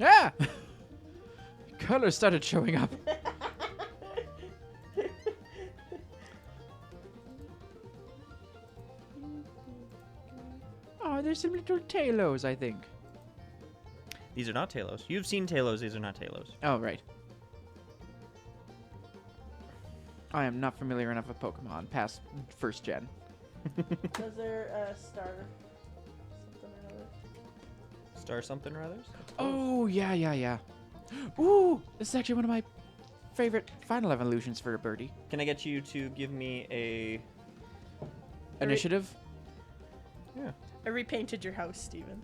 Ah! Colors started showing up. Oh, there's some little Talos, I think. These are not Talos. You've seen Talos. These are not Talos. Oh, right. I am not familiar enough with Pokemon past first gen. Was there a star something or other? Star something or others? Oh, yeah. Ooh, this is actually one of my favorite final evolutions for a birdie. Can I get you to give me a... Initiative? Yeah. I repainted your house, Steven.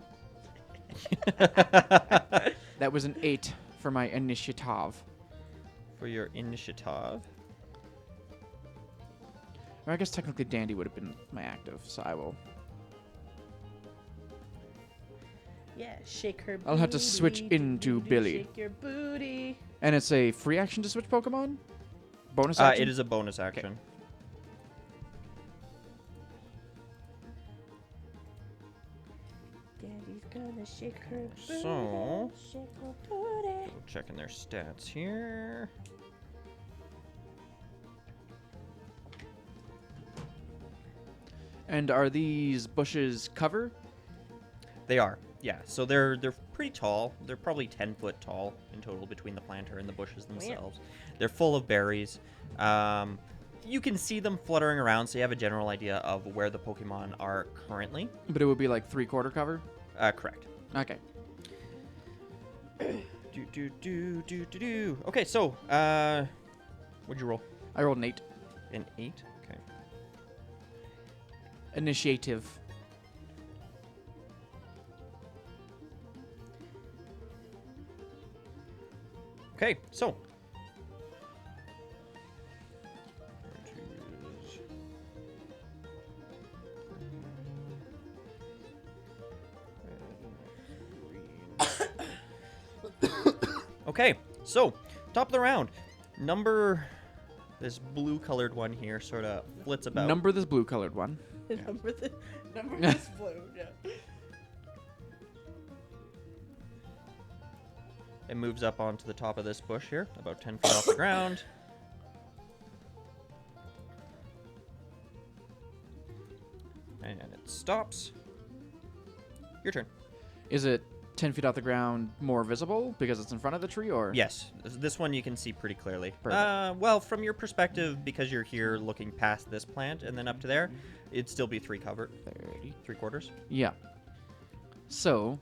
That was an 8 for my initiative. For your initiative. Or I guess technically Dandy would have been my active, so I will. Yeah, shake her booty. I'll have to switch into Billy. Shake your booty. And it's a free action to switch Pokemon? Bonus It action? is a bonus action. Daddy's gonna shake her booty. So- Shake her booty. Checking their stats here. And are these bushes cover? They are, yeah. So they're pretty tall. They're probably 10 foot tall in total between the planter and the bushes themselves. They're full of berries. You can see them fluttering around, so you have a general idea of where the Pokemon are currently. But it would be like 3/4 cover? Correct. Okay. Okay, so, what'd you roll? I rolled an 8. An 8? Okay. Initiative. Okay, so. Okay, so top of the round. This blue colored one here sort of flits about. Number this blue colored one. Number this blue, yeah. It moves up onto the top of this bush here, about 10 feet off the ground. And it stops. Your turn. Is it 10 feet off the ground more visible because it's in front of the tree, or? Yes, this one you can see pretty clearly. Perfect. Well, from your perspective, because you're here looking past this plant and then up to there, it'd still be 3 covered. 30. 3/4. Yeah. So,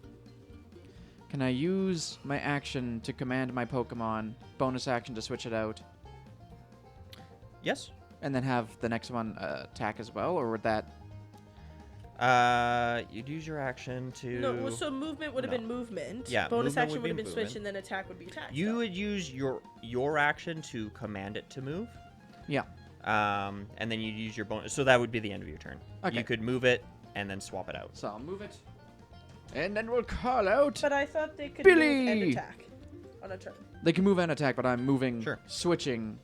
can I use my action to command my Pokemon, bonus action to switch it out, Yes. and then have the next one attack as well, or would that... You'd use your action to... No, so movement would have No. been movement. Yeah, Bonus movement action would would have be been switch, movement. and then attack would be attack. You still. would use your action to command it to move. Yeah. And then you'd use your bonus. So that would be the end of your turn. Okay. You could move it and then swap it out. So I'll move it. And then we'll call out... But I thought they could Billy! move and attack on a turn. They can move and attack, but I'm moving, Sure. switching,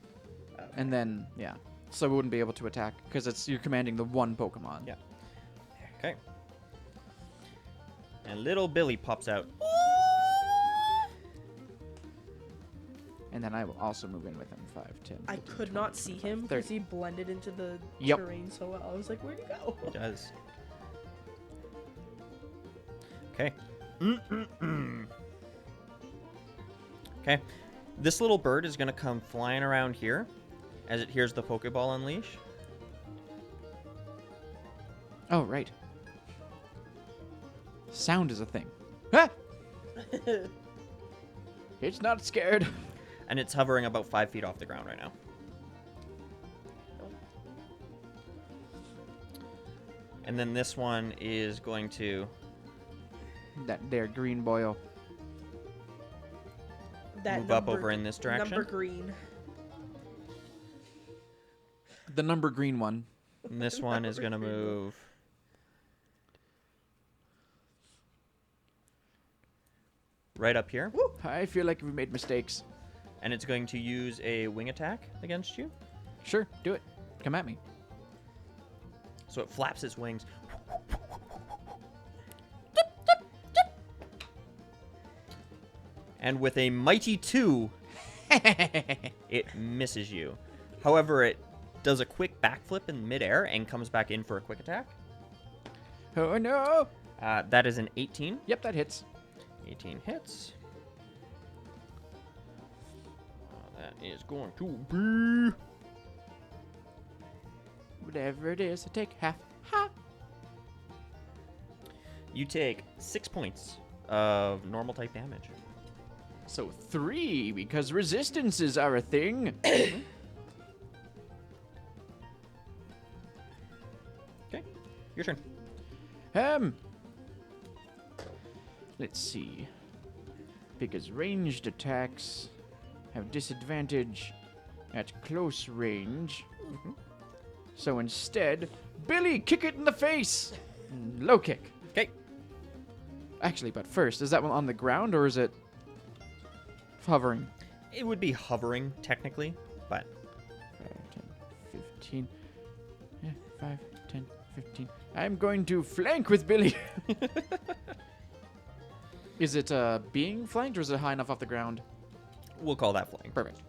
Okay. and then, yeah. So we wouldn't be able to attack, because you're commanding the one Pokemon. Yeah. Okay. And little Billy pops out. And then I will also move in with him. 5, 10, I 15, could 20, not see 25, him because 30. he blended into the Yep. terrain so well. I was like, where'd he go? It does. Okay. Okay. This little bird is going to come flying around here as it hears the Pokeball unleash. Oh, right. Sound is a thing. Ah! It's not scared. And it's hovering about 5 feet off the ground right now. And then this one is going to... That there green boyo. That Move up over in this direction. Number green. The number green one. And this one is going to move... right up here. I feel like we made mistakes. And it's going to use a wing attack against you. Sure, do it. Come at me. So it flaps its wings. And with a mighty 2, it misses you. However, it does a quick backflip in midair and comes back in for a quick attack. Oh no! That is an 18. Yep, that hits. 18 hits. That is going to be... Whatever it is, I take half. Ha! You take 6 points of normal type damage. So 3, because resistances are a thing. Okay, your turn. Let's see. Because ranged attacks have disadvantage at close range. So instead, Billy, kick it in the face! Low kick. Okay. Actually, but first, is that one on the ground or is it hovering? It would be hovering, technically, but 5, 10, 15. Yeah, 5, 10, 15. I'm going to flank with Billy. Is it being flanked or is it high enough off the ground? we'll call that flank. Perfect.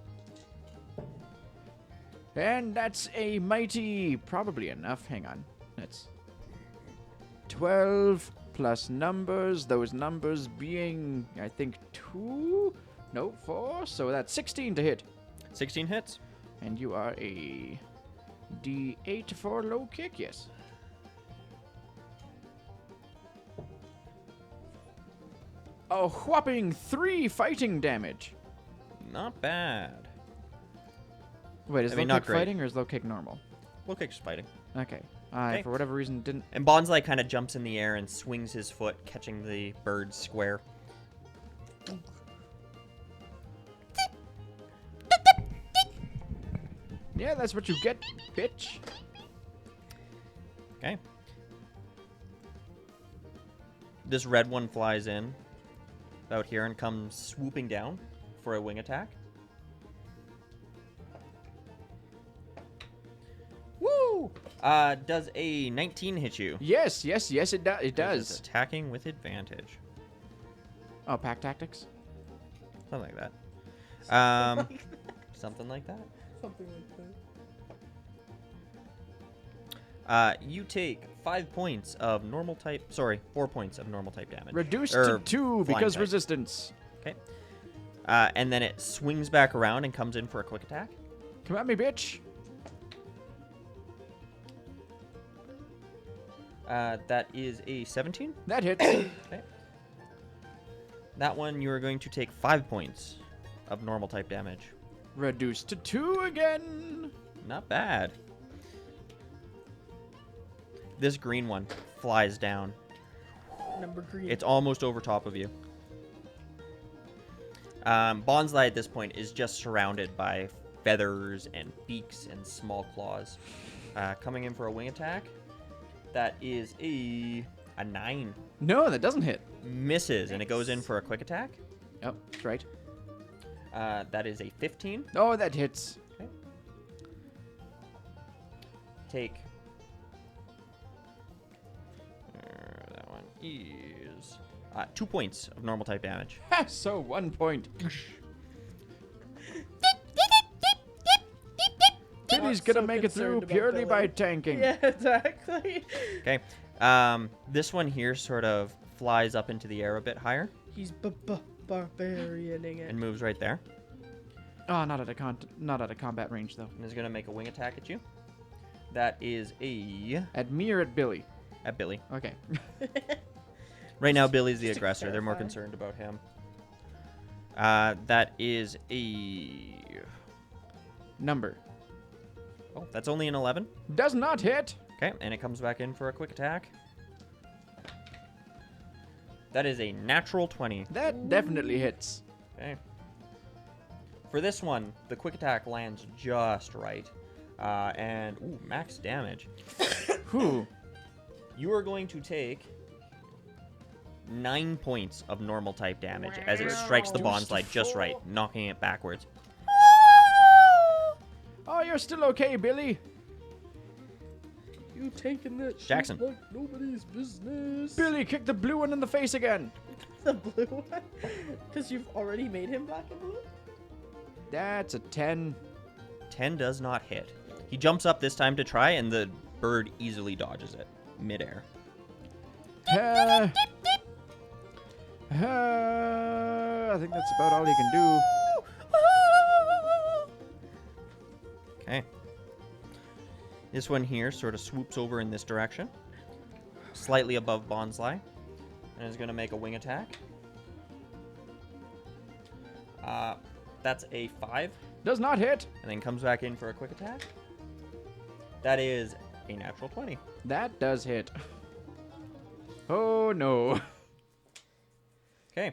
And that's a mighty... Probably enough. Hang on. That's 12 plus numbers, those numbers being, I think, 2? No, 4. So that's 16 to hit. 16 hits. And you are a D8 for low kick, yes. A whopping 3 fighting damage. Not bad. Wait, is I low mean, not kick great. fighting or is low kick normal? Low kick's fighting. Okay. I, Okay. for whatever reason, didn't... And Bonsai kind of jumps in the air and swings his foot, catching the bird square. Yeah, that's what you get, bitch. Okay. This red one flies in about here and comes swooping down for a wing attack. Woo! Does a 19 hit you? Yes, it, it It is does. attacking with advantage. Oh, pack tactics? Something like that. Something like that. Something like that. You take 5 points of normal type. Sorry, 4 points of normal type damage. Reduced Er, to 2 flying because type. resistance. Okay. And then it swings back around and comes in for a quick attack. Come at me, bitch. That is a 17. That hits. Okay. That one you are going to take 5 points of normal type damage. Reduced to 2 again. Not bad. This green one flies down. Number green. It's almost over top of you. Bonsai at this point is just surrounded by feathers and beaks and small claws. Coming in for a wing attack. That is a 9. No, that doesn't hit. Misses, and it goes in for a quick attack. Oh, that's right. That is a 15. Oh, that hits. Take. That one is 2 points of normal type damage. Ha, so 1 point. Billy's gonna so make it through concerned about purely by Billy. tanking. Yeah, exactly. Okay. This one here sort of flies up into the air a bit higher He's barbarianing it. and moves right there, Oh, not at a combat range though. and is going to make a wing attack at you. That is a At me or at Billy? at Billy. Okay. Right now, Billy's the Just to aggressor. They're more clarify. concerned about him. That is a. Number. Oh, that's only an 11. Does not hit. Okay, and it comes back in for a quick attack. That is a natural 20. That definitely hits. Okay. For this one, the quick attack lands just right. And, ooh, max damage. Whew. You are going to take 9 points of normal type damage as it strikes the Wow. bonsai just right, knocking it backwards. Oh, you're still okay, Billy. You taking that shit Jackson. like nobody's business. Billy, kick the blue one in the face again. The blue one? Because you've already made him black and blue? That's a 10. 10 does not hit. He jumps up this time to try, and the bird easily dodges it midair. I think that's about all he can do. Okay. This one here sort of swoops over in this direction, slightly above Bonsai, and is going to make a wing attack. That's a 5, Does not hit. and then comes back in for a quick attack. That is a natural 20. That does hit. Oh no. Okay.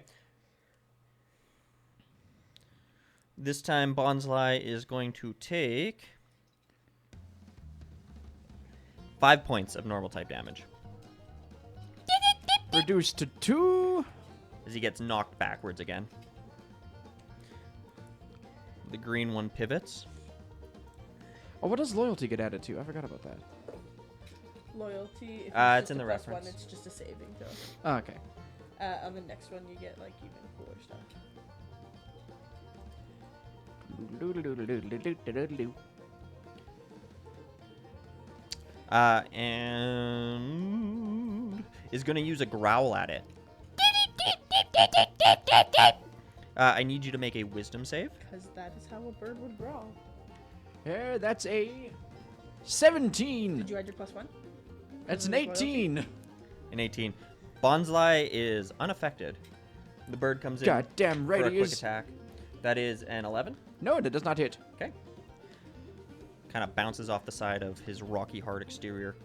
This time Bonsai is going to take 5 points of normal type damage Reduced to 2. as he gets knocked backwards again. The green one pivots. Oh, what does loyalty get added to? I forgot about that. Loyalty. If It's just in a the plus reference. One, it's just a saving throw. Oh, okay. On the next one, you get like even cooler stuff. And is going to use a growl at it. I need you to make a wisdom save. Because that is how a bird would growl. That's a 17. Did you add your +1? That's an Loyalty? 18. An 18. Bonsly is unaffected. The bird comes in God damn right for a he quick is. attack. That is an 11. No, that does not hit. Okay. Kind of bounces off the side of his rocky hard exterior.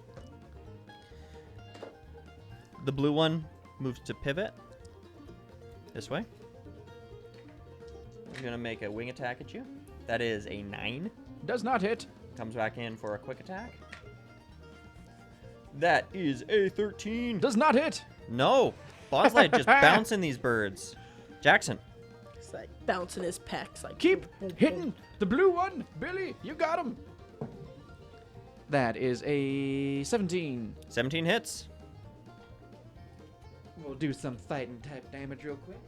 The blue one moves to pivot. This way. He's going to make a wing attack at you. That is a 9. Does not hit. Comes back in for a quick attack. That is a 13. Does not hit. No. Bonsly just bouncing these birds. Jackson. It's like bouncing his pecs. Like Keep boom, boom, hitting the blue one. Billy, you got him. That is a 17. 17 hits. We'll do some fighting type damage real quick.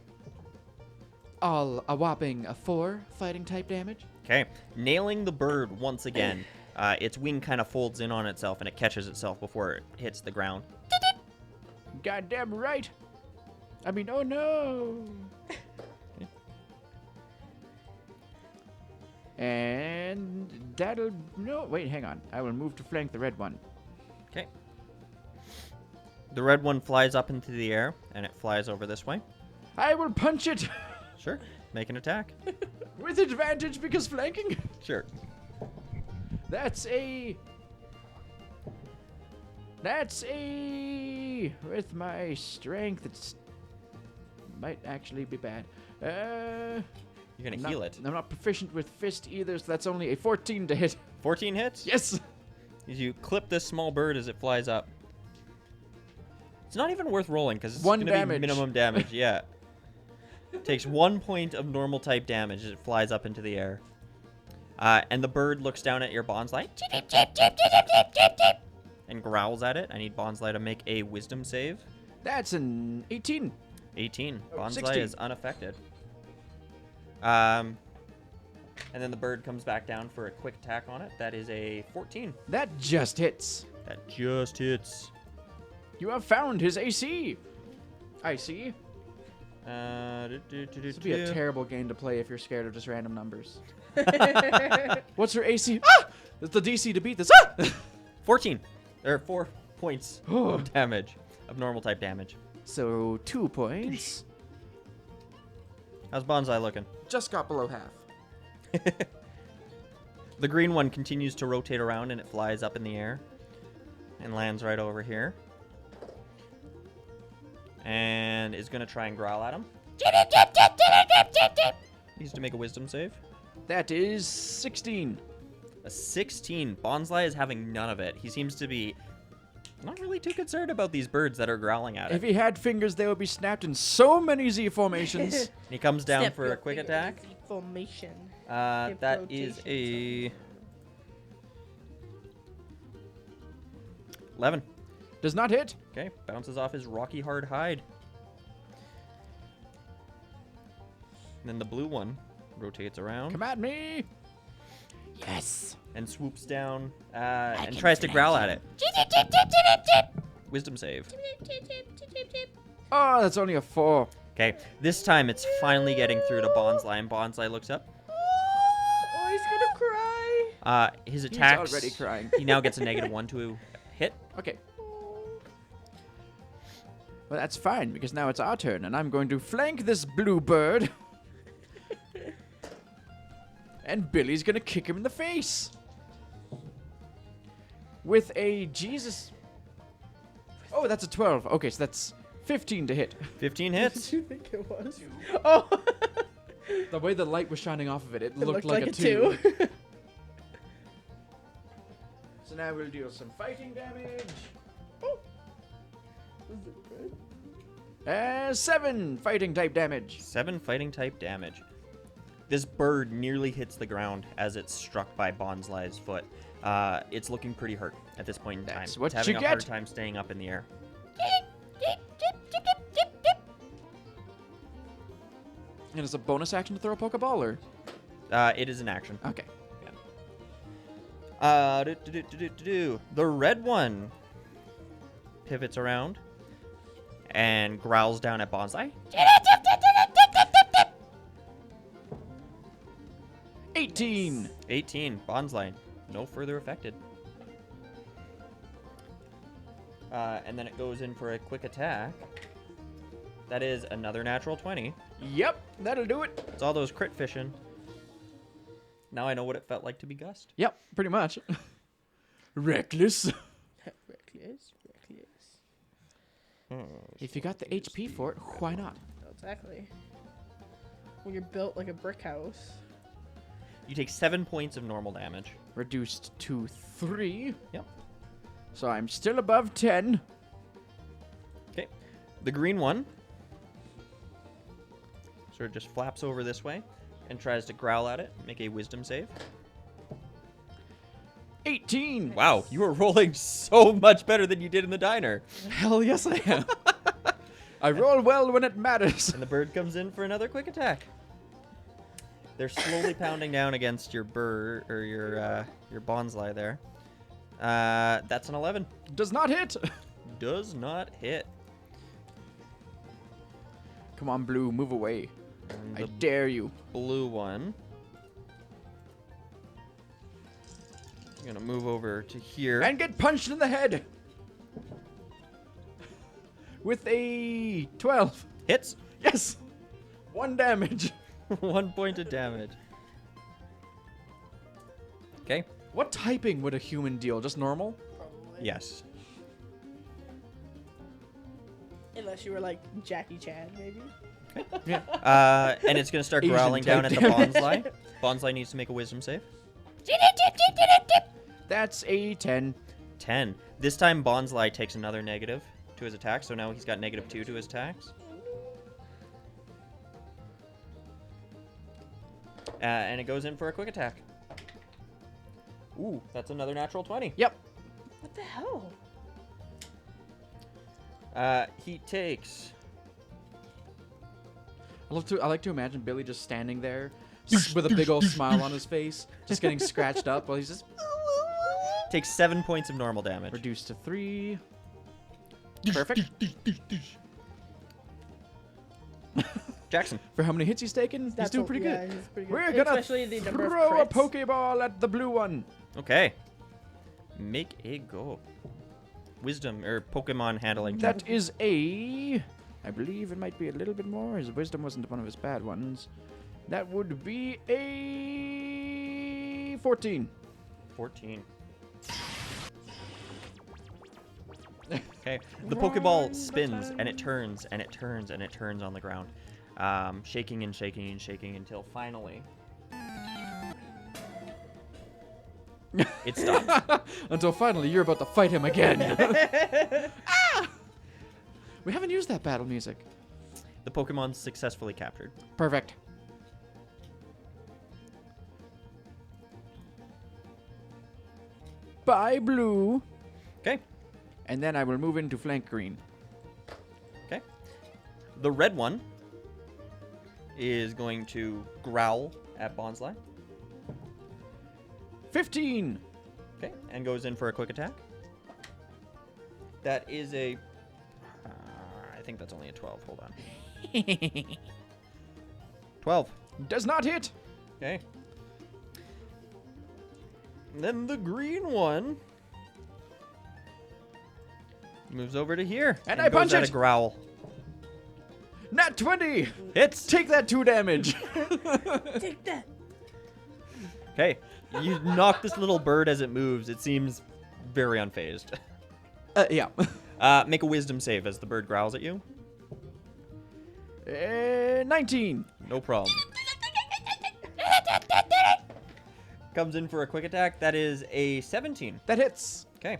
All a whopping 4 fighting type damage. Okay. Nailing the bird once again. Its wing kind of folds in on itself and it catches itself before it hits the ground. Goddamn right. I mean, oh no. And that'll... No, wait, hang on. I will move to flank the red one. Okay. The red one flies up into the air and it flies over this way. I will punch it Sure. Make an attack. with advantage because flanking. Sure. That's a... With my strength, it's... Might actually be bad. You're going to heal it. I'm not proficient with fist either, so that's only a 14 to hit. 14 hits? Yes! As you clip this small bird as it flies up. It's not even worth rolling because it's One going to be damage. minimum damage. Yeah. Takes 1 point of normal type damage as it flies up into the air. And the bird looks down at your Bonsly and growls at it. I need Bonsly to make a wisdom save. That's an 18. 18. Oh, Bonsly 16. is unaffected. And then the bird comes back down for a quick attack on it. That is a 14. That just hits. That just hits. You have found his AC. I see. This This would be a terrible game to play if you're scared of just random numbers. What's her AC? Ah! It's the DC to beat this. Ah! 14. There are 4 points Oh. of damage, of normal type damage. So 2 points. How's Bonsly looking? Just got below half. The green one continues to rotate around and it flies up in the air and lands right over here. And is going to try and growl at him. Needs to make a wisdom save. That is 16. A 16. Bonsly is having none of it. He seems to be not really too concerned about these birds that are growling at If it. he had fingers, they would be snapped in so many Z formations. He comes down Step for your a quick finger attack. in Z formation. Hip That is rotation. a 11. Does not hit. Okay, bounces off his rocky hard hide. And then the blue one rotates around Come at me. Yes. and swoops down and tries to growl at it. Wisdom save. Oh, that's only a 4. Okay, this time it's finally getting through to Bonsly, and Bonsly looks up. Oh, he's gonna cry. His He's attacks. already crying. He now gets a -1 to hit. Okay. Well, that's fine, because now it's our turn, and I'm going to flank this blue bird. And Billy's gonna kick him in the face. With a Jesus. Oh, that's a 12. Okay, so that's 15 to hit. 15 What hits. did you think it was? Oh, The way the light was shining off of it, it looked like a 2. 2. So now we'll deal some fighting damage. Is it good? 7 fighting type damage. 7 fighting type damage. This bird nearly hits the ground as it's struck by Bonsly's foot. It's looking pretty hurt at this point in time. That's what it's having you a hard get. time staying up in the air. And it's a bonus action to throw a Pokeball, or? It is an action. Okay. The red one pivots around, and growls down at Bonsai. 18. 18. Bonsai, no further affected. And then it goes in for a quick attack. That is another natural 20. Yep, that'll do it. It's all those crit fishing. Now I know what it felt like to be Gust. Yep, pretty much. Reckless. Reckless. If you got the HP for it, why not? Exactly. When you're built like a brick house. You take 7 points of normal damage. Reduced to 3. Yep. So I'm still above 10. Okay. The green one sort of just flaps over this way and tries to growl at it. Make a wisdom save. 18. Wow, you are rolling so much better than you did in the diner. Hell yes I am. I roll well when it matters. And the bird comes in for another quick attack. They're slowly pounding down against your bird or your bonsai there. That's an 11. Does not hit. Does not hit. Come on, Blue, move away. And I the dare you. blue one. I'm gonna move over to here. And get punched in the head. With a 12. Hits. Yes. 1 damage. 1 point of damage. Okay. What typing would a human deal? Just normal? Probably. Yes. Unless you were like Jackie Chan, maybe. Yeah. And it's gonna start Asian growling down type at the damage. bonsai. Bonsai needs to make a wisdom save. That's a 10. 10. This time Bonsai takes another negative to his attack, so now he's got -2 to his attacks. And it goes in for a quick attack. Ooh, that's another natural 20. Yep. What the hell? He takes... I like to imagine Billy just standing there with a big old smile on his face, just getting scratched up while he's just Takes 7 points of normal damage. reduced to 3. Perfect. Jackson. For how many hits he's taken, he's doing pretty Yeah, good. he's pretty good. We're gonna Especially the number throw a of crits. Pokeball at the blue one. Okay. Make a go. Wisdom, or Pokemon handling check. That is a... I believe it might be a little bit more. His wisdom wasn't one of his bad ones. That would be a 14. 14. Okay. The Pokeball spins, and it turns, and it turns, and it turns on the ground. Shaking and shaking and shaking until finally... it stops. Until finally you're about to fight him again. Ah! We haven't used that battle music. The Pokemon's successfully captured. Perfect. Bye, blue. Okay. And then I will move into flank green. Okay. The red one is going to growl at Bonsai. 15. Okay. And goes in for a quick attack. That is a... I think that's only a 12. Hold on. 12. Does not hit. Okay. And then the green one moves over to here. And I goes punch at it. a growl. Nat 20. Hits. Take that 2 damage. Take that. Okay. You knock this little bird as it moves. It seems very unfazed. Yeah. Make a wisdom save as the bird growls at you. 19. No problem. Comes in for a quick attack. That is a 17. That hits. Okay.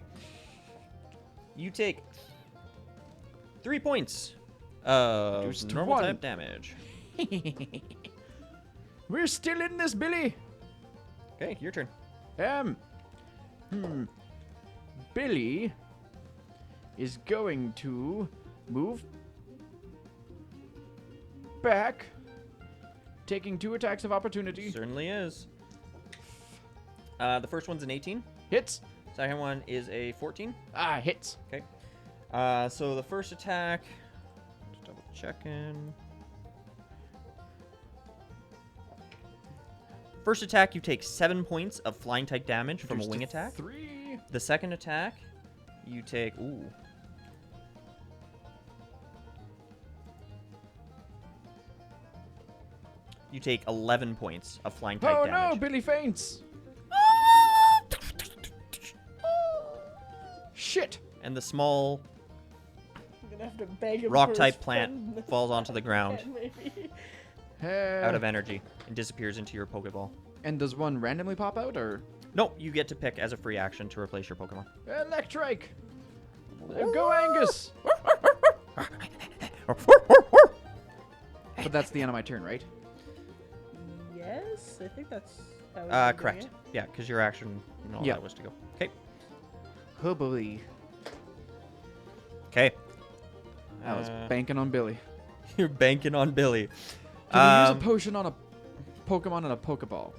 You take 3 points of Reduced to normal 1. type damage. We're still in this, Billy. Okay, your turn. Billy is going to move back, taking 2 attacks of opportunity. Certainly is. The first one's an 18. Hits. Second one is a 14. Hits. Okay. So the first attack checking. First attack, you take 7 points of flying type damage from a Reduced wing to attack. 3. The second attack, you take you take 11 points of flying type Oh damage. no, Billy faints. Shit. And the small I'm gonna have to beg him rock for type his plant pen. falls onto the ground Maybe. out of energy and disappears into your Pokeball. And does one randomly pop out, or? No, you get to pick as a free action to replace your Pokemon. Electrike. Go Angus. But that's the end of my turn, right? Yes, I think that's how we're doing Correct. it. Yeah, because your action and all Yeah. that was to go. Okay. Oh boy. Okay. I was banking on Billy. You're banking on Billy. Can we use a potion on a Pokemon and a Pokeball?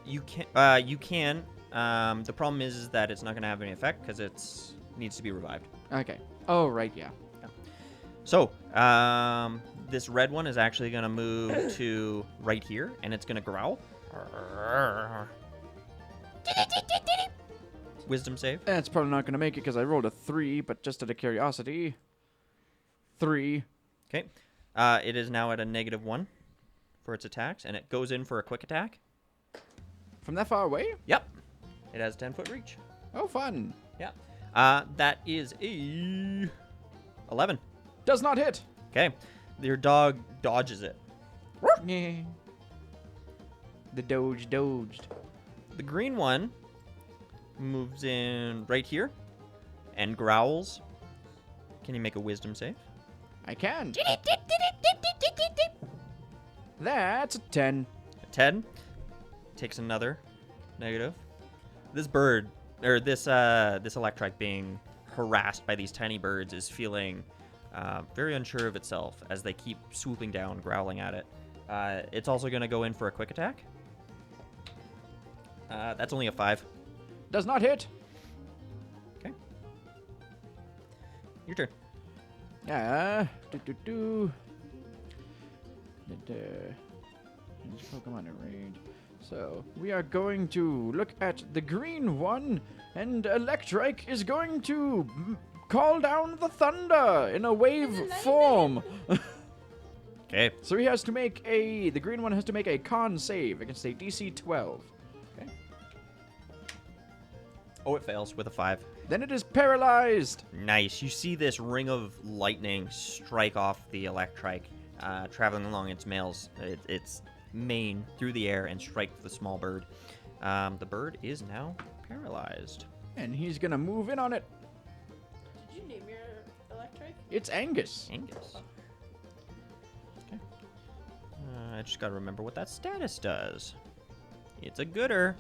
You can. You can. The problem is that it's not going to have any effect because it's needs to be revived. Okay. Oh, right, yeah. So, this red one is actually going to move to right here, and it's going to growl. Wisdom save. That's probably not going to make it because I rolled a 3, but just out of curiosity. 3. Okay. It is now at a -1 for its attacks, and it goes in for a quick attack. From that far away? Yep. It has 10-foot reach. Oh, fun. Yeah. That is a 11. Does not hit. Okay. Your dog dodges it. Yeah. The Doge doged. The green one moves in right here and growls. Can you make a wisdom save? I can. That's a 10. A 10. Takes another negative. This bird, or this Electrike being harassed by these tiny birds is feeling very unsure of itself as they keep swooping down, growling at it. It's also going to go in for a quick attack. That's only a 5. Does not hit. Okay. Your turn. Pokemon in range. So we are going to look at the green one, and Electrike is going to call down the thunder in a wave form. Okay. So he has to make the green one has to make a con save against a DC 12. Oh, it fails with a 5. Then it is paralyzed. Nice. You see this ring of lightning strike off the Electrike, traveling along its its mane through the air and strike the small bird. The bird is now paralyzed. And he's gonna move in on it. Did you name your Electrike? It's Angus. Angus. Okay. I just gotta remember what that status does. It's a gooder.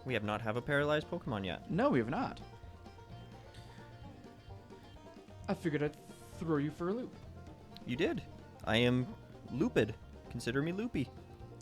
We have not have a paralyzed Pokemon yet. No, we have not. I figured I'd throw you for a loop. You did. I am looped. Consider me loopy.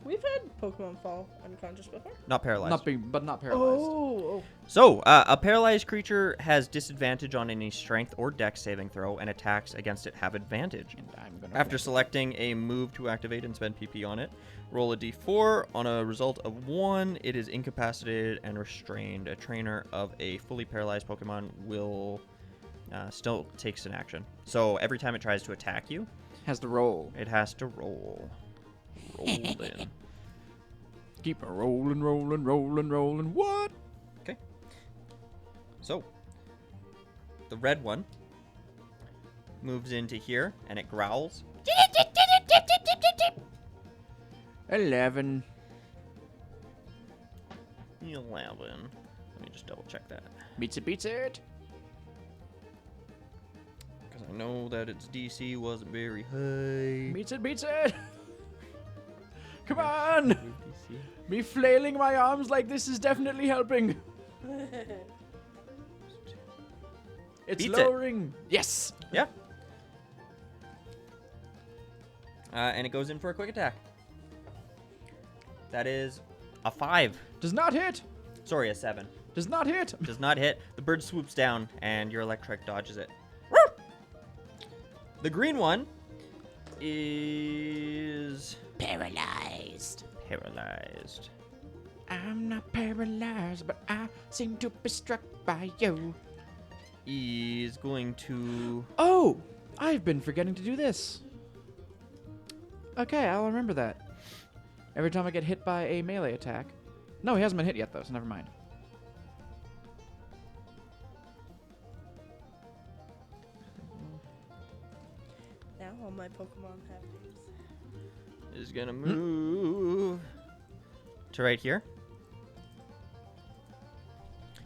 We've had Pokemon fall unconscious before. Not paralyzed. But not paralyzed. Oh. So, a paralyzed creature has disadvantage on any strength or dex saving throw, and attacks against it have advantage. And I'm gonna After selecting a move to activate and spend PP on it, roll a d4. On a result of 1, it is incapacitated and restrained. A trainer of a fully paralyzed Pokemon will still takes an action. So every time it tries to attack you, has to roll. it has to roll. Roll in. Keep a rolling, rolling, rolling, rolling. What? Okay. So, the red one moves into here, and it growls. 11. 11. Let me just double check that. Beats it. Because I know that its DC wasn't very high. Beats it. Come on. Me flailing my arms like this is definitely helping. It's Beats it. lowering. Yes. Yeah. And it goes in for a quick attack. That is a 5. Does not hit. Sorry, a 7. Does not hit. Does not hit. The bird swoops down, and your electric dodges it. The green one is Paralyzed. paralyzed. I'm not paralyzed, but I seem to be struck by you. He's going to... Oh! I've been forgetting to do this. Okay, I'll remember that. Every time I get hit by a melee attack. No, he hasn't been hit yet, though, so never mind. Now all my Pokemon have names. Is going to move to right here.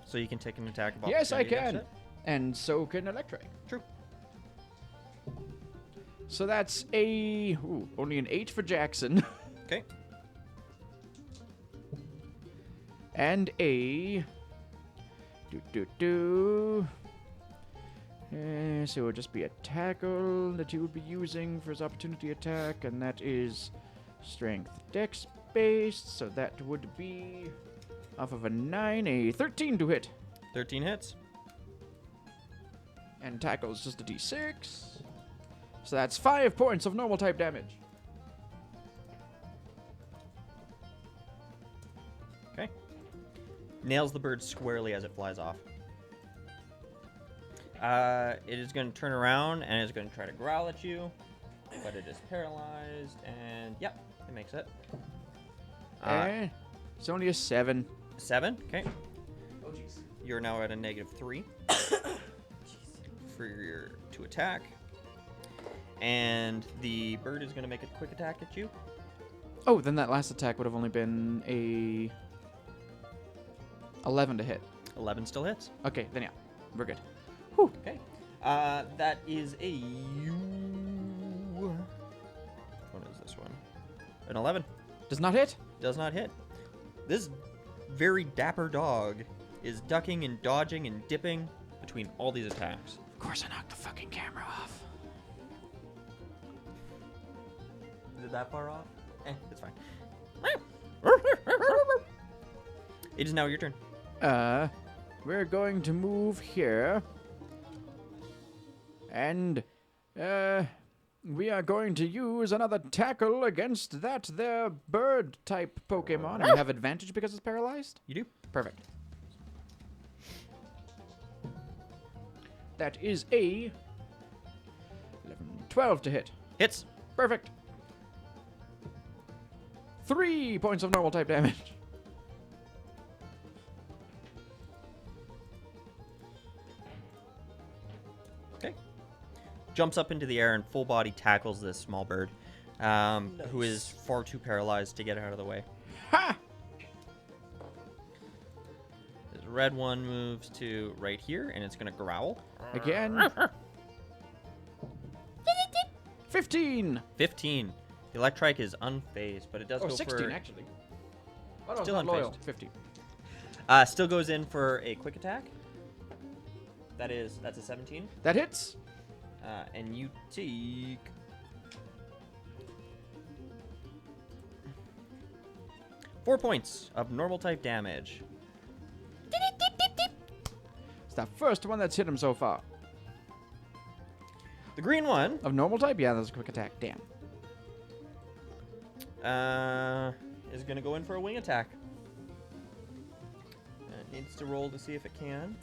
So you can take an attack of Yes, I opportunity against can. And so can Electric. True. So that's only an 8 for Jackson. Okay. And a... so it would just be a tackle that he would be using for his opportunity attack, and that is strength dex based, so that would be off of a 9, a 13 to hit. 13 hits. And tackle is just a d6. So that's 5 points of normal type damage. Okay. Nails the bird squarely as it flies off. It is going to turn around and it's going to try to growl at you, but it is paralyzed, and yep, it makes it. It's only a 7. 7. Okay. Oh, jeez. You're now at a -3 for your to attack, and the bird is going to make a quick attack at you. Oh, then that last attack would have only been a 11 to hit. 11 still hits. Okay, then yeah, we're good. Okay. That is a you. What is this one? An 11. Does not hit. Does not hit. This very dapper dog is ducking and dodging and dipping between all these attacks. Of course, I knocked the fucking camera off. Is it that far off? It's fine. It is now your turn. We're going to move here. And, we are going to use another tackle against that there bird-type Pokemon. And we have advantage because it's paralyzed? You do. Perfect. That is a 12 to hit. Hits. Perfect. 3 points of normal type damage. Okay. Jumps up into the air and full body tackles this small bird, who is far too paralyzed to get out of the way. Ha! This red one moves to right here, and it's going to growl. Again. 15. 15. The Electrike is unfazed, but it does Oh, go 16 for... actually. Oh, no, Still it's not loyal. unfazed. 50. Still goes in for a quick attack. That's a 17. That hits. And you take... 4 points of normal type damage. It's the first one that's hit him so far. The green one Of normal type? Yeah, that's a quick attack. Damn. is going to go in for a wing attack. It needs to roll to see if it can.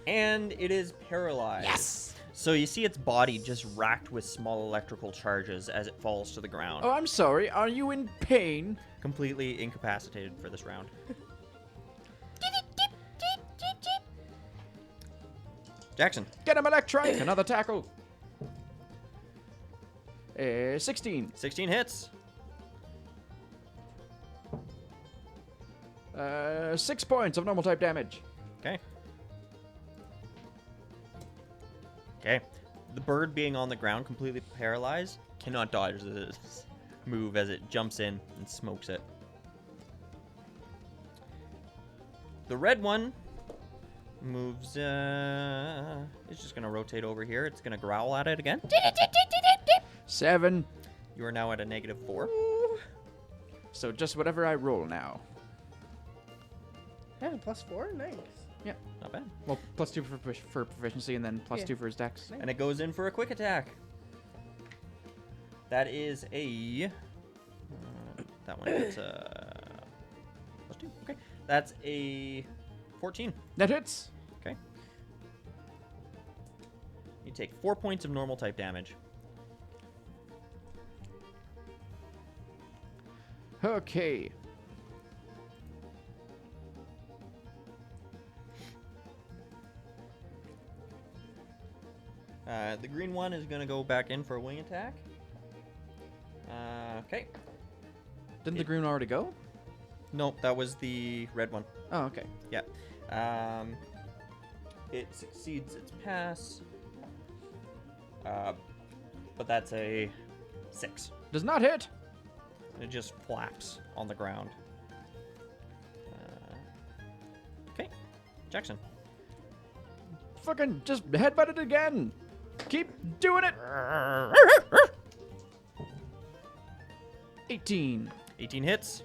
And it is paralyzed. Yes! So you see its body just racked with small electrical charges as it falls to the ground. Oh, I'm sorry. Are you in pain? Completely incapacitated for this round. Jackson. Get him, Electrike! Another tackle. 16. 16 hits. 6 points of normal type damage. Okay. Okay. The bird being on the ground, completely paralyzed, cannot dodge this move as it jumps in and smokes it. The red one moves, it's just going to rotate over here. It's going to growl at it again. 7. You are now at a -4. So just whatever I roll now. Yeah, +4? Nice. Not bad. Well, +2 for proficiency, and then +2 Yeah. for his dex. And it goes in for a quick attack. That is a. That one gets a. +2. Okay. That's a 14. That hits. Okay. You take 4 points of normal type damage. Okay. The green one is going to go back in for a wing attack. Okay. Didn't the green one already go? Nope, that was the red one. Oh, okay. Yeah. It succeeds its pass. But that's a 6. Does not hit. It just flaps on the ground. Okay. Jackson. Fucking just headbutt it again. Keep doing it. 18. 18 hits.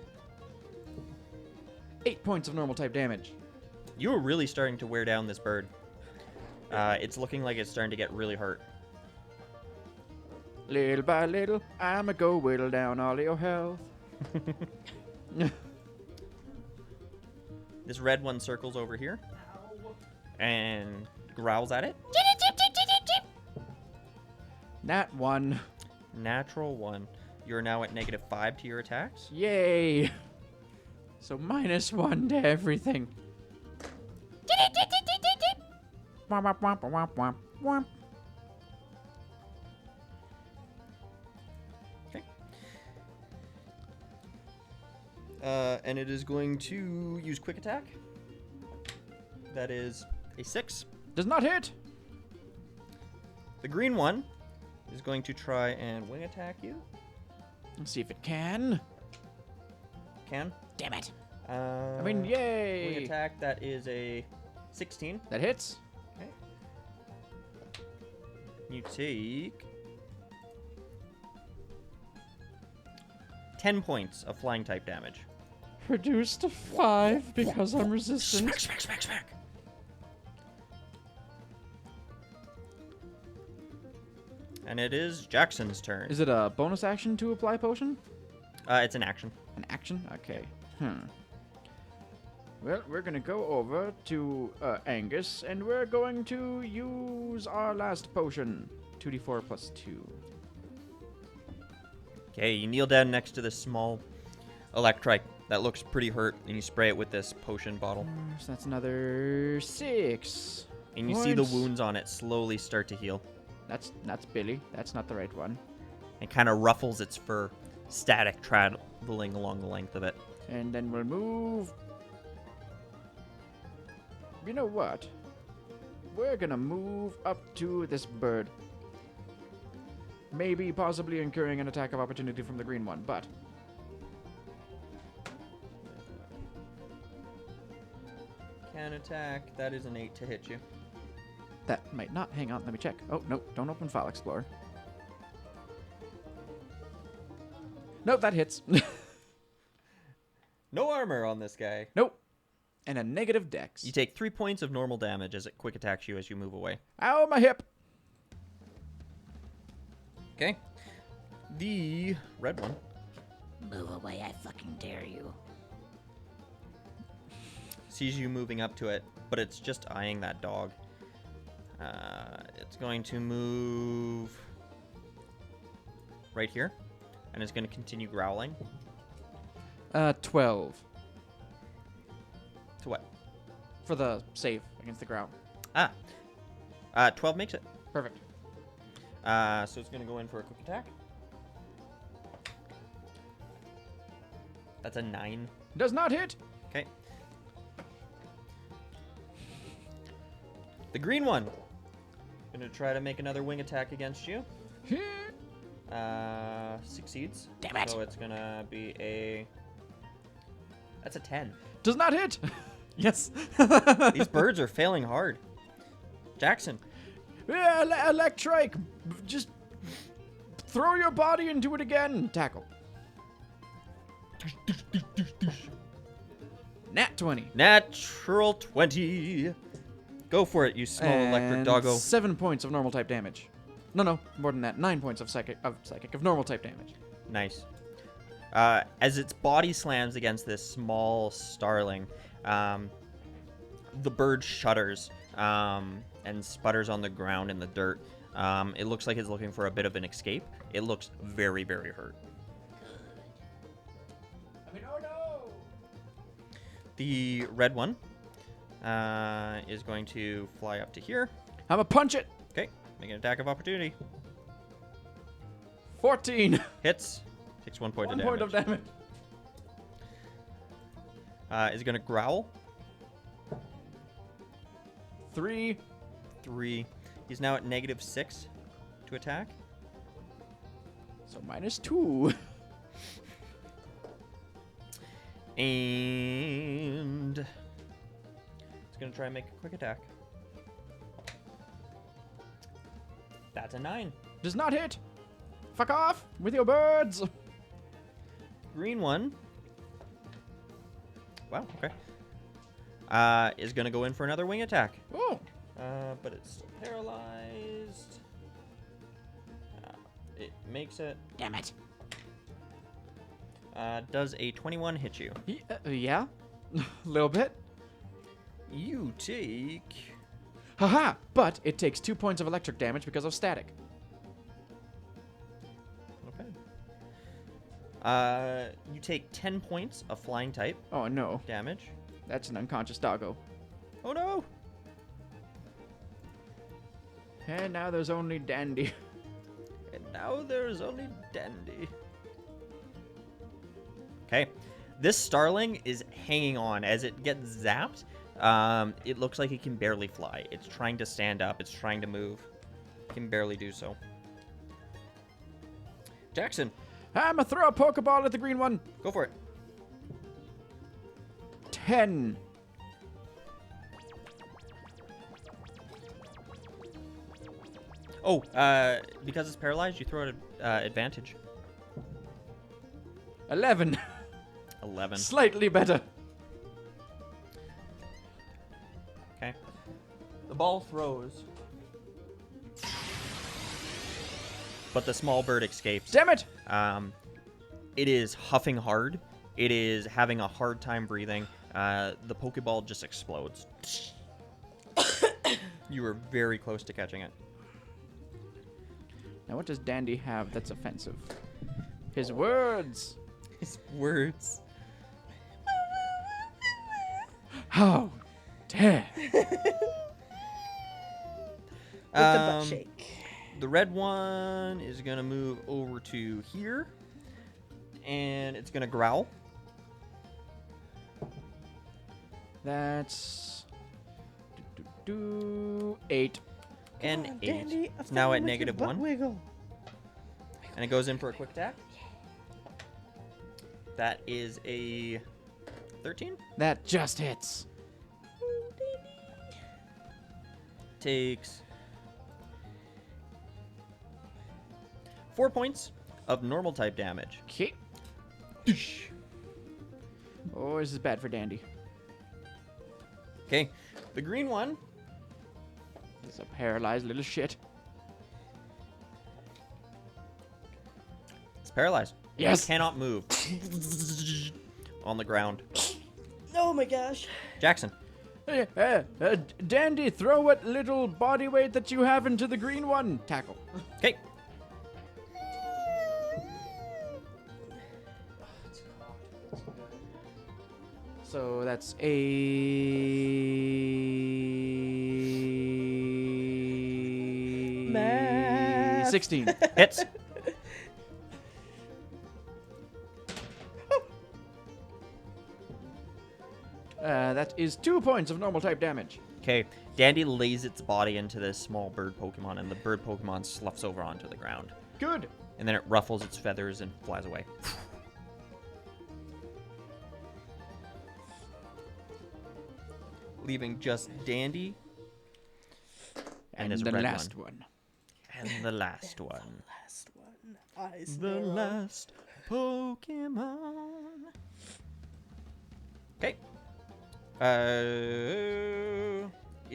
8 points of normal type damage. You are really starting to wear down this bird. It's looking like it's starting to get really hurt. Little by little, I'ma go whittle down all your health. This red one circles over here and growls at it. Nat 1. Natural 1. You're now at -5 to your attacks. Yay. So -1 to everything. Womp, womp, womp, womp, womp, womp. And it is going to use quick attack. That is a 6. Does not hit. The green one is going to try and wing attack you. Let's see if it can. Can. Damn it. I mean, wing yay. attack. That is a 16. That hits. Okay. You take 10 points of flying type damage. Reduced to 5 because I'm resistant. Smack. And it is Jackson's turn. Is it a bonus action to apply potion? It's an action. An action? Okay. Well, we're gonna go over to Angus, and we're going to use our last potion. 2d4 plus 2. Okay, you kneel down next to this small electrike that looks pretty hurt, and you spray it with this potion bottle. So that's another 6. And you see the points. wounds on it slowly start to heal. That's Billy. That's not the right one. It kind of ruffles its fur, static traveling along the length of it. And then we'll move. You know what? We're gonna move up to this bird. Maybe possibly incurring an attack of opportunity from the green one, but Can attack. That is an 8 to hit you. that might not. Hang on, let me check. Oh, no, don't open File Explorer. Nope, that hits. No armor on this guy. Nope. And a negative dex. You take 3 points of normal damage as it quick attacks you as you move away. Ow, my hip. Okay. The red one Move away, I fucking dare you. sees you moving up to it, but it's just eyeing that dog. It's going to move right here, and it's going to continue growling. 12 To what? for the save against the ground. 12 makes it. Perfect. So it's going to go in for a quick attack. That's a 9. Does not hit. Okay. The green one. Going to try to make another wing attack against you. Succeeds. Damn it. So it's going to be a... That's a 10. Does not hit. Yes. These birds are failing hard. Jackson. Yeah, Electrike. Just throw your body into it again. Tackle. Nat 20. Natural 20. Go for it, you small electric And doggo. 7 points of normal type damage. No, more than that. 9 points of psychic of normal type damage. Nice. As its body slams against this small starling, the bird shudders and sputters on the ground in the dirt. It looks like it's looking for a bit of an escape. It looks very, very hurt. Oh no! The red one is going to fly up to here. I'm a punch it. Okay, make an attack of opportunity. 14. Hits. Takes 1 point 1 of point damage. of damage. Is going to growl. 3. 3. He's now at -6 to attack. So -2. And it's going to try and make a quick attack. That's a 9. Does not hit. Fuck off with your birds. Green one. Wow, okay. Is going to go in for another wing attack. Oh. But it's still paralyzed. It makes it. Damn it. Does a 21 hit you? Yeah. A little bit. You take... Haha. But it takes 2 points of electric damage because of static. Okay. You take 10 points of flying type Oh no. damage. That's an unconscious doggo. Oh no! And now there's only Dandy. And now there's only Dandy. Okay. This starling is hanging on. As it gets zapped, it looks like it can barely fly. It's trying to stand up. It's trying to move. It can barely do so. Jackson, I'ma throw a Pokeball at the green one. go for it. 10. Oh, because it's paralyzed, you throw it at advantage. 11. 11. Slightly better. Okay. The ball throws. But the small bird escapes. Damn it. It is huffing hard. It is having a hard time breathing. The Pokeball just explodes. You were very close to catching it. Now what does Dandy have that's offensive? His words. His words. How dare. With the butt shake. The red one is going to move over to here. And it's going to growl. That's 8. And Come on, 8. Dandy, It's now at with your butt -1. Wiggle. And it goes in for a quick attack. That is a 13. That just hits. Takes 4 points of normal type damage. Okay. Oh, this is bad for Dandy. Okay, the green one. This is a paralyzed little shit. It's paralyzed. Yes. It cannot move. On the ground. Oh my gosh. Jackson. Dandy, throw what little body weight that you have into the green one. Tackle. Okay. So that's a Math. 16. Hits. That is 2 points of normal type damage. Okay. Dandy lays its body into this small bird Pokemon, and the bird Pokemon sloughs over onto the ground. Good. And then it ruffles its feathers and flies away. Leaving just Dandy and his the red last one. one. And the last one. Last one. Eyes The narrow. last Pokemon. Okay. It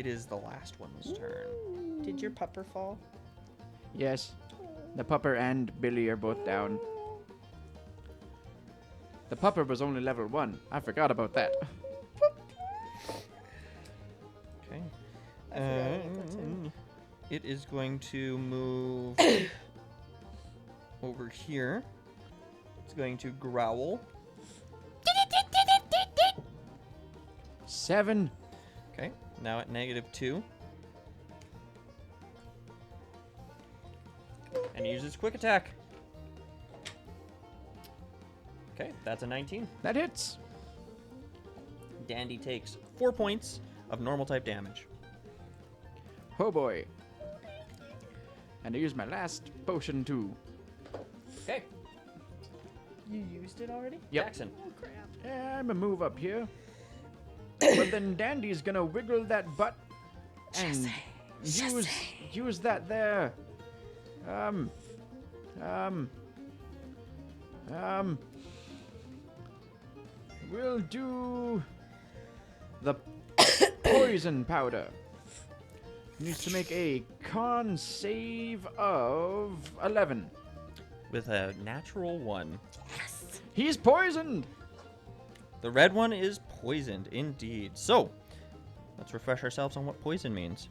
is the last one's turn. Did your pupper fall? Yes. The pupper and Billy are both down. The pupper was only level 1. I forgot about that. Okay. I forgot about that too. It is going to move over here. It's going to growl. 7. Okay. Now at -2. And uses quick attack. Okay, that's a 19. That hits. Dandy takes 4 points of normal type damage. Oh boy. And I use my last potion too. Okay, You used it already? Yep. Jackson. Oh crap. Yeah, I'm gonna move up here. But then Dandy's gonna wiggle that butt and use that there. We'll do the poison powder. Needs to make a con save of 11. With a natural 1. He's poisoned. The red one is poisoned, indeed. So, let's refresh ourselves on what poison means.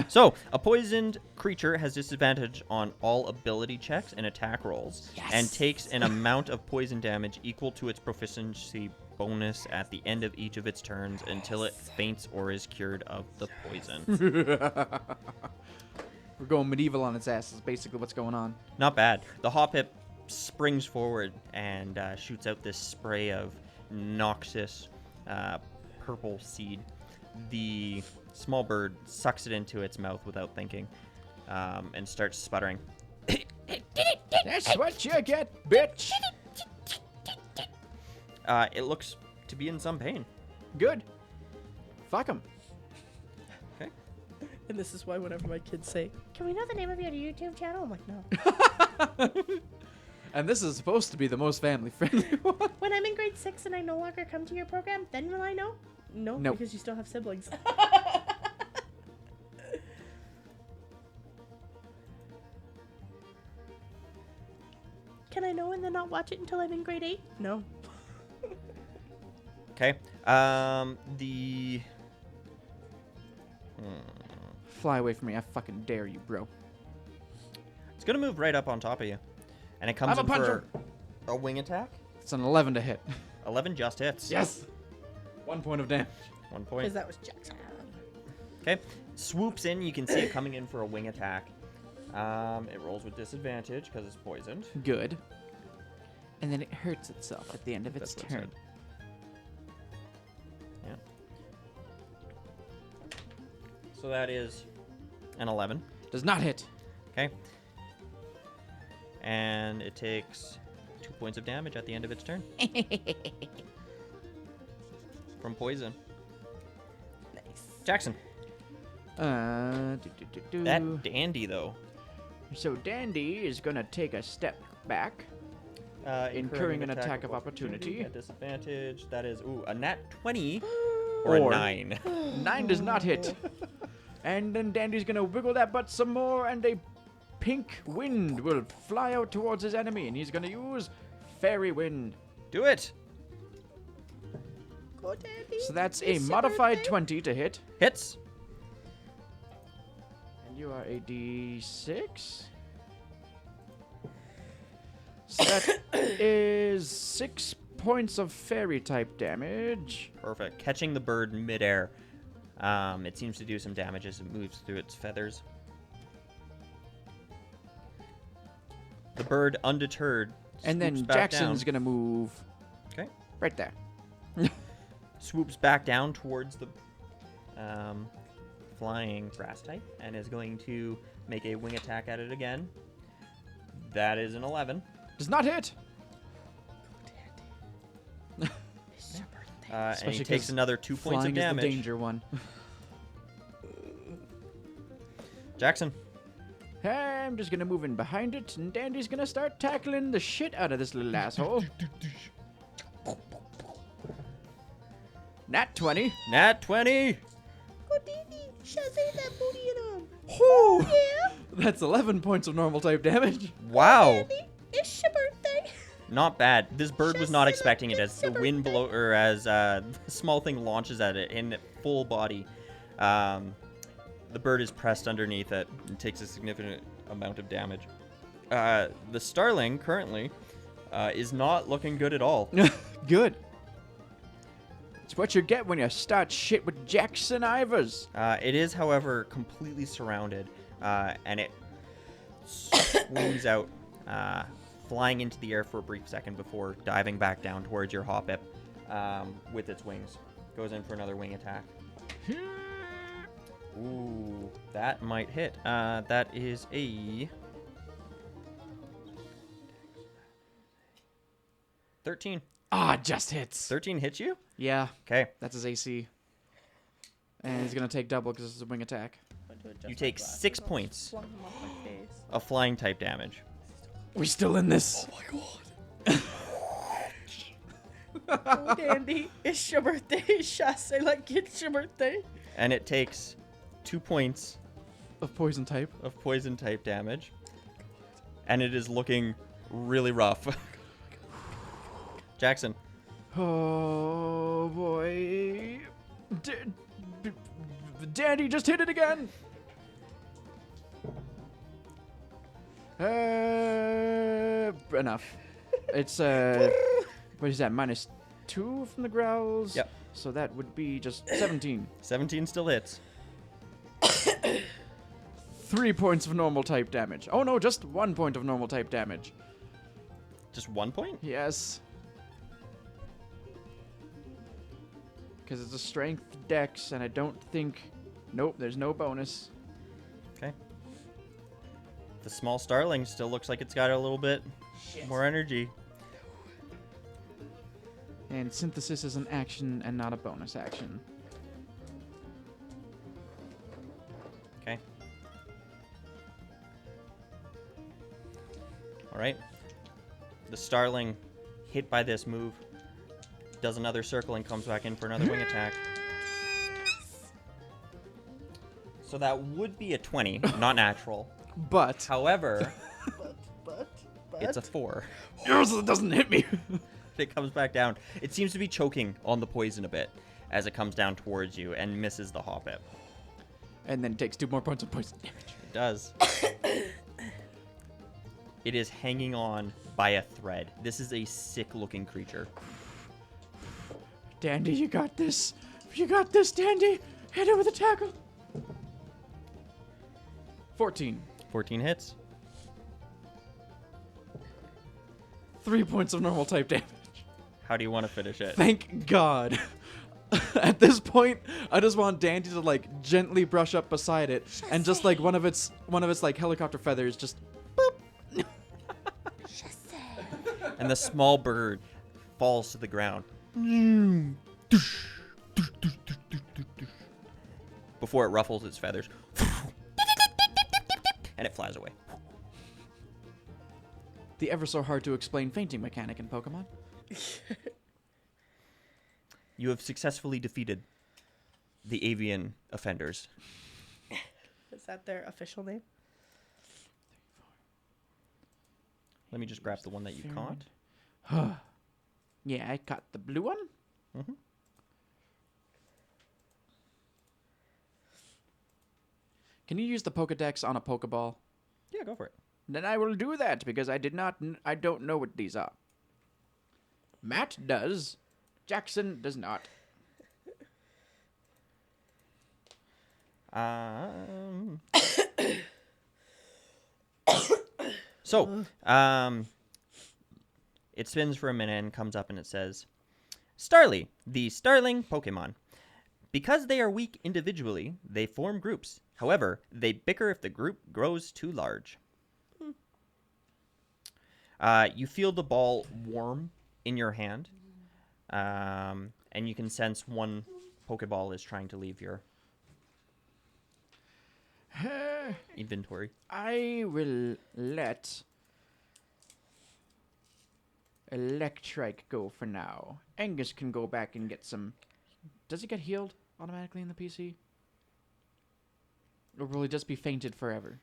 So, a poisoned creature has disadvantage on all ability checks and attack rolls, and takes an amount of poison damage equal to its proficiency bonus at the end of each of its turns until it faints or is cured of the poison. We're going medieval on its ass is basically what's going on. Not bad. The Hoppip springs forward and shoots out this spray of noxious purple seed. The small bird sucks it into its mouth without thinking and starts sputtering. That's what you get, bitch. It looks to be in some pain. Good. Fuck him. Okay. And this is why whenever my kids say, "Can we know the name of your YouTube channel?" I'm like, "No." And this is supposed to be the most family-friendly one. When I'm in grade 6 and I no longer come to your program, then will I know? No, Nope. because you still have siblings. Can I know and then not watch it until I'm in grade 8? No. Okay. The Fly away from me. I fucking dare you, bro. it's gonna move right up on top of you, and it comes I'm in a for a wing attack. It's an 11 to hit. 11 just hits. Yes. 1 point of damage. 1 point. Because that was Jackson. Okay. Swoops in. You can see it coming in for a wing attack. It rolls with disadvantage because it's poisoned. Good. And then it hurts itself at the end of its That's what it turn. said. Yeah. So that is an 11. Does not hit. Okay. And it takes 2 points of damage at the end of its turn. From poison. Nice. Jackson. Do. That Dandy, though. So Dandy is gonna take a step back. Incurring an attack of opportunity. At disadvantage. That is, a nat 20 or a Or- 9. 9 does not hit. And then Dandy's gonna wiggle that butt some more, and a pink wind will fly out towards his enemy, and he's gonna use Fairy Wind. Do it. Go, Daddy. So that's a It's your modified birthday. 20 to hit. Hits. And you are a D6. So that is 6 points of fairy type damage. Perfect. Catching the bird midair. It seems to do some damage as it moves through its feathers. The bird, undeterred, And then swoops back Jackson's down. gonna move Okay. right there. Swoops back down towards the flying grass type and is going to make a wing attack at it again. That is an 11. Does not hit. It's your birthday. And Especially he takes 'cause another 2 points of Flying is the damage. danger one. Jackson. I'm just gonna move in behind it, and Dandy's gonna start tackling the shit out of this little asshole. Nat 20. Nat 20. Go D&D. Shazzy that booty in him. Whew. Yeah. That's 11 points of normal type damage. Wow. Andy, it's your birthday. Not bad. This bird was not Just expecting it as the celebrate wind your blow, or as the small thing launches at it in full body. The bird is pressed underneath it and takes a significant amount of damage. The starling currently is not looking good at all. Good. It's what you get when you start shit with Jackson Ivers. It is, however, completely surrounded, and it swings out, flying into the air for a brief second before diving back down towards your Hoppip with its wings. Goes in for another wing attack. Ooh, that might hit. That is a 13. Ah, just hits. 13 hits you? Yeah, Okay. that's his AC. And he's going to take double because it's a wing attack. You take 6 points Flung him off my face. of flying type damage. We still in this. Oh, Dandy, it's your birthday. Shazzy, like, it's your birthday. And it takes 2 points Of poison type. of poison type damage. And it is looking really rough. Jackson. Oh, boy. Daddy just hit it again. Enough. It's, what is that, -2 from the growls? Yep. So that would be just 17. 17 still hits. 3 points of normal type damage. Oh no, just 1 point of normal type damage. Just 1 point? Yes. Because it's a strength dex, and I don't think... Nope, there's no bonus. Okay. The small starling still looks like it's got a little bit more energy. And synthesis is an action and not a bonus action. Okay. Alright. The starling, hit by this move, does another circle and comes back in for another wing attack. So that would be a 20, not natural. But... However, But. it's a 4. Yours doesn't hit me! It comes back down. It seems to be choking on the poison a bit as it comes down towards you and misses the Hoppip. And then takes 2 more points of poison damage. It does. It is hanging on by a thread. This is a sick-looking creature. Dandy, you got this. You got this, Dandy. Hit it with a tackle. 14. 14 hits. 3 points of normal type damage. How do you want to finish it? Thank God. At this point, I just want Dandy to like gently brush up beside it, and just like one of its like helicopter feathers just boop. And the small bird falls to the ground. Before it ruffles its feathers. And it flies away. The ever so hard to explain fainting mechanic in Pokemon. You have successfully defeated the avian offenders. Is that their official name? Let me just grab the one that you caught. Yeah, I caught the blue one. Mm-hmm. Can you use the Pokedex on a Pokeball? Yeah, go for it. Then I will do that because I don't know what these are. Matt does. Jackson does not. So, it spins for a minute and comes up and it says, Starly, the starling Pokemon. Because they are weak individually, they form groups. However, they bicker if the group grows too large. You feel the ball warm in your hand, and you can sense one Pokeball is trying to leave your inventory. I will let Electrike go for now. Angus can go back and get some does he get healed automatically in the PC? Or will he just be fainted forever?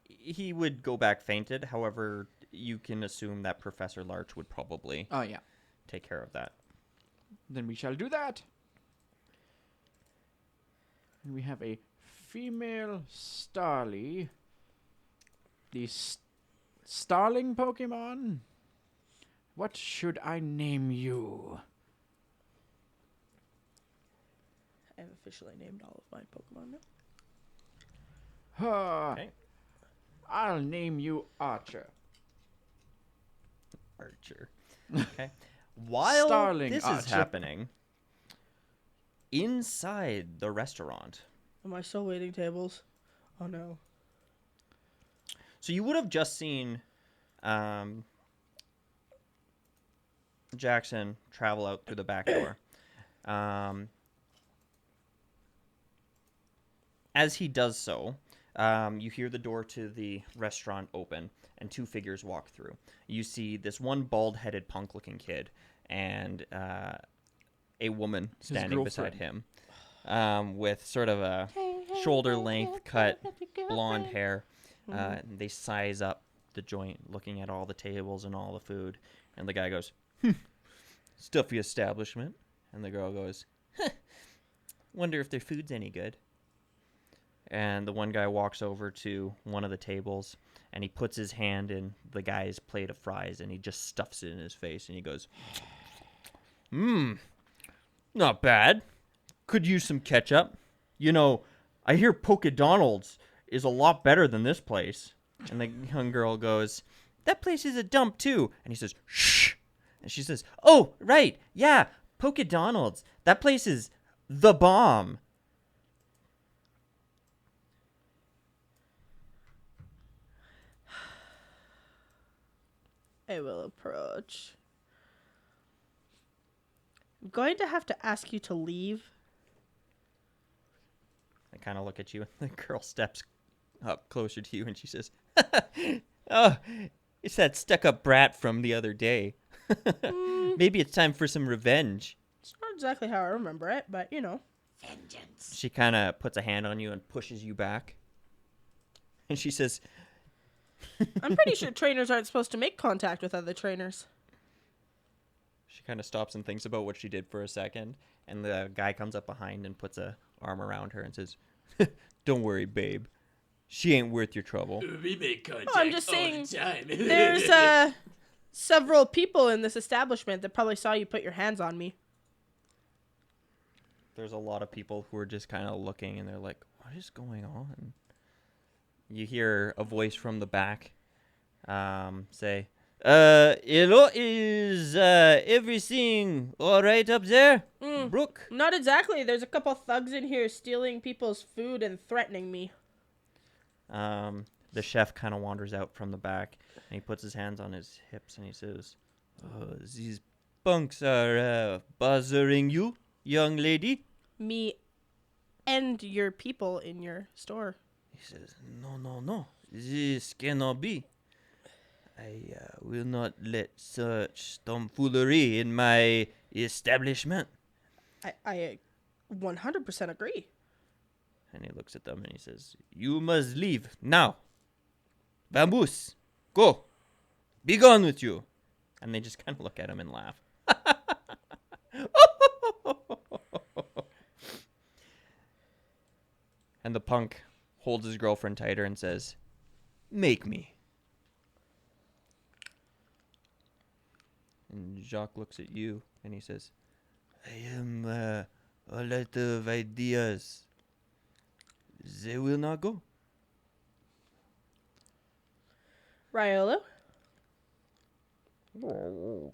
He would go back fainted. However, you can assume that Professor Larch would probably Oh, yeah. take care of that. Then we shall do that. And we have a female Starly. The Starling Pokemon? What should I name you? I have officially named all of my Pokemon now. Okay. I'll name you Archer. Archer. Okay. While Starling this is Archer. happening, inside the restaurant. Am I still waiting tables? Oh no. So you would have just seen Jackson travel out through the back door. As he does so, you hear the door to the restaurant open, and two figures walk through. You see this one bald-headed punk-looking kid and a woman standing beside him with sort of a shoulder-length cut blonde hair. They size up the joint, looking at all the tables and all the food. And the guy goes, stuffy establishment. And the girl goes, wonder if their food's any good. And the one guy walks over to one of the tables, and he puts his hand in the guy's plate of fries, and he just stuffs it in his face, and he goes, not bad. Could use some ketchup. You know, I hear Pokedonald's is a lot better than this place. And the young girl goes, that place is a dump too. And he says, shh. And she says, oh, right. Yeah, Pokedonald's. That place is the bomb. I will approach. I'm going to have to ask you to leave. I kind of look at you, and the girl steps up closer to you, and she says, oh, it's that stuck-up brat from the other day. Maybe it's time for some revenge. It's not exactly how I remember it, but you know. Vengeance. She kind of puts a hand on you and pushes you back. And she says, I'm pretty sure trainers aren't supposed to make contact with other trainers. she kind of stops and thinks about what she did for a second. And the guy comes up behind and puts a arm around her and says, don't worry, babe. She ain't worth your trouble. We make contact I'm just all saying, the time. There's several people in this establishment that probably saw you put your hands on me. There's a lot of people who are just kind of looking, and they're like, what is going on? You hear a voice from the back say, hello, is everything all right up there, Brooke? Not exactly. There's a couple thugs in here stealing people's food and threatening me. The chef kind of wanders out from the back, and he puts his hands on his hips, and he says, these punks are bothering you, young lady? Me and your people in your store. He says, no, this cannot be. I will not let such tomfoolery in my establishment. I 100% agree. And he looks at them and he says, you must leave now. Vamos, go. Be gone with you. And they just kind of look at him and laugh. And the punk holds his girlfriend tighter and says, make me. And Jacques looks at you and he says, I am a lot of ideas. They will not go. Riolo? Want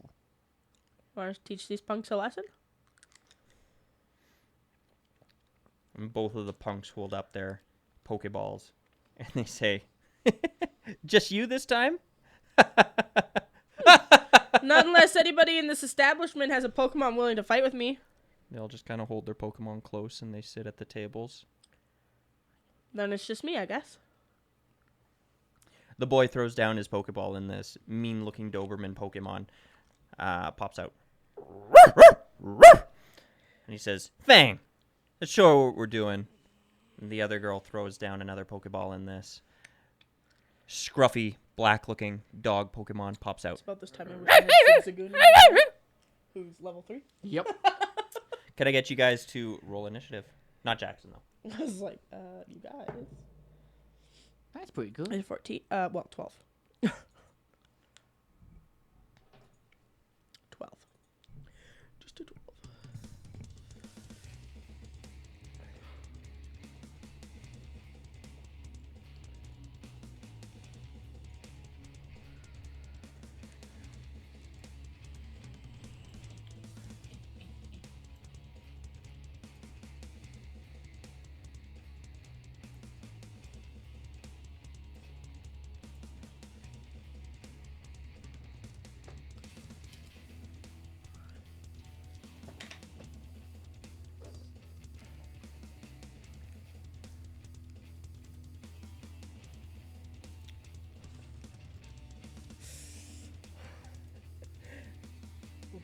to teach these punks a lesson? And both of the punks hold up their Pokeballs. And they say, just you this time? Not unless anybody in this establishment has a Pokemon willing to fight with me. They all just kind of hold their Pokemon close and they sit at the tables. Then it's just me, I guess. The boy throws down his Pokeball and this mean-looking Doberman Pokemon pops out. And he says, Fang, let's show her what we're doing. And the other girl throws down another Pokeball, and this scruffy, black-looking dog Pokemon pops out. It's about this time I wish I had Zigzagoon in my life, who's level 3. Yep. Can I get you guys to roll initiative? Not Jackson, though. I was like, you guys. That's pretty good. I did 14. Well, 12. 12. Just a 12.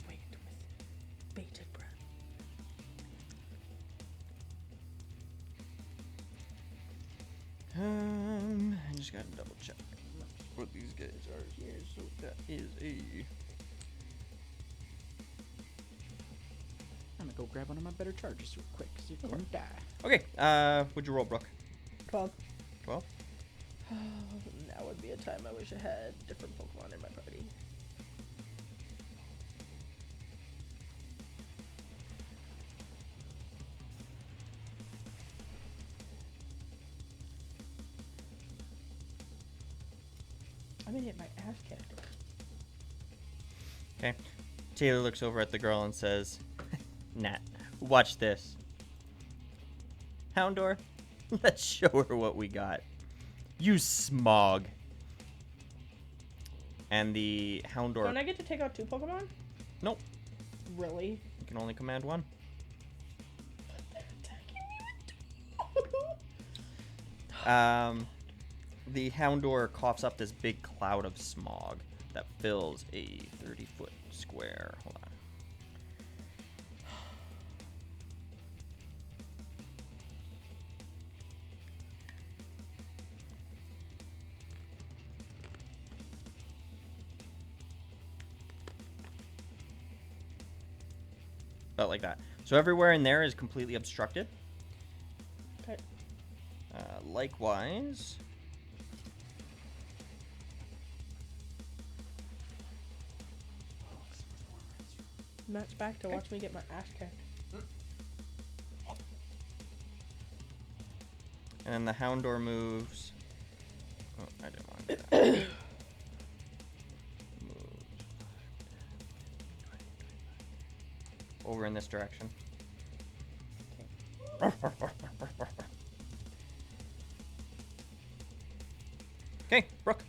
Wait with bated breath. I just gotta double check what these guys are here. So that is a... I'm gonna go grab one of my better charges real quick, see if I don't die. Okay, what'd you roll, Brooke? 12. 12? Now would be a time I wish I had different Pokemon in my party. I'm gonna get my ass kicked. Okay. Taylor looks over at the girl and says, Nat, watch this. Houndor, let's show her what we got. Use Smog. And the Houndor... Don't I get to take out 2 Pokemon? Nope. Really? You can only command one. They're attacking me with 2. The Houndor coughs up this big cloud of smog that fills a 30-foot square. Hold on. About like that. So everywhere in there is completely obstructed. Okay. Likewise... Match back to watch me get my ass kicked. And then the Houndor moves. Oh, I didn't want to do that. Moves. Over in this direction. Okay, Brooke.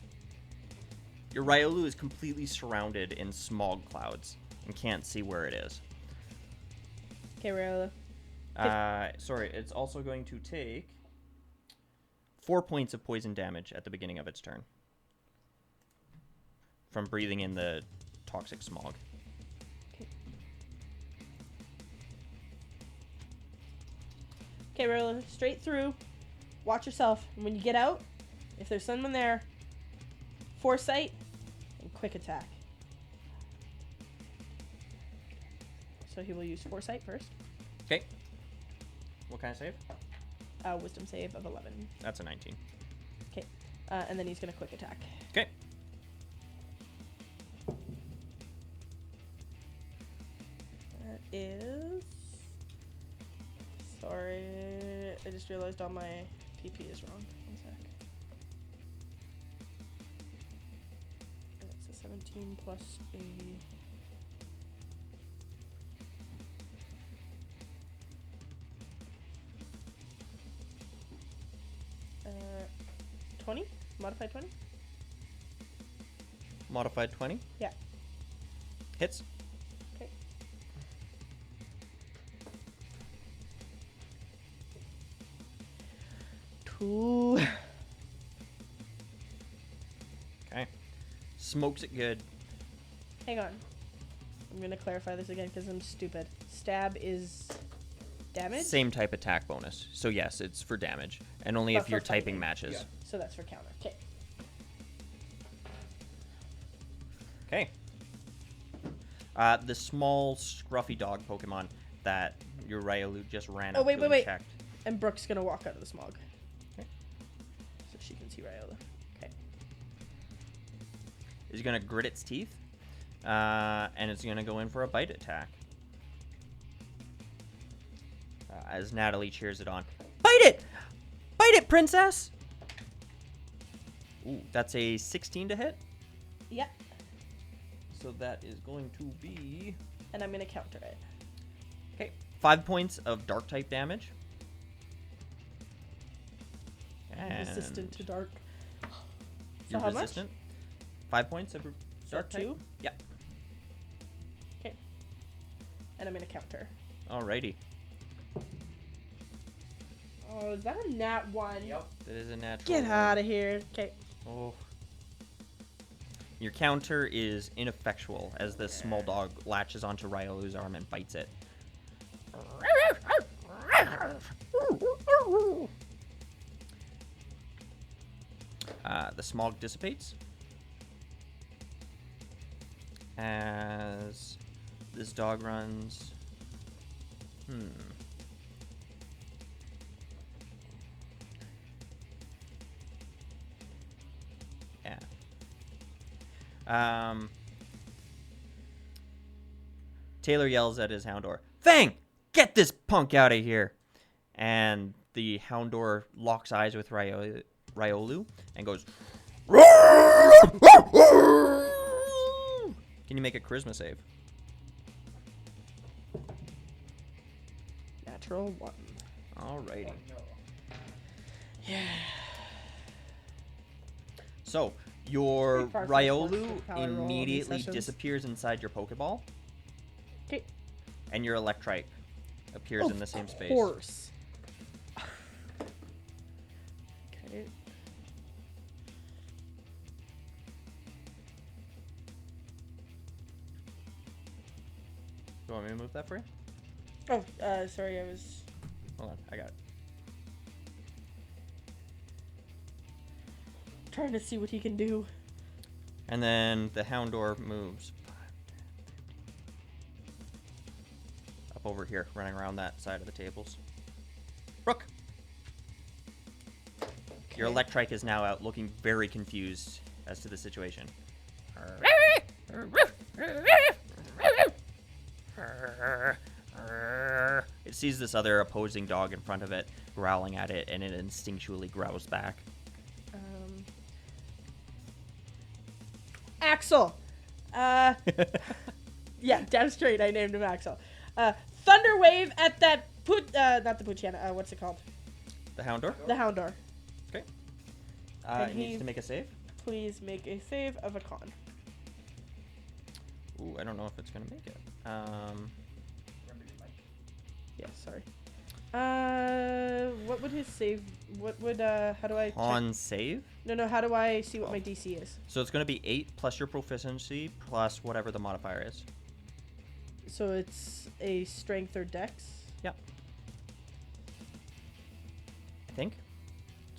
Your Riolu is completely surrounded in smog clouds and can't see where it is. Okay, Rayola. Sorry, it's also going to take 4 points of poison damage at the beginning of its turn from breathing in the toxic smog. Okay, Rayola, straight through. Watch yourself. And when you get out, if there's someone there, foresight and quick attack. So he will use foresight first. Okay. What kind of save? Wisdom save of 11. That's a 19. Okay. And then he's going to quick attack. Okay. That is... Sorry. I just realized all my PP is wrong. 1 sec. That's a 17 plus a... 20? Modified 20? Modified 20? Yeah. Hits. Okay. Two. Okay. Smokes it good. Hang on. I'm gonna clarify this again because I'm stupid. Stab is damage? Same type attack bonus. So yes, it's for damage, and only But if your for typing fighting. matches. Yeah. So that's for counter. Okay. Okay. The small scruffy dog Pokemon that your Riolu just ran Oh, up wait, to wait, and wait. checked. And Brooke's gonna walk out of the smog. Okay. So she can see Ryola. Okay. Is gonna grit its teeth, and it's gonna go in for a bite attack. As Natalie cheers it on. Bite it! Bite it, princess! Ooh, that's a 16 to hit. Yeah. So that is going to be... And I'm gonna counter it. Okay, 5 points of dark type damage. And Resistant to dark. So you're how much? resistant. 5 points of dark type? two? Yeah. Okay. And I'm gonna counter. Alrighty. Oh, is that a nat 1? That is a natural. Get one. out of here. Okay. Oh. Your counter is ineffectual as the small dog latches onto Ryolu's arm and bites it. The smog dissipates as this dog runs. Yeah. Taylor yells at his Houndor, "Fang, get this punk out of here!" And the Houndor locks eyes with Riolu and goes, "Can you make a charisma save?" Natural 1. Alrighty. Yeah. So, your Pretty far from sports Riolu with how I roll in these immediately sessions. disappears inside your Pokeball, Okay. and your Electrike appears in the same space. Of course. Okay. You want me to move that for you? Oh, sorry, I was... Hold on, I got it. trying to see what he can do. And then the Houndor moves up over here, running around that side of the tables. Brooke! Your Okay. Electrike is now out, looking very confused as to the situation. It sees this other opposing dog in front of it, growling at it, and it instinctually growls back. Axel! Yeah, damn straight, I named him Axel. Thunder Wave at that not the Poochyena, what's it called? The Houndor? The Houndor. Okay. And It needs he- to make a save. Please make a save of a con. Ooh, I don't know if it's going to make it. Yeah, sorry. What would his save? What would how do I? On save? No. How do I see what my DC is? So it's going to be 8 plus your proficiency plus whatever the modifier is. So it's a strength or dex. Yep. I think.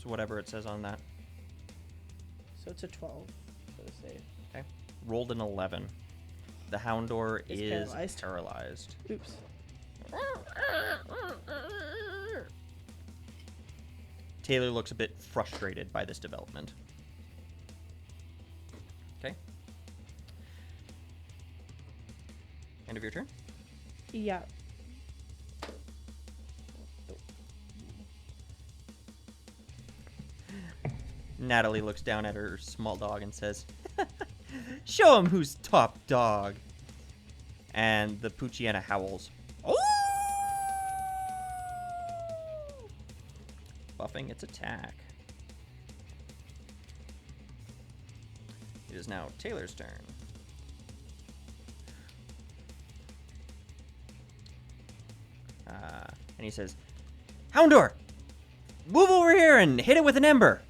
So whatever it says on that. So it's a 12 for the save. Okay. Rolled an 11. The Houndor It's is paralyzed. paralyzed. Oops. Taylor looks a bit frustrated by this development. Okay. End of your turn? Yeah. Natalie looks down at her small dog and says, "Show him who's top dog." And the Poochyena howls, buffing its attack. It is now Taylor's turn. And he says, "Houndor, move over here and hit it with an ember."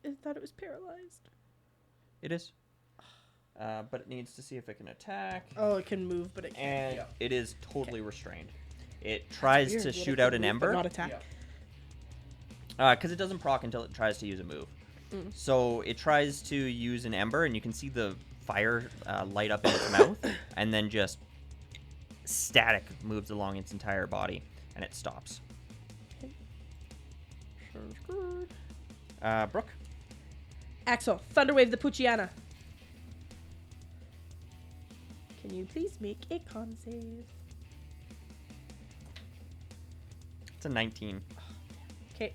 I thought it was paralyzed. It is. but it needs to see if it can attack. Oh, it can move, but it can't. And it is totally restrained. It tries Weird to that it shoot can out an move, but ember. not attack. Because it doesn't proc until it tries to use a move. Mm. So it tries to use an ember, and you can see the fire light up in its mouth, and then just static moves along its entire body, and it stops. Sounds good. Brooke? Axel, Thunderwave the Pucciana. Can you please make a con save? It's a 19. Okay.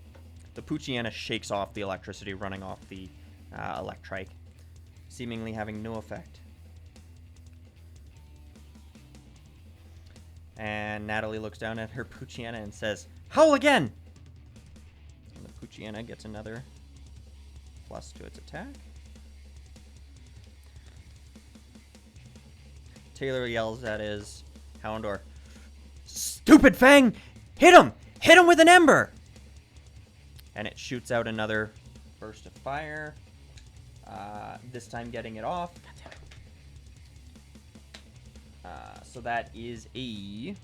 The Pucciana shakes off the electricity running off the Electrike, seemingly having no effect. And Natalie looks down at her Pucciana and says, "Howl again!" And the Pucciana gets another plus to its attack. Taylor yells at his Houndour, "Stupid Fang! Hit him! Hit him with an ember!" And it shoots out another burst of fire, this time getting it off. So that is a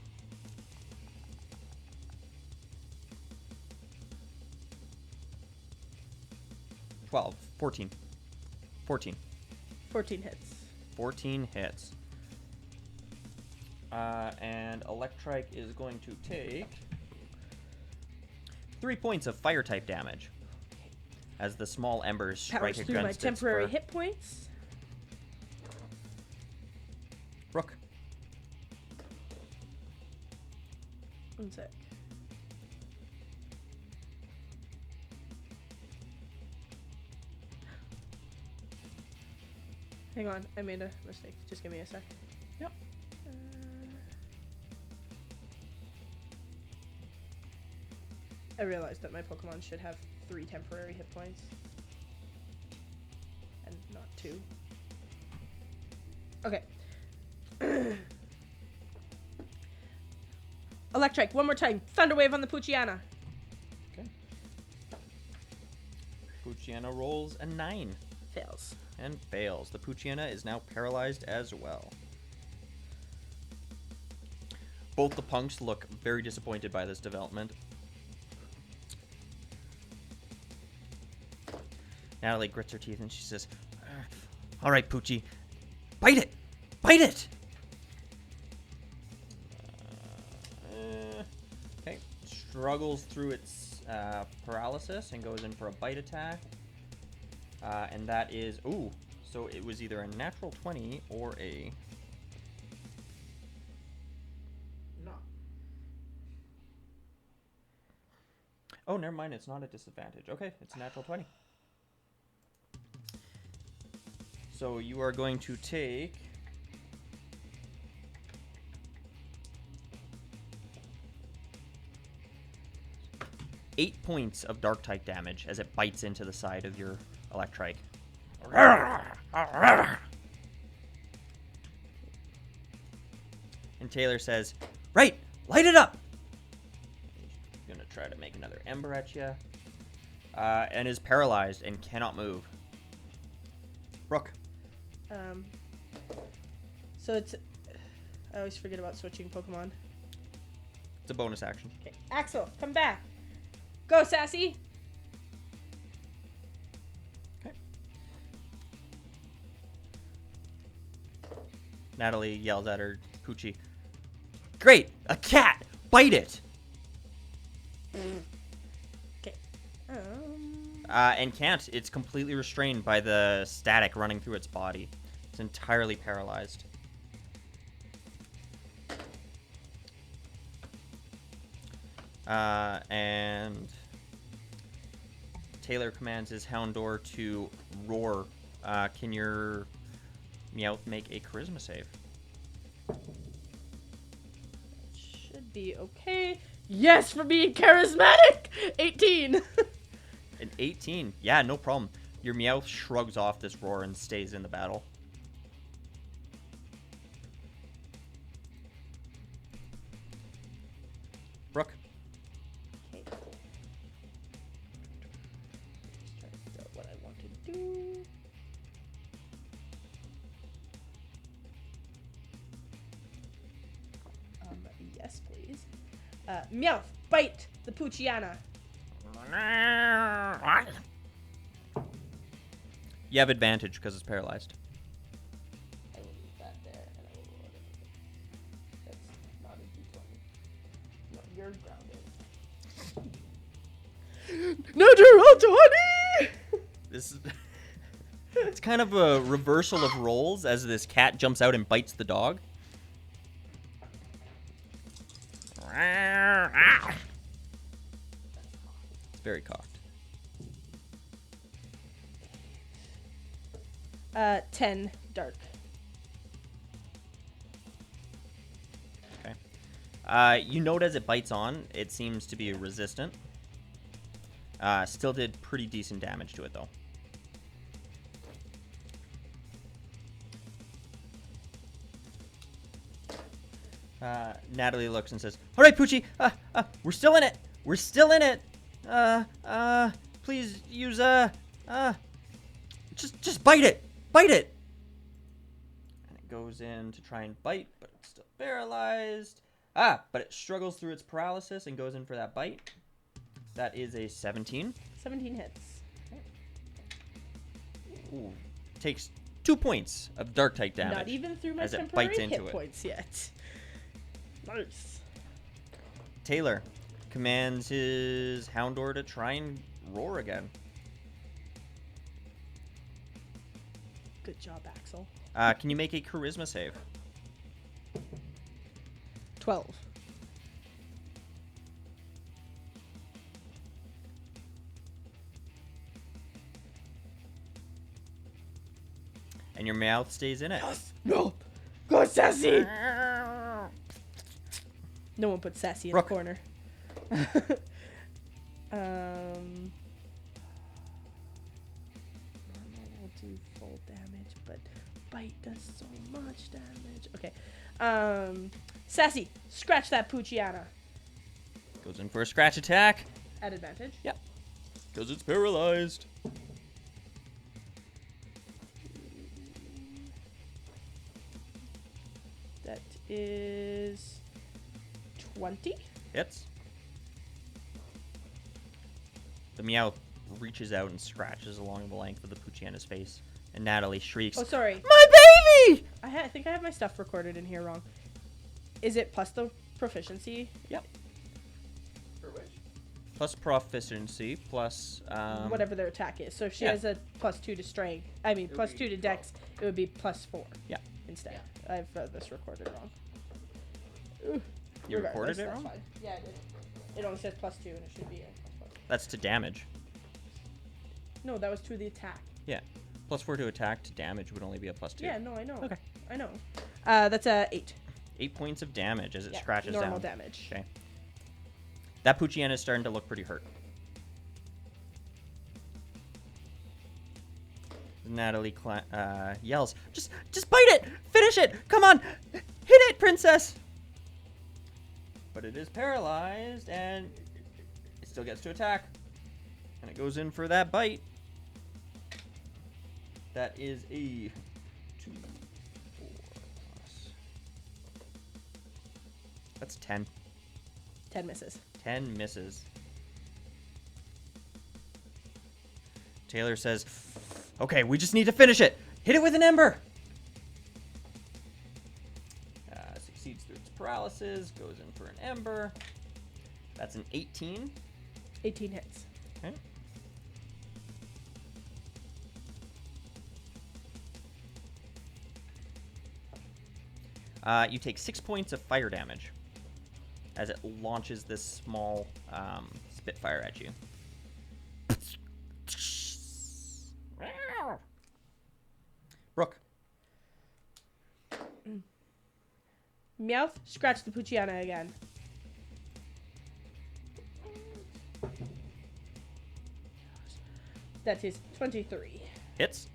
12, 14. 14. 14 hits. 14 hits. And Electrike is going to take 3 points of fire type damage as the small embers strike Powers against through my its temporary fur. hit points. Brooke. 1 sec. Hang on, I made a mistake. Just give me a sec. Yep. I realized that my Pokemon should have 3 temporary hit points. And not 2. Okay. Electrike, one more time. Thunderwave on the Pucciana. Okay. Pucciana rolls a 9 Fails. and fails. The Pucciana is now paralyzed as well. Both the punks look very disappointed by this development. Natalie grits her teeth and she says, "All right, Poochie, bite it! Bite it!" Okay, struggles through its paralysis and goes in for a bite attack. And that is, ooh, so it was either a natural 20 or a... No. Oh, never mind, it's not a disadvantage. Okay, it's a natural 20. So you are going to take... eight points of dark type damage as it bites into the side of your Electrike. And Taylor says, "Right, light it up!" He's gonna try to make another ember at you. And is paralyzed and cannot move. Brooke. So it's... I always forget about switching Pokemon. It's a bonus action. Okay, Axel, come back. Go, Sassy. Okay. Natalie yells at her Poochie, "Great! A cat! Bite it!" Okay. And can't. It's completely restrained by the static running through its body. It's entirely paralyzed. And Taylor commands his Houndour to roar. Can your Meowth make a charisma save? Should be okay. Yes, for being charismatic. 18. An 18. Yeah, no problem. Your Meowth shrugs off this roar and stays in the battle. Brooke. Okay. Just trying to figure out what I want to do. Meowth, bite the Poochyena. You have advantage because it's paralyzed. I will leave that there, and I will roll it. That's not a d20. No, you're grounded. Natural 20! This is... It's kind of a reversal of roles as this cat jumps out and bites the dog. It's very cocked. 10 dark. Okay. You note as it bites on, it seems to be resistant. Still did pretty decent damage to it, though. Natalie looks and says, "All right, Poochie, we're still in it. We're still in it. Please use just bite it. Bite it." And it goes in to try and bite, but it's still paralyzed. But it struggles through its paralysis and goes in for that bite. That is a 17. 17 hits. Ooh. Takes 2 points of dark type damage. Not even through my as it temporary bites into hit it. points yet. Nice. Taylor commands his Houndour to try and roar again. Good job, Axel. Can you make a charisma save? 12. And your mouth stays in it. No! Go, Sassy! No one put Sassy in Rook. the corner. I will do full damage, but bite does so much damage. Okay. Sassy, scratch that Poochyena. Goes in for a scratch attack. At advantage. Yep. Because it's paralyzed. That is 20. Hits. The meow reaches out and scratches along the length of the Poochyena's face. And Natalie shrieks, Oh, sorry. "My baby!" I think I have my stuff recorded in here wrong. Is it plus the proficiency? Yep. For which? Plus proficiency, plus... Whatever their attack is. So if she yeah. has a +2 to strength, I mean, +2 to dex, it would be +4. Yeah. Instead. I've this recorded wrong. Ooh, You recorded regardless, it that's wrong? fine. Yeah, I did. It only says +2 and it should be a +4. That's to damage. No, that was to the attack. Yeah. +4 to attack to damage would only be a +2. Yeah, no, I know. Okay. I know. That's a 8. 8 points of damage as it Yeah, scratches normal down. damage. Okay. That Poochyen is starting to look pretty hurt. Natalie yells, just bite it! Finish it! Come on! Hit it, princess! But it is paralyzed, and it still gets to attack. And it goes in for that bite. That is a 2, 4 plus. That's 10. 10 misses. 10 misses. Taylor says, "Okay, we just need to finish it. Hit it with an ember." Succeeds through its paralysis. Goes in for an ember. That's an 18. 18 hits. Okay. You take 6 points of fire damage as it launches this small spitfire at you. Brooke. Meowth, scratch the Poochyena again. That is 23. Hits.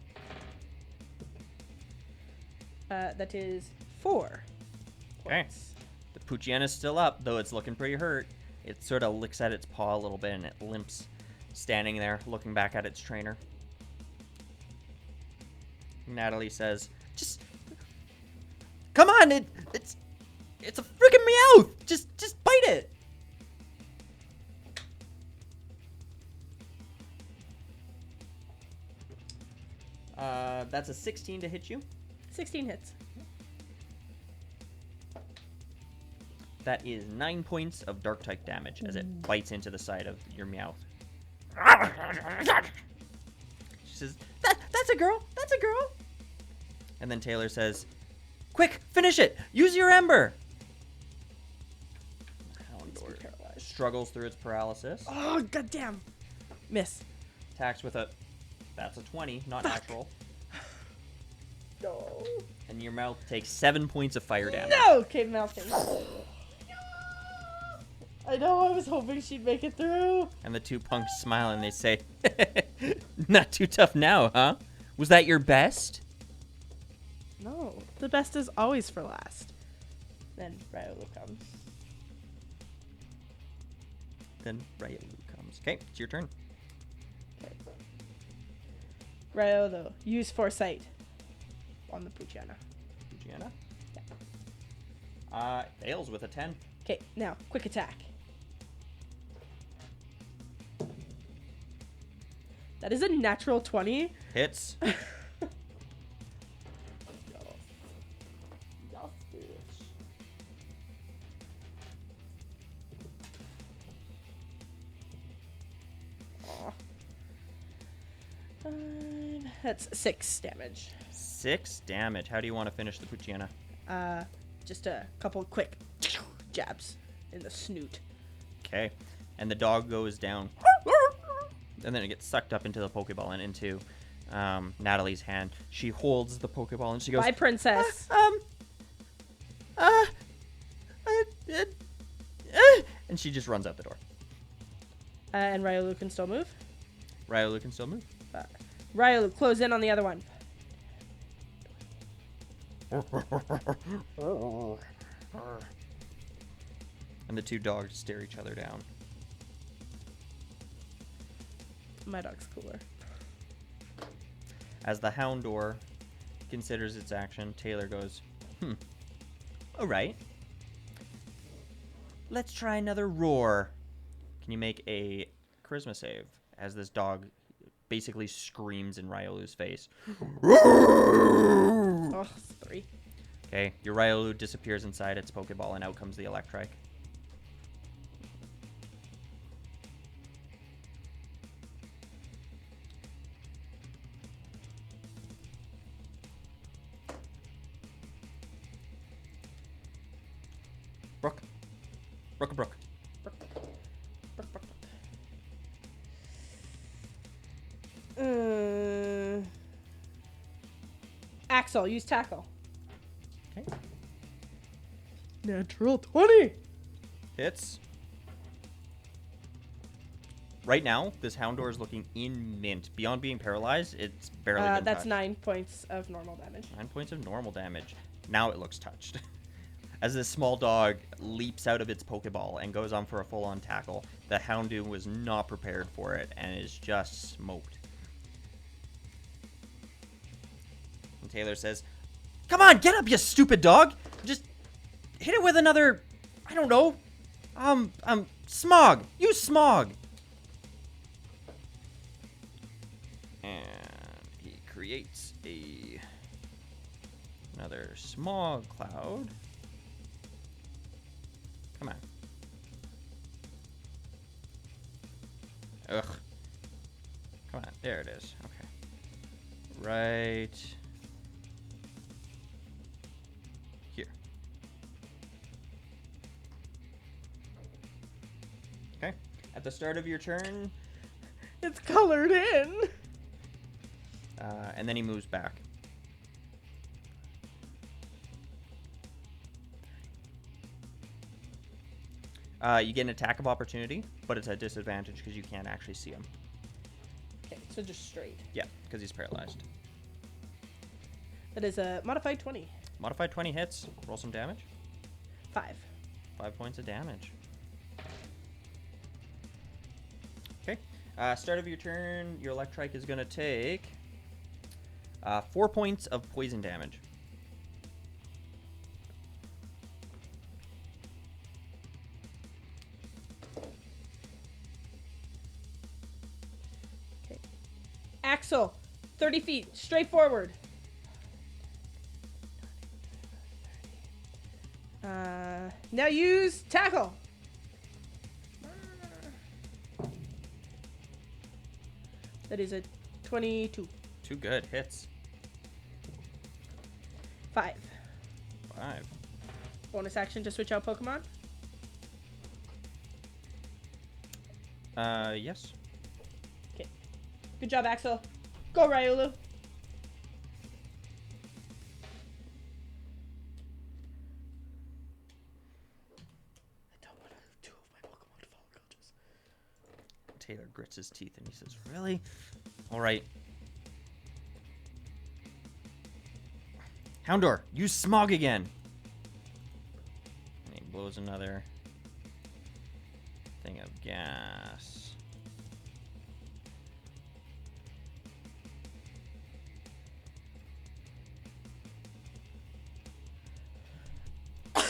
That is 4. Okay. points. The Poochyena is still up, though it's looking pretty hurt. It sort of licks at its paw a little bit, and it limps, standing there, looking back at its trainer. Natalie says, "Just come on! It's a freaking Meowth! Just bite it!" That's a 16 to hit you. 16 hits. That is 9 points of dark type damage as it bites into the side of your Meowth. She says, that's a girl! That's a girl! And then Taylor says, quick, finish it! Use your ember! Houndor struggles through its paralysis. Oh, goddamn. Miss. Attacks with a... That's a 20, not natural. No. And your mouth takes 7 points of fire damage. No! Okay, Malkin. I know, I was hoping she'd make it through. And the two punks smile and they say, not too tough now, huh? Was that your best? No, the best is always for last. Then Ryolu comes. Then Ryolu comes. Okay, it's your turn. Ryolu, use Foresight on the Poochyena. Gianna? Fails with a 10. Okay, now, quick attack. That is a natural 20. Hits. That's 6 damage. 6 damage. How do you want to finish the Poochyena? Just a couple quick jabs in the snoot. Okay. And the dog goes down. And then it gets sucked up into the Pokeball and into Natalie's hand. She holds the Pokeball and she goes, Bye, princess. and she just runs out the door. And Ryolu can still move. Ryolu can still move. Ryolu, close in on the other one. And the two dogs stare each other down. My dog's cooler. As the Houndor considers its action, Taylor goes, all right. Let's try another roar. Can you make a charisma save as this dog basically screams in Ryolu's face? Oh, it's 3. Okay, your Ryolu disappears inside its Pokeball and out comes the Electrike. Brook. Brook. Axel, use tackle. Okay. Natural 20. Hits. Right now, this Houndor is looking in mint. Beyond being paralyzed, it's barely been That's touched. 9 points of normal damage. 9 points of normal damage. Now it looks touched. As this small dog leaps out of its Pokeball and goes on for a full-on tackle, the Houndoom was not prepared for it and is just smoked. And Taylor says, "Come on, get up, you stupid dog! Just hit it with another, I don't know, Smog! Use Smog!" And he creates another smog cloud. Come on. Ugh. Come on. There it is. Okay. Right here. Okay. At the start of your turn, It's colored in. and then he moves back. You get an attack of opportunity, but it's a disadvantage because you can't actually see him. Okay, so just straight. Yeah, because he's paralyzed. That is a modified 20. Modified 20 hits. Roll some damage. 5. 5 points of damage. Okay. Start of your turn, your Electrike is going to take 4 points of poison damage. Axel, 30 feet, straight forward. Now use tackle. That is a 22. Too good. Hits. 5. 5. Bonus action to switch out Pokemon. Yes. Okay. Good job, Axel. Go, Ryulu. I don't want to have 2 of my Pokemon follow coaches. Taylor grits his teeth and he says, "Really? All right. Houndour, use Smog again." And he blows another thing of gas.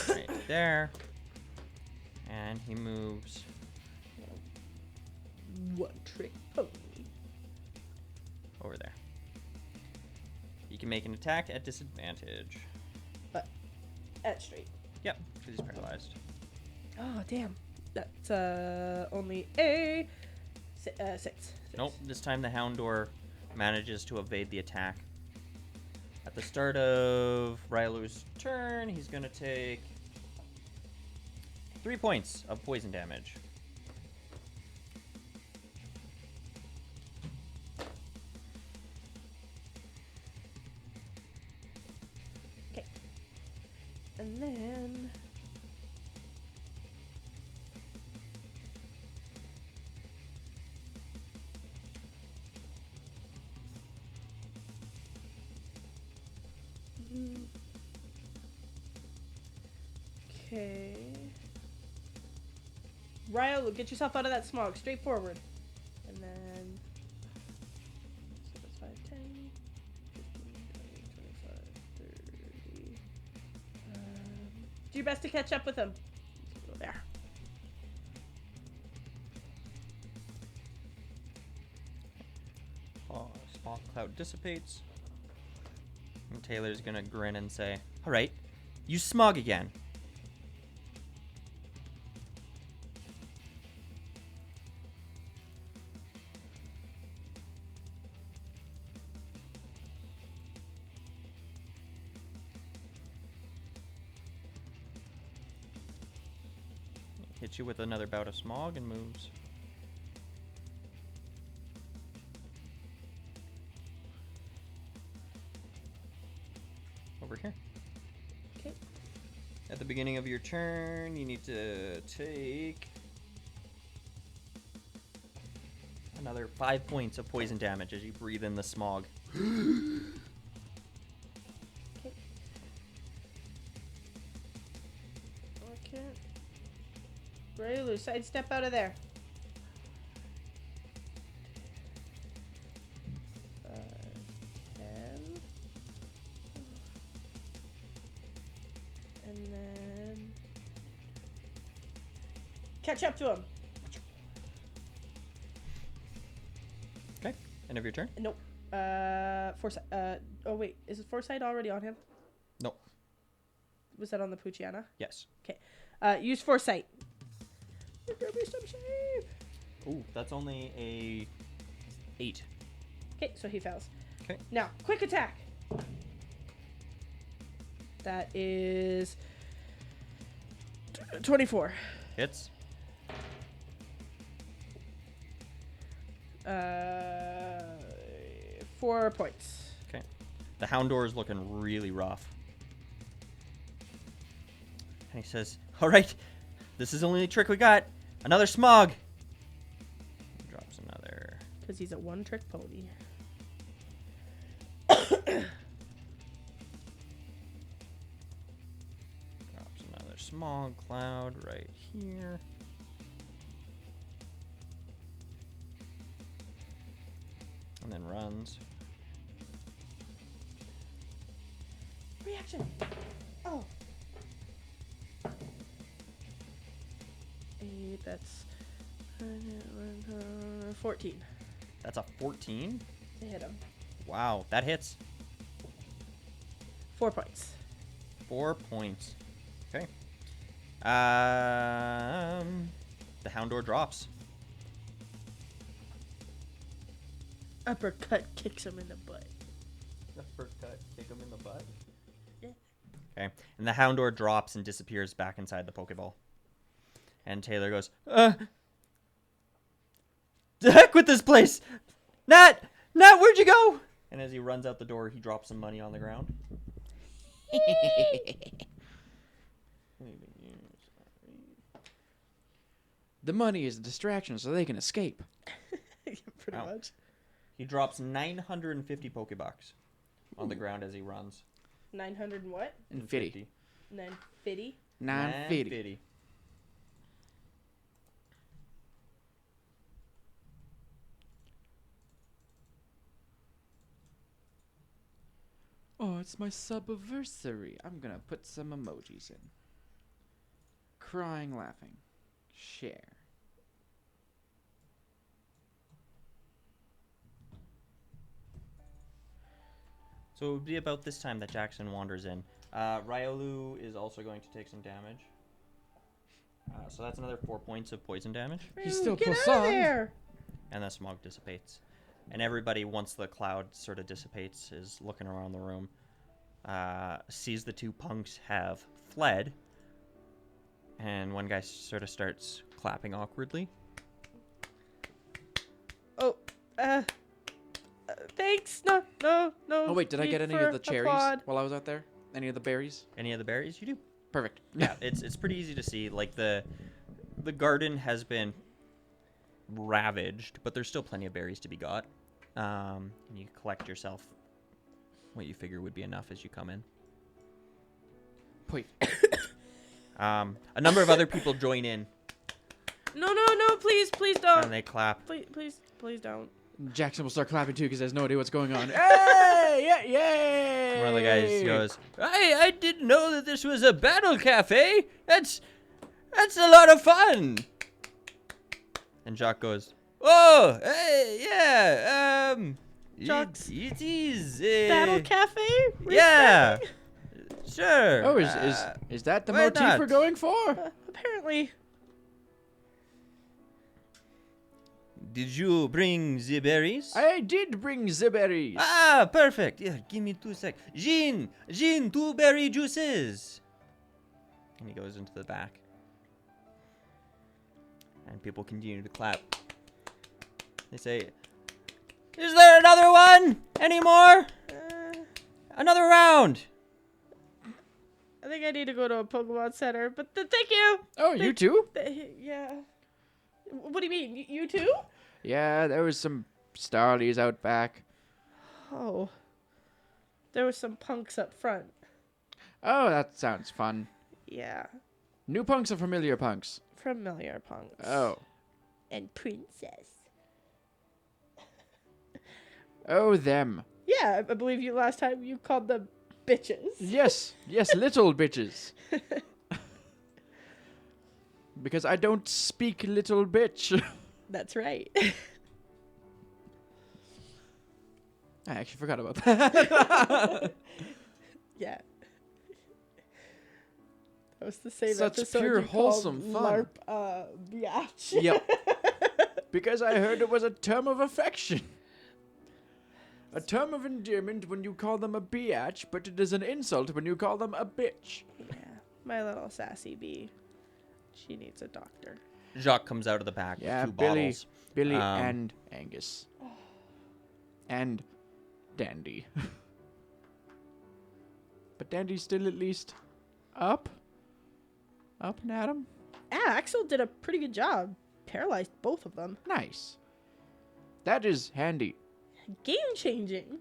Right there. And he moves. One trick pony. Over there. He can make an attack at disadvantage. But at straight. Yep, because he's paralyzed. Oh, damn. That's only a 6. Nope, this time the Houndour manages to evade the attack. At the start of Rylu's turn, he's going to take 3 points of poison damage. Okay. And then... Okay. Ryolu, get yourself out of that smog. Straight forward. And then... So that's 5, 10, 15, 20, 25, 30. Do your best to catch up with him. Go there. Oh, smog cloud dissipates. And Taylor's going to grin and say, "All right, use Smog again." Hits you with another bout of Smog and moves. Over here. Okay. At the beginning of your turn, you need to take another 5 points of poison damage as you breathe in the smog. Okay. Okay. Ryolu, sidestep out of there. 5, 10. And then... Catch up to him. Okay, end of your turn? Nope. Foresight. Oh wait, is Foresight already on him? Nope. Was that on the Poochyena? Yes. Okay. Use Foresight. There's gonna be some save. Ooh, that's only a 8. Okay, so he fails. Okay. Now, quick attack. That is 24. Hits. 4 points. Okay. The Houndour is looking really rough. And he says, "All right, this is the only trick we got. Another smog." He drops another. Because he's a one-trick pony. Drops another smog cloud right here. And then runs. Reaction. Oh. 8, that's 14. That's a 14. To hit him. Wow, that hits. 4 points. 4 points. Okay. The Houndor drops. Uppercut kicks him in the butt. Uppercut, kick him in the butt. Yeah. Okay, and the Houndor drops and disappears back inside the Pokeball. And Taylor goes, the heck with this place! Nat, where'd you go? And as he runs out the door, he drops some money on the ground. The money is a distraction so they can escape. Pretty Wow. much. He drops 950 Pokebucks on the ground as he runs. 900 and what? And 50. 950. 950. Oh, it's my subiversary. I'm gonna put some emojis in. Crying, laughing. Share. So it would be about this time that Jackson wanders in. Riolu is also going to take some damage. So that's another 4 points of poison damage. He's still Get out of Poisson. there! And the smog dissipates. And everybody, once the cloud sort of dissipates, is looking around the room. Sees the two punks have fled. And one guy sort of starts clapping awkwardly. Oh, thanks. No. Oh wait, did I need get any for of the cherries applaud. while I was out there? Any of the berries? Any of the berries? You do. Perfect. Yeah, it's pretty easy to see. Like the garden has been ravaged, but there's still plenty of berries to be got. And you collect yourself what you figure would be enough as you come in. Point. A number of other people join in No, please don't. and they clap. Please don't. Jackson will start clapping too because he has no idea what's going on. Hey! Yeah, yay! One of the guys goes, I didn't know that this was a battle cafe. That's a lot of fun. And Jacques goes, oh, hey, yeah, Jacques' it is Battle Cafe? yeah, Restarting? sure. Oh, is that the why motif not? we're going for? Apparently. Did you bring the berries? I did bring the berries. Ah, perfect. Yeah, give me 2 seconds. Jean, 2 berry juices. And he goes into the back. And people continue to clap. They say, is there another one? Any more? Another round. I think I need to go to a Pokemon Center, but thank you. Oh, you too? Yeah. What do you mean? You too? Yeah, there was some starlies out back. Oh. There was some punks up front. Oh, that sounds fun. Yeah. New punks or familiar punks? Familiar punks. Oh. And princess. Oh, them. Yeah, I believe you last time you called them bitches. Yes, little bitches. Because I don't speak little bitch. That's right. I actually forgot about that. Yeah. That was the same Such episode pure you called wholesome fun. LARP, biatch. Yep. Because I heard it was a term of affection. A term of endearment when you call them a biatch, but it is an insult when you call them a bitch. Yeah, my little sassy bee. She needs a doctor. Jacques comes out of the back Yeah, with 2 Billy, bottles. Billy Um, and Angus. And Dandy. But Dandy's still at least up. Up and at him. Ah, Axel did a pretty good job. Paralyzed both of them. Nice. That is handy. Game changing.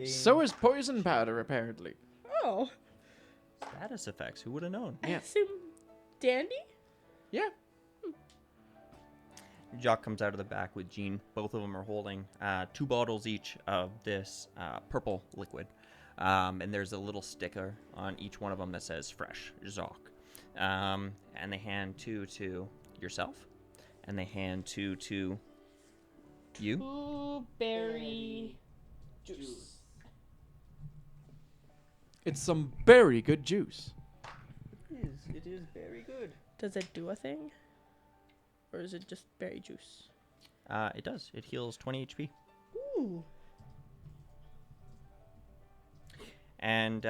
So is poison powder, apparently. Oh, Status effects. Who would have known? I Yeah. assume Dandy? Yeah. Jacques comes out of the back with Jean. Both of them are holding 2 bottles each of this purple liquid. And there's a little sticker on each one of them that says Fresh Jacques. And they hand 2 to yourself. And they hand 2 to you. Blueberry Juice. It's some very good juice. It is very good. Does it do a thing? Or is it just berry juice? It does. It heals 20 HP. Ooh. And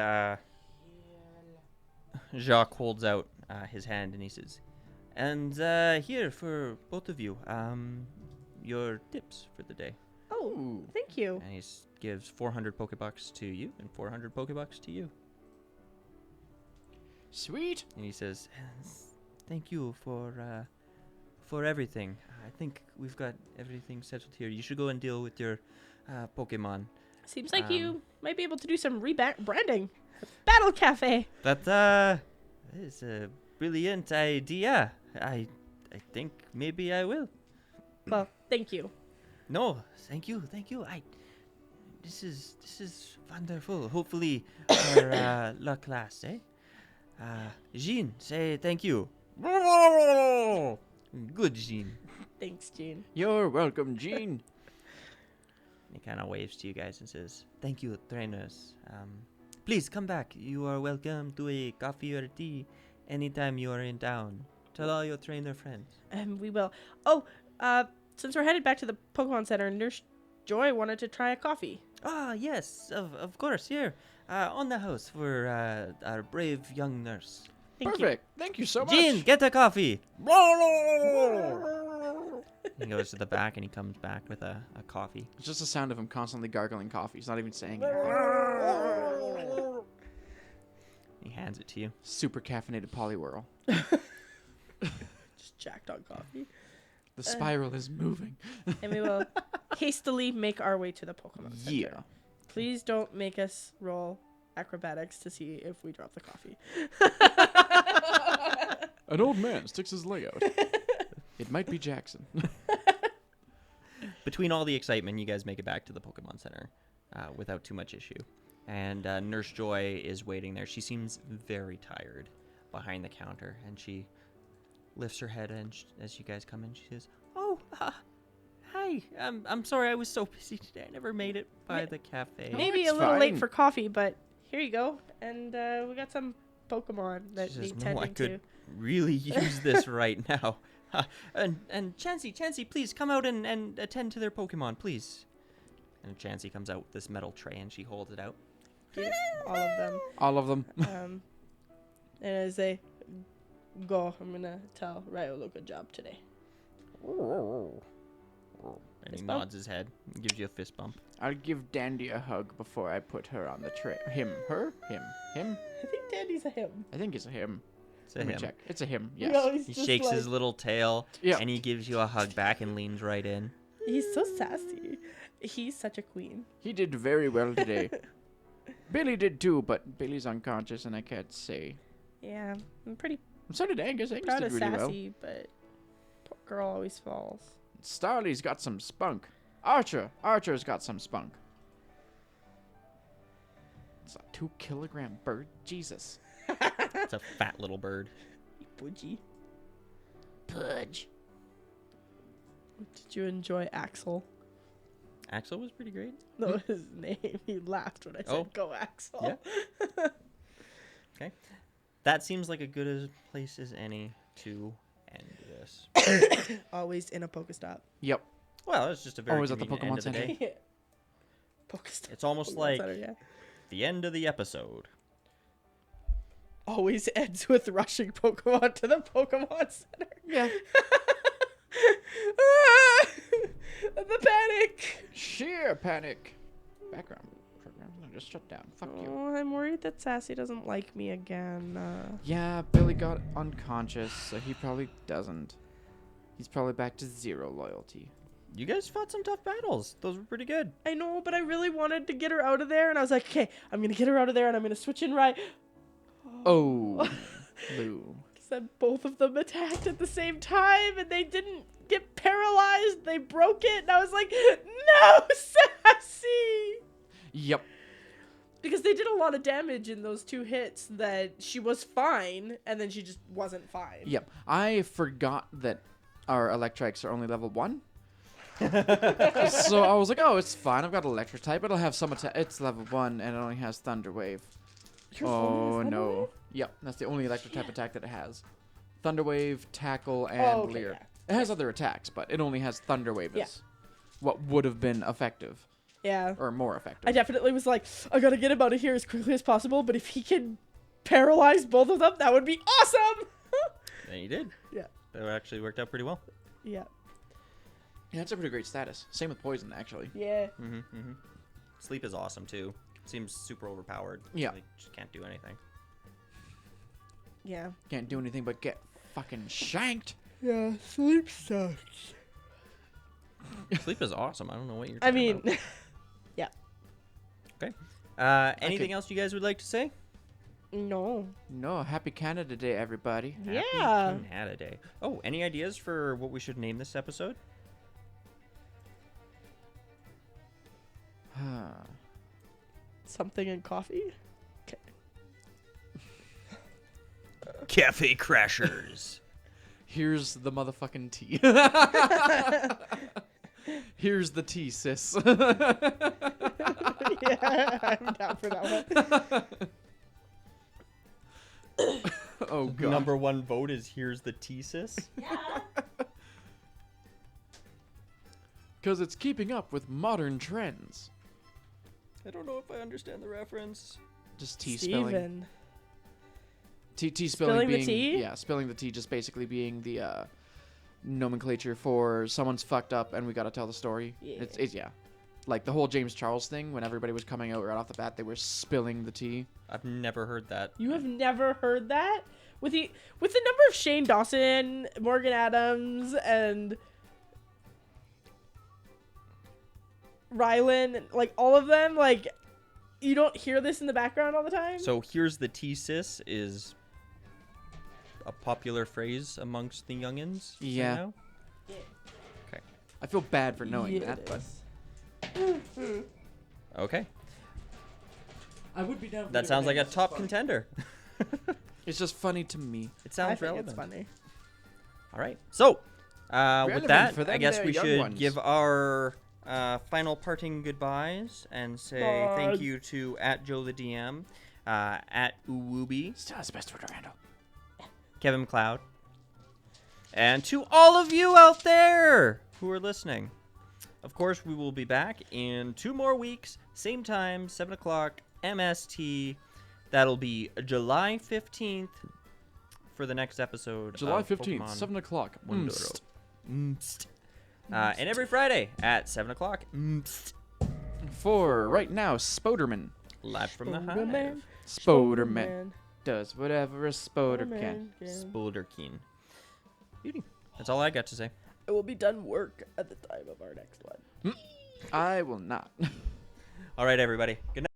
Jacques holds out his hand and he says, "And here for both of you, your tips for the day." Oh, Ooh. thank you. And he gives 400 Pokebucks to you and 400 Pokebucks to you. Sweet. And he says, "Thank you for everything. I think we've got everything settled here. You should go and deal with your Pokemon." Seems like you might be able to do some rebranding. Battle Cafe. That is a brilliant idea. I think maybe I will. Well, thank you. No, thank you. This is wonderful. Hopefully our luck lasts, eh? Jean, say thank you. Good, Jean. Thanks, Gene. You're welcome, Gene. He kind of waves to you guys and says, "Thank you, trainers. Please come back. You are welcome to a coffee or tea anytime you are in town. Tell all your trainer friends." We will. Oh, since we're headed back to the Pokemon Center, Nurse Joy wanted to try a coffee. Ah, yes, of course. Here, on the house for our brave young nurse. Thank Perfect. Thank you so much. Jean, get a coffee. He goes to the back and he comes back with a coffee. It's just the sound of him constantly gargling coffee. He's not even saying it. He hands it to you. Super caffeinated Poliwhirl. Just jacked on coffee. The spiral is moving. And we will hastily make our way to the Pokemon Center. Yeah. Please don't make us roll acrobatics to see if we drop the coffee. An old man sticks his leg out. It might be Jackson. Between all the excitement, you guys make it back to the Pokemon Center without too much issue. And Nurse Joy is waiting there. She seems very tired behind the counter. And she lifts her head and as you guys come in, she says, "Oh, hi. I'm sorry I was so busy today. I never made it by the cafe." Maybe it's a little late fine. for coffee, but here you go. And we got some Pokemon that She need says, "No, I tending could to. really use this right now. And Chansey, please come out and attend to their Pokemon, please." And Chansey comes out with this metal tray and she holds it out. Give all of them. All of them. And as they go, I'm gonna tell Ryolo good job today. And he Fist bump? nods his head and gives you a fist bump. I'll give Dandy a hug before I put her on the tray. Him. Her? Him. Him? I think Dandy's a him. I think it's a him. It's a Let me him. check. It's a him. You Yes. know, he's He just shakes like, his little tail Yeah. and he gives you a hug back and leans right in. He's so sassy. He's such a queen. He did very well today. Billy did too, but Billy's unconscious and I can't say. Yeah, I'm pretty So did Angus. Angus proud did of really well. sassy, but poor girl always falls. Starly's got some spunk. Archer's got some spunk. It's a 2-kilogram bird. Jesus. It's a fat little bird. Budgie. Pudge. Did you enjoy Axel? Axel was pretty great. No, his name. He laughed when I said Oh. go Axel. Yeah. Okay. That seems like a good place as any to end this. Always in a Pokestop. Yep. Well, it's just a very Always at the convenient end Pokemon of the Center. day. Yeah. Pokestop. It's almost Pokemon like Center, yeah. the end of the episode. Always ends with rushing Pokemon to the Pokemon Center. Yeah. The panic. Sheer panic. Background program just shut down. Fuck you. Oh, I'm worried that Sassy doesn't like me again. Yeah, Billy got unconscious, so he probably doesn't. He's probably back to 0 loyalty. You guys fought some tough battles. Those were pretty good. I know, but I really wanted to get her out of there, and I was like, okay, I'm gonna get her out of there, and I'm gonna switch in right. Oh, Lou. Then both of them attacked at the same time, and they didn't get paralyzed. They broke it, and I was like, no, Sassy! Yep. Because they did a lot of damage in those 2 hits that she was fine, and then she just wasn't fine. Yep. I forgot that our Electrics are only level 1. So I was like, oh, it's fine. I've got electric type. It'll have some attack. It's level 1 and it only has Thunder Wave. Yours only has Oh Thunder no. Wave? Yep, that's the only electric type attack that it has. Thunder Wave, Tackle, and Oh, okay, Leer. yeah. It has other attacks, but it only has Thunder Wave Yeah. as what would have been effective. Yeah. Or more effective. I definitely was like, I gotta get him out of here as quickly as possible, but if he can paralyze both of them, that would be awesome! And you did. Yeah. That actually worked out pretty well. Yeah. Yeah, that's a pretty great status. Same with Poison, actually. Yeah. Sleep is awesome too. Seems super overpowered. Yeah. Like, just can't do anything. Yeah. Can't do anything but get fucking shanked. Yeah, sleep sucks. Sleep is awesome. I don't know what you're I talking mean, about. yeah. Okay. Anything else you guys would like to say? No. No, happy Canada Day, everybody. Yeah. Happy Canada Day. Oh, any ideas for what we should name this episode? Something in coffee? Cafe Crashers. Here's the motherfucking tea. Here's the tea, sis. Yeah, I'm down for that one. Oh, God. Number one vote is here's the thesis. Because it's keeping up with modern trends. I don't know if I understand the reference. Just tea spelling. Steven. Tea Spilling the being, tea? Yeah, spilling the tea just basically being the nomenclature for someone's fucked up and we gotta tell the story. Yeah. It's yeah. Like the whole James Charles thing, when everybody was coming out right off the bat, they were spilling the tea. I've never heard that. You have never heard that? With the number of Shane Dawson, Morgan Adams, and Rylan, like all of them, like you don't hear this in the background all the time? So here's the thesis is a popular phrase amongst the youngins. Yeah. Right now? I feel bad for knowing Yeah, that, it but is. Okay. I would be down. That sounds like a top contender. It's just funny to me. It I sounds think relevant. it's funny. All right. So, with Relevant that, for them, I guess they're we young should ones. give our final parting goodbyes and say thank Bye. you to @Joe the DM, @Uwooby, Still has the best Twitter handle. Kevin McLeod, and to all of you out there who are listening. Of course, we will be back in 2 more weeks, same time, 7 o'clock MST. That'll be July 15th for the next episode. July of 15th, Pokemon 7 o'clock. Wundoro. And every Friday at 7 o'clock, For right now, Spoderman. live from the Spoderman. hive. Spoderman does whatever a Spoder can. Spolderkeen. Beauty. That's all I got to say. I will be done work at the time of our next one. I will not. All right, everybody. Good night.